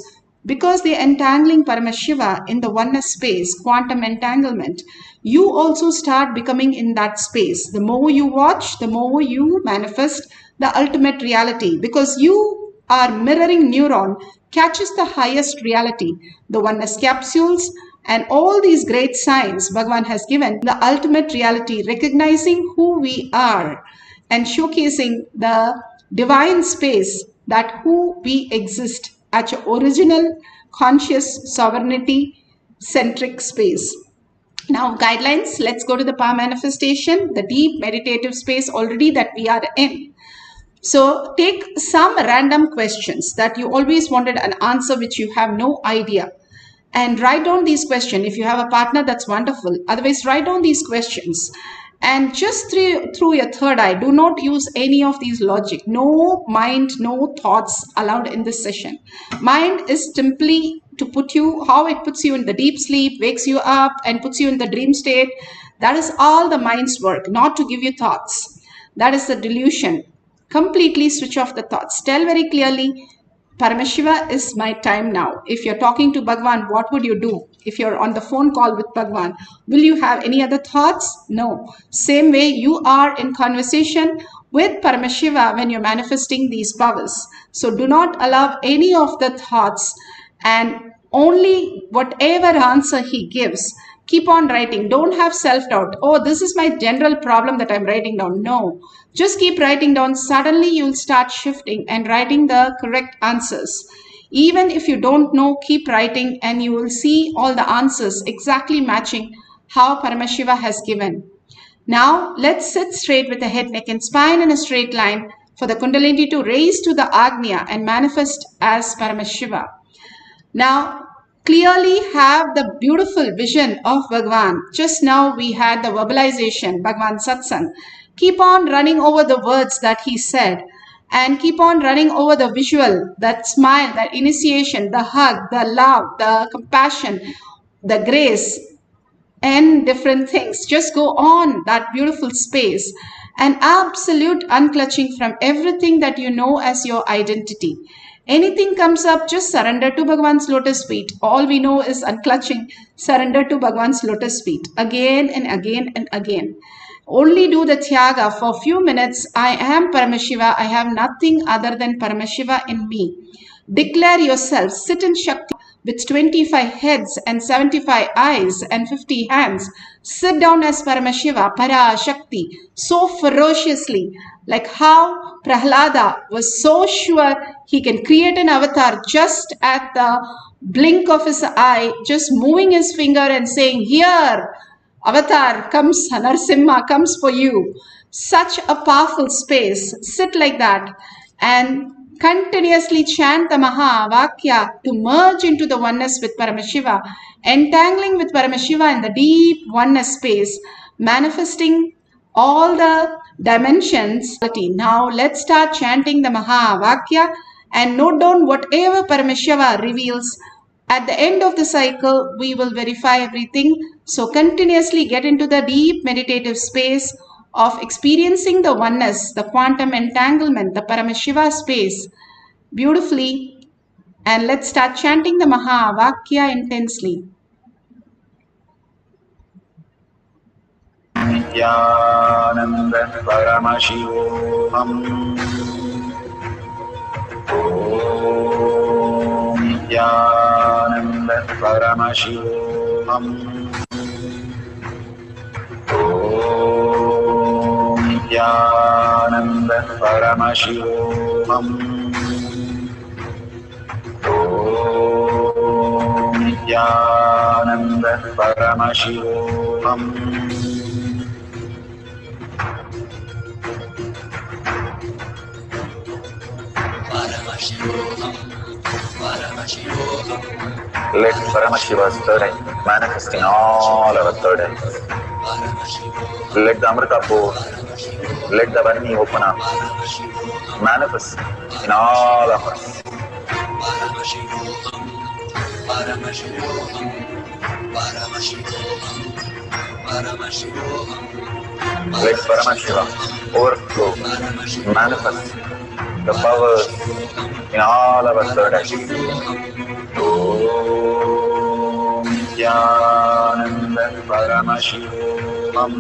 because they are entangling Paramashiva in the oneness space, quantum entanglement, you also start becoming in that space. The more you watch, the more you manifest the ultimate reality, because you are mirroring neuron, catches the highest reality. The oneness capsules and all these great signs Bhagavan has given, the ultimate reality, recognizing who we are and showcasing the divine space that who we exist at your original conscious sovereignty centric space. Now, guidelines, let's go to the power manifestation, the deep meditative space already that we are in. So take some random questions that you always wanted an answer which you have no idea, and write down these questions. If you have a partner, that's wonderful. Otherwise, write down these questions and just through your third eye. Do not use any of these logic. No mind, no thoughts allowed in this session. Mind is simply to put you, how it puts you in the deep sleep, wakes you up and puts you in the dream state. That is all the mind's work, not to give you thoughts. That is the delusion. Completely switch off the thoughts. Tell very clearly, Paramashiva is my time now. If you're talking to Bhagwan, what would you do? If you're on the phone call with Bhagwan, will you have any other thoughts? No. Same way you are in conversation with Paramashiva when you're manifesting these powers. So do not allow any of the thoughts, and only whatever answer he gives, keep on writing. Don't have self-doubt. Oh, this is my general problem that I'm writing down. No. Just keep writing down. Suddenly you'll start shifting and writing the correct answers. Even if you don't know, keep writing and you will see all the answers exactly matching how Paramashiva has given. Now let's sit straight with the head, neck and spine in a straight line for the Kundalini to raise to the Agnya and manifest as Paramashiva. Now clearly have the beautiful vision of Bhagwan. Just now we had the verbalization, Bhagwan Satsang. Keep on running over the words that he said and keep on running over the visual, that smile, that initiation, the hug, the love, the compassion, the grace, and different things. Just go on that beautiful space and absolute unclutching from everything that you know as your identity. Anything comes up, just surrender to Bhagwan's lotus feet. All we know is unclutching. Surrender to Bhagwan's lotus feet again and again and again. Only do the Tyaga for a few minutes. I am Paramashiva. I have nothing other than Paramashiva in me. Declare yourself. Sit in Shakti with 25 heads and 75 eyes and 50 hands. Sit down as Paramashiva, Parashakti, so ferociously, like how Prahlada was so sure he can create an avatar just at the blink of his eye, just moving his finger and saying, here, avatar comes, Narsimha comes for you. Such a powerful space. Sit like that and continuously chant the Mahavakya to merge into the oneness with Paramashiva, entangling with Paramashiva in the deep oneness space, manifesting all the dimensions. Now let's start chanting the Mahavakya and note down whatever Paramashiva reveals. At the end of the cycle, we will verify everything. So continuously get into the deep meditative space of experiencing the oneness, the quantum entanglement, the Paramashiva space beautifully. And let's start chanting the Mahavakya intensely. Nithyananda Paramashivoham. Om Nithyananda Paramashivoham. Om Nithyananda Paramashivoham. Om Nithyananda Paramashivoham. Let Paramashiva's third eye manifest in all our third eyes. Let the Amrita pour, let the Varni open up, manifest in all of us. Let Paramashiva overflow, manifest the powers in all our third eyes. Om Nithyananda Paramashivoham.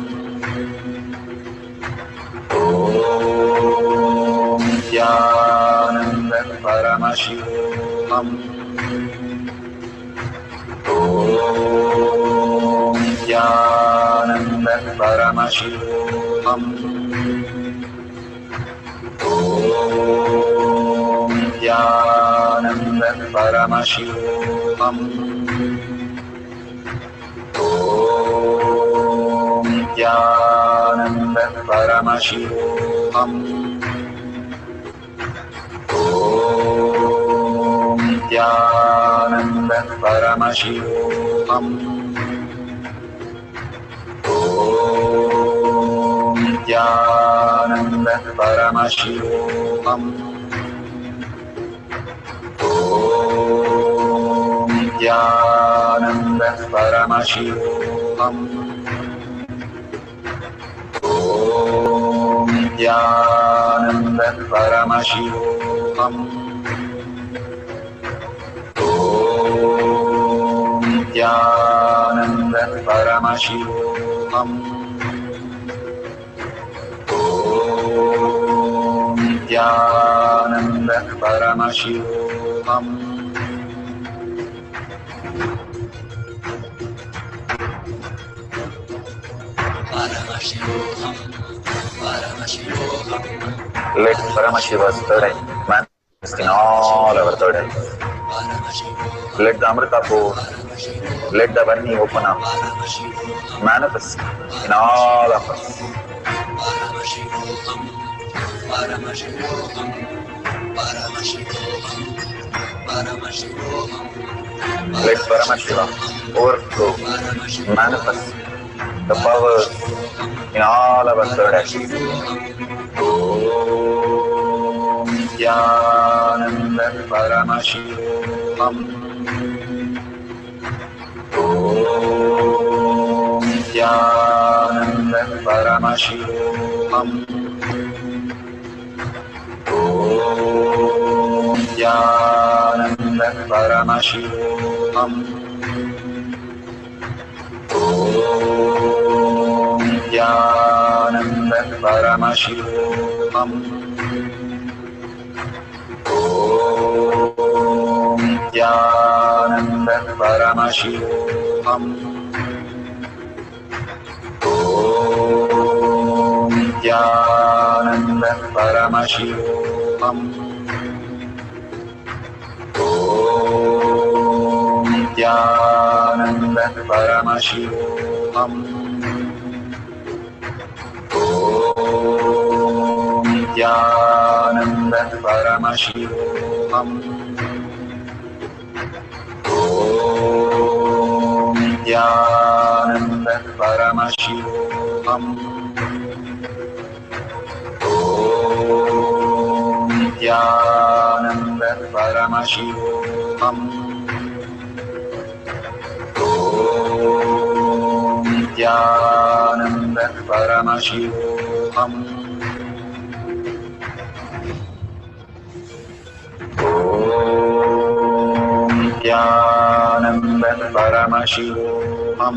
Om Nithyananda Paramashivoham. Om Nithyananda Paramashivoham. Om Nithyananda Paramashivoham. Om Paramashivoham. Om Nithyananda Paramashivoham. Om Nithyananda Paramashivoham. Om Nithyananda Paramashivoham. Om Nithyananda Paramashivoham. Om Nithyananda Paramashivoham. Om Nithyananda Paramashivoham. Let Paramashiva's third eye manifest in all our third eyes. Let the Amrita pour, let the Vani open up, manifest in all of us. Let Paramashiva overflow, manifest the powers in all our third eyes. Om Nithyananda Paramashivoham. Om Nithyananda Paramashivoham. Om Nithyananda Paramashivoham. Om Nithyananda Paramashivoham. Om Nithyananda Paramashivoham. Om Nithyananda Paramashivoham. Om Nithyananda Paramashivoham. Om Nithyananda Paramashivoham. Om Nithyananda Paramashivoham. Om Nithyananda Paramashivoham. Om Nithyananda Paramashivoham. Om Nithyananda Paramashivoham. Om Nithyananda Paramashivoham. Om Nithyananda Paramashivoham. Om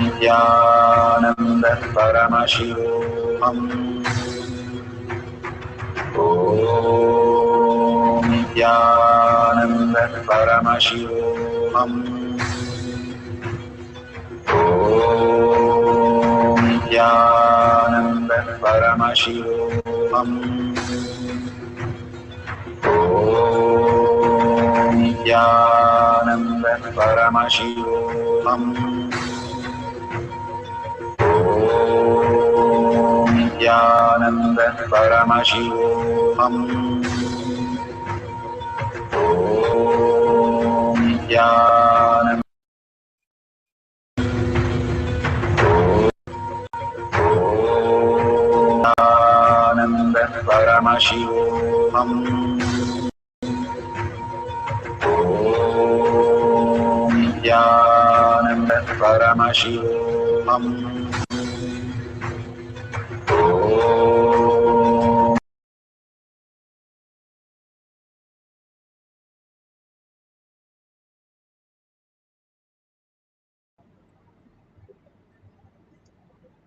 Nithyananda Paramashivoham. Om Nithyananda Paramashivoham. Om Nithyananda Paramashivoham. Om Nithyananda Paramashivoham. Om Nithyananda Paramashivoham. Om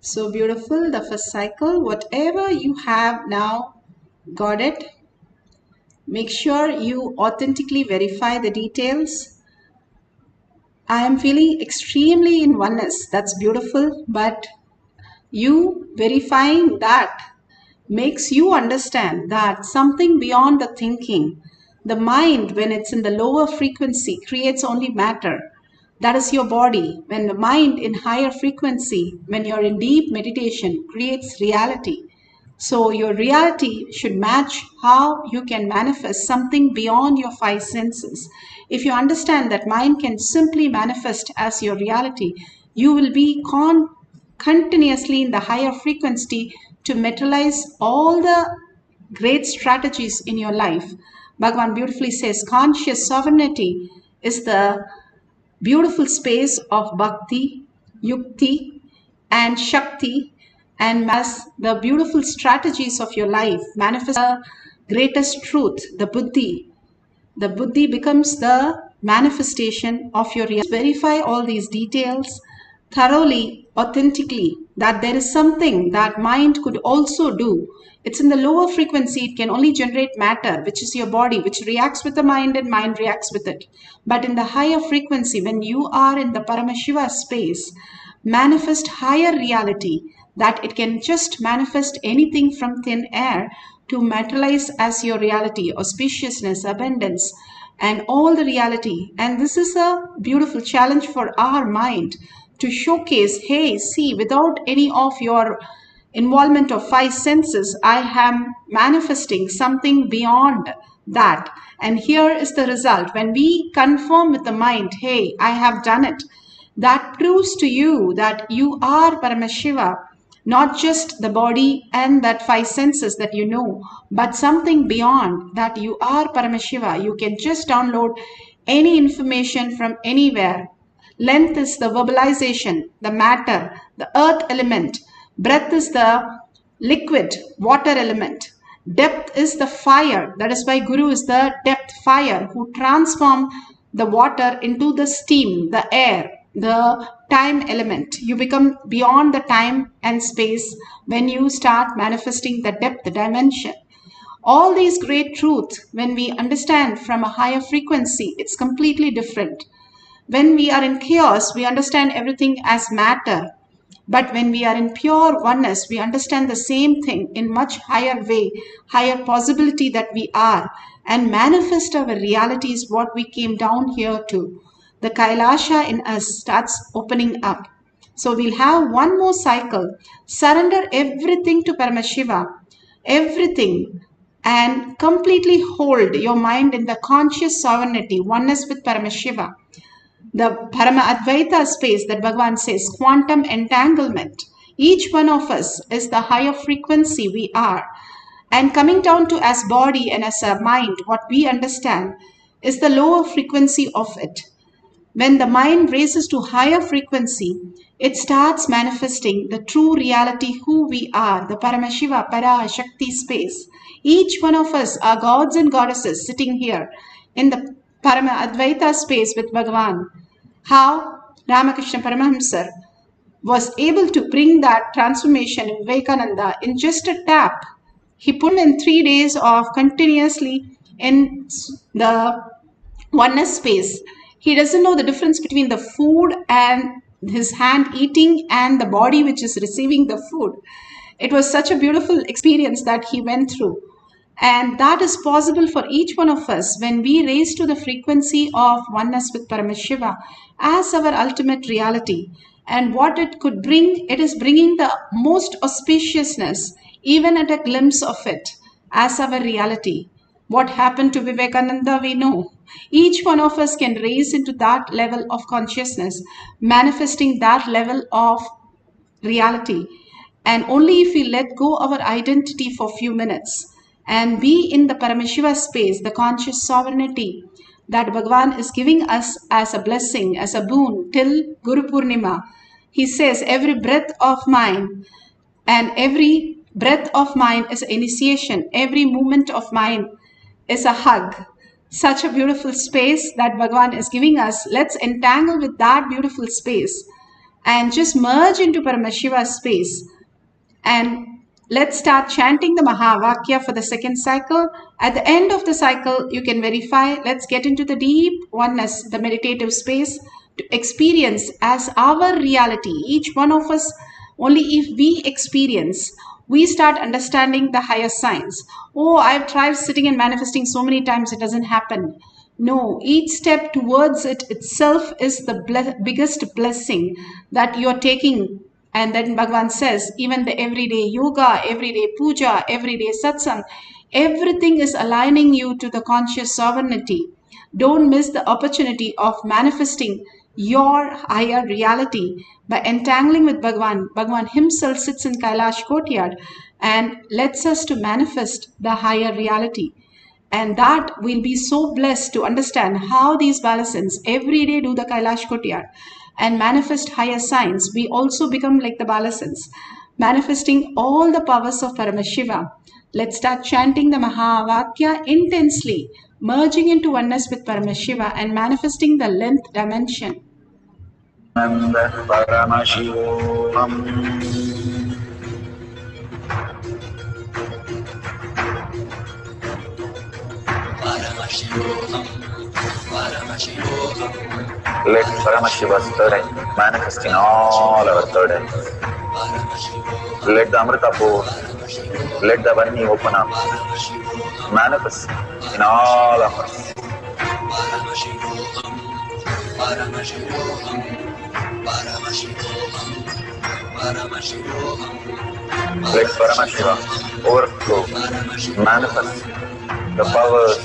So beautiful, the first cycle. Whatever you have now, got it. Make sure you authentically verify the details. I am feeling extremely in oneness. That's beautiful. But you verifying that makes you understand that something beyond the thinking, the mind, when it's in the lower frequency, creates only matter. That is your body. When the mind in higher frequency, when you're in deep meditation, creates reality. So your reality should match how you can manifest something beyond your five senses. If you understand that mind can simply manifest as your reality, you will be continuously in the higher frequency to materialize all the great strategies in your life. Bhagavan beautifully says conscious sovereignty is the beautiful space of bhakti, yukti, and shakti, and as the beautiful strategies of your life manifest the greatest truth, the buddhi. The buddhi becomes the manifestation of your reality. Verify all these details thoroughly, authentically, that there is something that mind could also do. It's in the lower frequency, it can only generate matter, which is your body, which reacts with the mind and mind reacts with it. But in the higher frequency, when you are in the Paramashiva space, manifest higher reality, that it can just manifest anything from thin air to materialize as your reality, auspiciousness, abundance, and all the reality. And this is a beautiful challenge for our mind to showcase, hey, see, without any of your involvement of five senses, I am manifesting something beyond that. And here is the result. When we confirm with the mind, hey, I have done it, that proves to you that you are Paramashiva, not just the body and that five senses that you know, but something beyond that. You are Paramashiva. You can just download any information from anywhere. Length is the verbalization, the matter, the earth element. Breath is the liquid, water element. Depth is the fire. That is why Guru is the depth fire who transform the water into the steam, the air, the time element. You become beyond the time and space when you start manifesting the depth, the dimension. All these great truths, when we understand from a higher frequency, it's completely different. When we are in chaos, we understand everything as matter. But when we are in pure oneness, we understand the same thing in much higher way, higher possibility that we are, and manifest our reality is what we came down here to. The Kailasha in us starts opening up. So we'll have one more cycle. Surrender everything to Paramashiva, everything, and completely hold your mind in the conscious sovereignty, oneness with Paramashiva. The Parama Advaita space that Bhagavan says, quantum entanglement. Each one of us is the higher frequency we are. And coming down to as body and as a mind, what we understand is the lower frequency of it. When the mind raises to higher frequency, it starts manifesting the true reality who we are, the Paramashiva, Parashakti space. Each one of us are gods and goddesses sitting here in the Parama Advaita space with Bhagavan. How Ramakrishna Paramahamsa was able to bring that transformation in Vivekananda in just a tap. He put in 3 days of continuously in the oneness space. He doesn't know the difference between the food and his hand eating and the body which is receiving the food. It was such a beautiful experience that he went through. And that is possible for each one of us when we raise to the frequency of oneness with Paramashiva as our ultimate reality. And what it could bring, it is bringing the most auspiciousness, even at a glimpse of it, as our reality. What happened to Vivekananda, we know. Each one of us can raise into that level of consciousness, manifesting that level of reality. And only if we let go our identity for a few minutes and be in the Paramashiva space, the conscious sovereignty that Bhagavan is giving us as a blessing, as a boon till Guru Purnima. He says every breath of mine, and every breath of mine is an initiation. Every movement of mine is a hug. Such a beautiful space that Bhagavan is giving us. Let's entangle with that beautiful space and just merge into Paramashiva space. And let's start chanting the Mahavakya for the second cycle. At the end of the cycle, you can verify. Let's get into the deep oneness, the meditative space, to experience as our reality. Each one of us, only if we experience, we start understanding the higher signs. Oh, I've tried sitting and manifesting so many times, it doesn't happen. No, each step towards it itself is the biggest blessing that you're taking. And then Bhagavan says, even the everyday yoga, everyday puja, everyday satsang, everything is aligning you to the conscious sovereignty. Don't miss the opportunity of manifesting your higher reality by entangling with Bhagavan. Bhagavan himself sits in Kailash courtyard and lets us to manifest the higher reality. And that we'll be so blessed to understand how these Balasins every day do the Kailash Kotyar and manifest higher signs. We also become like the Balasins, manifesting all the powers of Paramashiva. Let's start chanting the Mahavakya intensely, merging into oneness with Paramashiva and manifesting the length dimension. Paramashivoham. Let Paramashiva's third eye manifest in all our third eyes. Let the Amrita pour, let the Varni open up, manifest in all of us. Let Paramashiva overflow, manifest the powers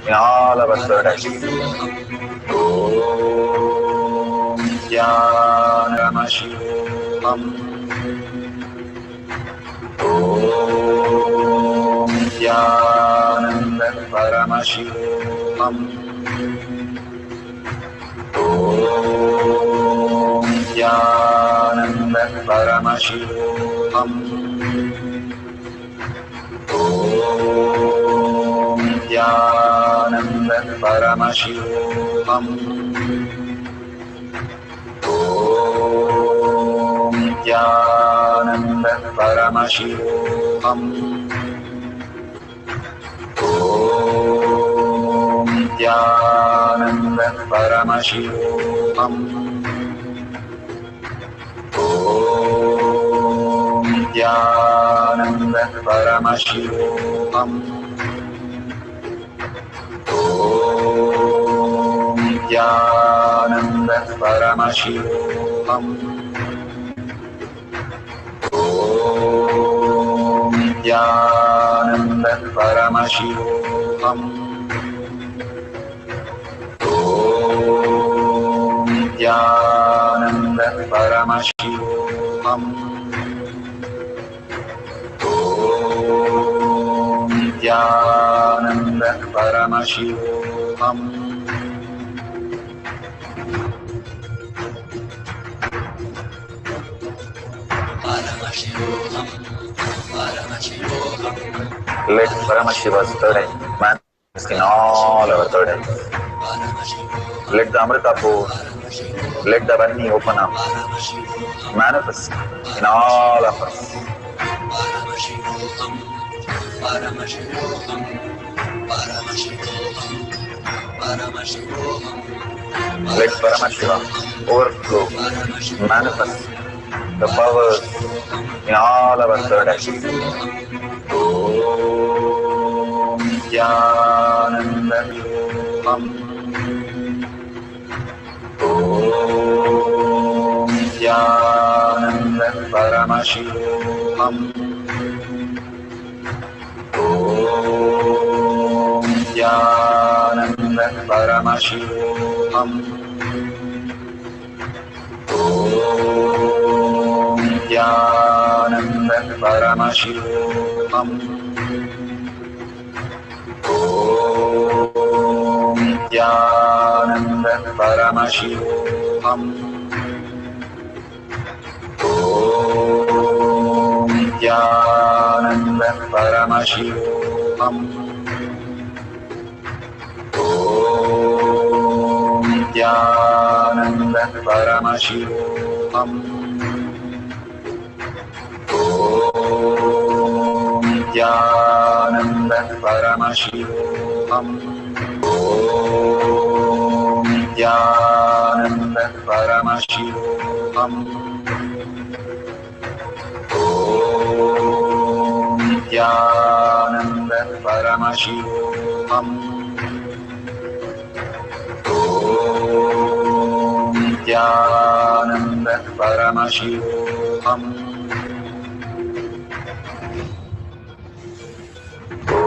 in all our third eyes. Om Paramashivoham. Om Paramashivoham. Om Paramashivoham. Om Paramashivoham. Om Paramashivoham. Om Paramashivoham. Om Paramashivoham. Om Paramashivoham. Om Paramashivoham. Om Paramashivoham. Om Paramashivoham. Let Paramashiva's third eye manifest in all our third eyes. Let the Amrita pour, let the Varni open up, manifest in all of us. Let Paramashiva overflow, manifest the powers in all our third eyes. Om Paramashivoham. Om Paramashivoham. Om Paramashivoham. Om Paramashivoham. Om Paramashivoham. Om Paramashivoham. Om Paramashivoham. Om Paramashivoham. Om Paramashivoham. Om Paramashivoham. Om Nithyananda Paramashivoham. Om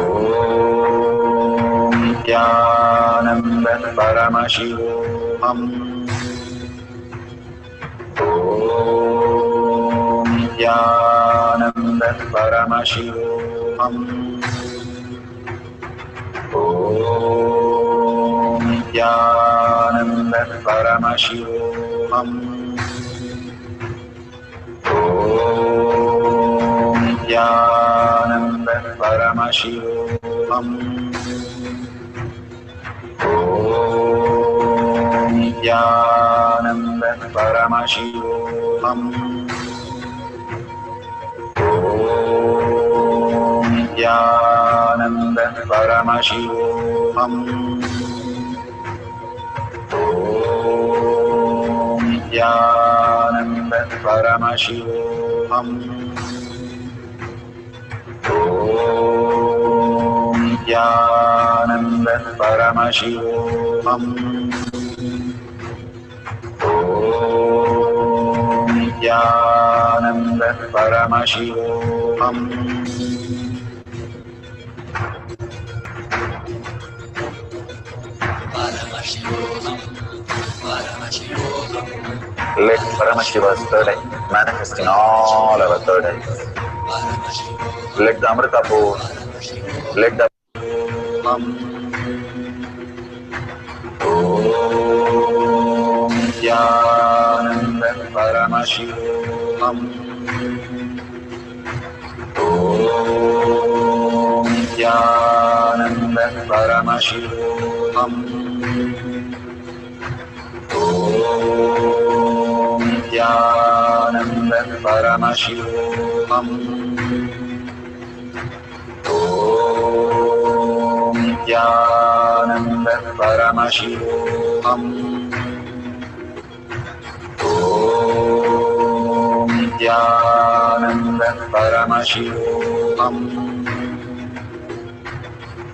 Nithyananda Paramashivoham. Om Nithyananda Paramashivoham. Om Nithyananda Paramashivoham. Om Nithyananda Paramashivoham. Om Nithyananda Paramashivoham. Om Nithyananda Paramashivoham. Om Nithyananda Paramashivoham. Om Nithyananda Paramashivoham. Om Nithyananda Paramashivoham. Let Paramashiva's third eye manifest in all our third eyes. Let the Amrita pour, let the Om Nithyananda Paramashivoham. Om Nithyananda Paramashivoham. Om Nithyananda Paramashivoham. Om Nithyananda Paramashivoham. Om Nithyananda Paramashivoham.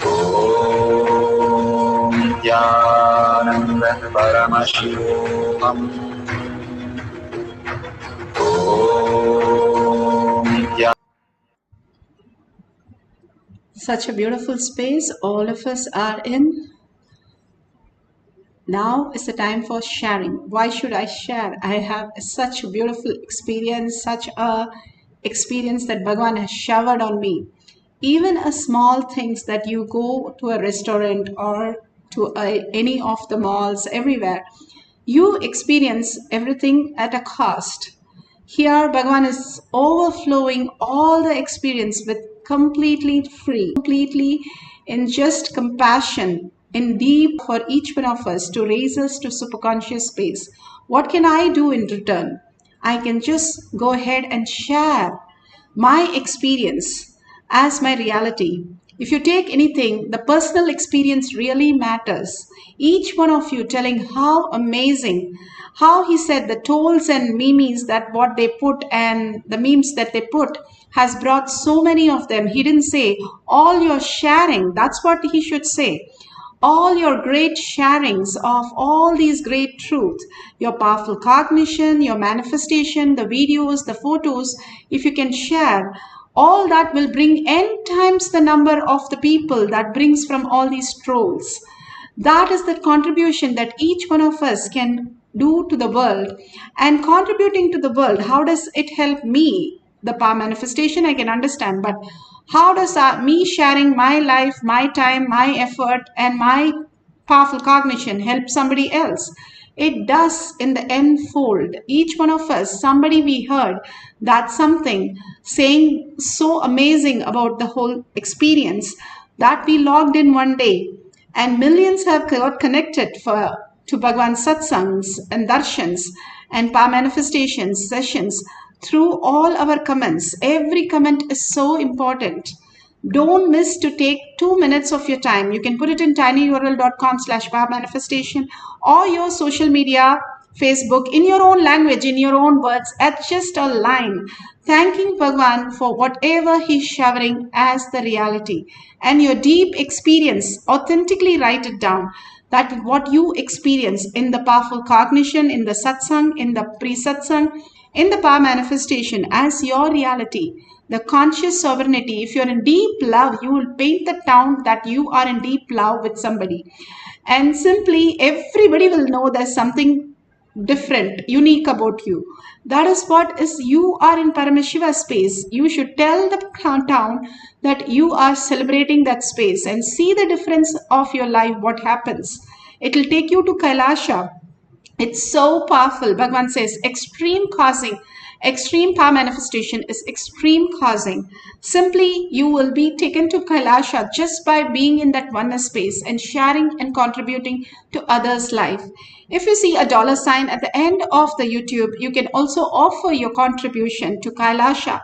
Om Nithyananda Paramashivoham. Om Nithyananda. Such a beautiful space all of us are in. Now is the time for sharing. Why should I share? I have such a beautiful experience, such a experience that Bhagavan has showered on me. Even a small things that you go to a restaurant or to any of the malls, everywhere, you experience everything at a cost. Here, Bhagavan is overflowing all the experience with completely free, completely in just compassion, in deep for each one of us to raise us to superconscious space. What can I do in return? I can just go ahead and share my experience as my reality. If you take anything, the personal experience really matters. Each one of you telling how amazing, how he said the tolls and memes that what they put and the memes that they put has brought so many of them. He didn't say all your sharing. That's what he should say. All your great sharings of all these great truths, your powerful cognition, your manifestation, the videos, the photos, if you can share, all that will bring n times the number of the people that brings from all these trolls. That is the contribution that each one of us can do to the world. And contributing to the world, how does it help me? The power manifestation I can understand, but how does me sharing my life, my time, my effort, and my powerful cognition help somebody else? It does in the n-fold. Each one of us, somebody we heard that something saying so amazing about the whole experience that we logged in one day, and millions have got connected to Bhagavan's satsangs and darshans and power manifestations sessions through all our comments. Every comment is so important. Don't miss to take 2 minutes of your time. You can put it in tinyurl.com/powermanifestation or your social media, Facebook, in your own language, in your own words, at just a line, thanking Bhagavan for whatever he's showering as the reality. And your deep experience, authentically write it down. that what you experience in the powerful cognition, in the satsang, in the pre-satsang, in the power manifestation as your reality, the conscious sovereignty. If you're in deep love, you will paint the town that you are in deep love with somebody. And simply everybody will know there's something different, unique about you. That is what is, you are in Paramashiva space. You should tell the town that you are celebrating that space and see the difference of your life, what happens. It will take you to Kailasha. It's so powerful. Bhagavan says extreme causing, extreme power manifestation is extreme causing. Simply, you will be taken to Kailasha just by being in that oneness space and sharing and contributing to others' life. If you see a $sign at the end of the YouTube, you can also offer your contribution to Kailasha.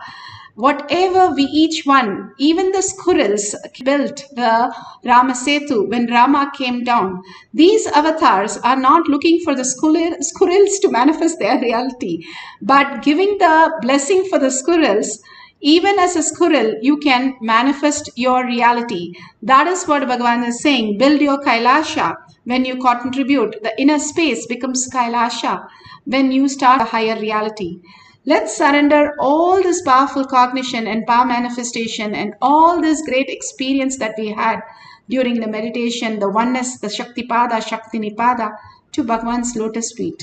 Whatever we each one, even the squirrels built the Ramasetu when Rama came down, these avatars are not looking for the squirrels to manifest their reality, but giving the blessing for the squirrels. Even as a squirrel, you can manifest your reality. That is what Bhagavan is saying. Build your Kailasha. When you contribute, the inner space becomes Kailasha. When you start a higher reality. Let's surrender all this powerful cognition and power manifestation and all this great experience that we had during the meditation, the oneness, the Shaktipada, Shakti Nipada, to Bhagavan's lotus feet.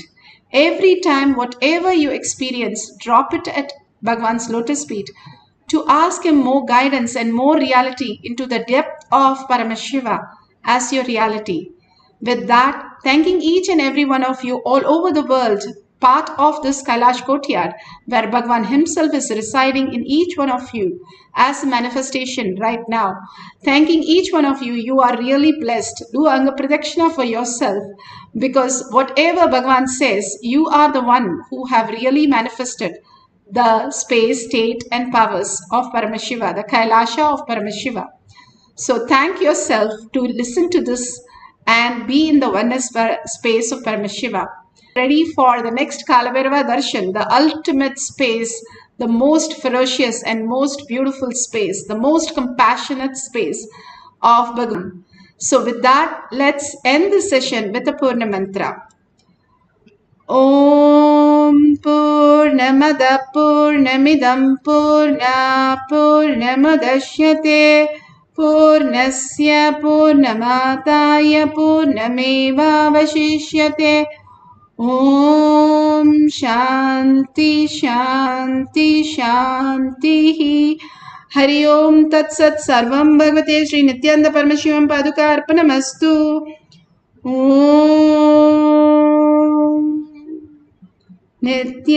Every time, whatever you experience, drop it at Bhagavan's lotus feet to ask him more guidance and more reality into the depth of Paramashiva as your reality. With that, thanking each and every one of you all over the world, part of this Kailash Courtyard, where Bhagavan himself is residing in each one of you as a manifestation right now. Thanking each one of you, you are really blessed. Do Anga Pradakshina for yourself, because whatever Bhagavan says, you are the one who have really manifested the space, state and powers of Paramashiva, the Kailasha of Paramashiva. So thank yourself to listen to this and be in the oneness space of Paramashiva. Ready for the next Kalabhairava Darshan, the ultimate space, the most ferocious and most beautiful space, the most compassionate space of Bhagavan. So with that, let's end the session with a Purna Mantra. Om Purnamada Purnamidam Purna Purnamudashyate Purnasya Purnamataya Purnameva Vashishyate. Om Shanti Shanti Shanti. Hari Om Tat Sat Sarvam Bhagavate Shri Nithyananda Paramashivam Paduka Arpanamastu. Om Nithyanandam.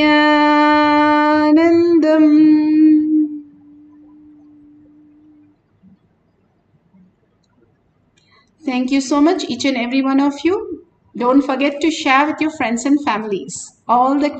Thank you so much, each and every one of you. Don't forget to share with your friends and families. All the great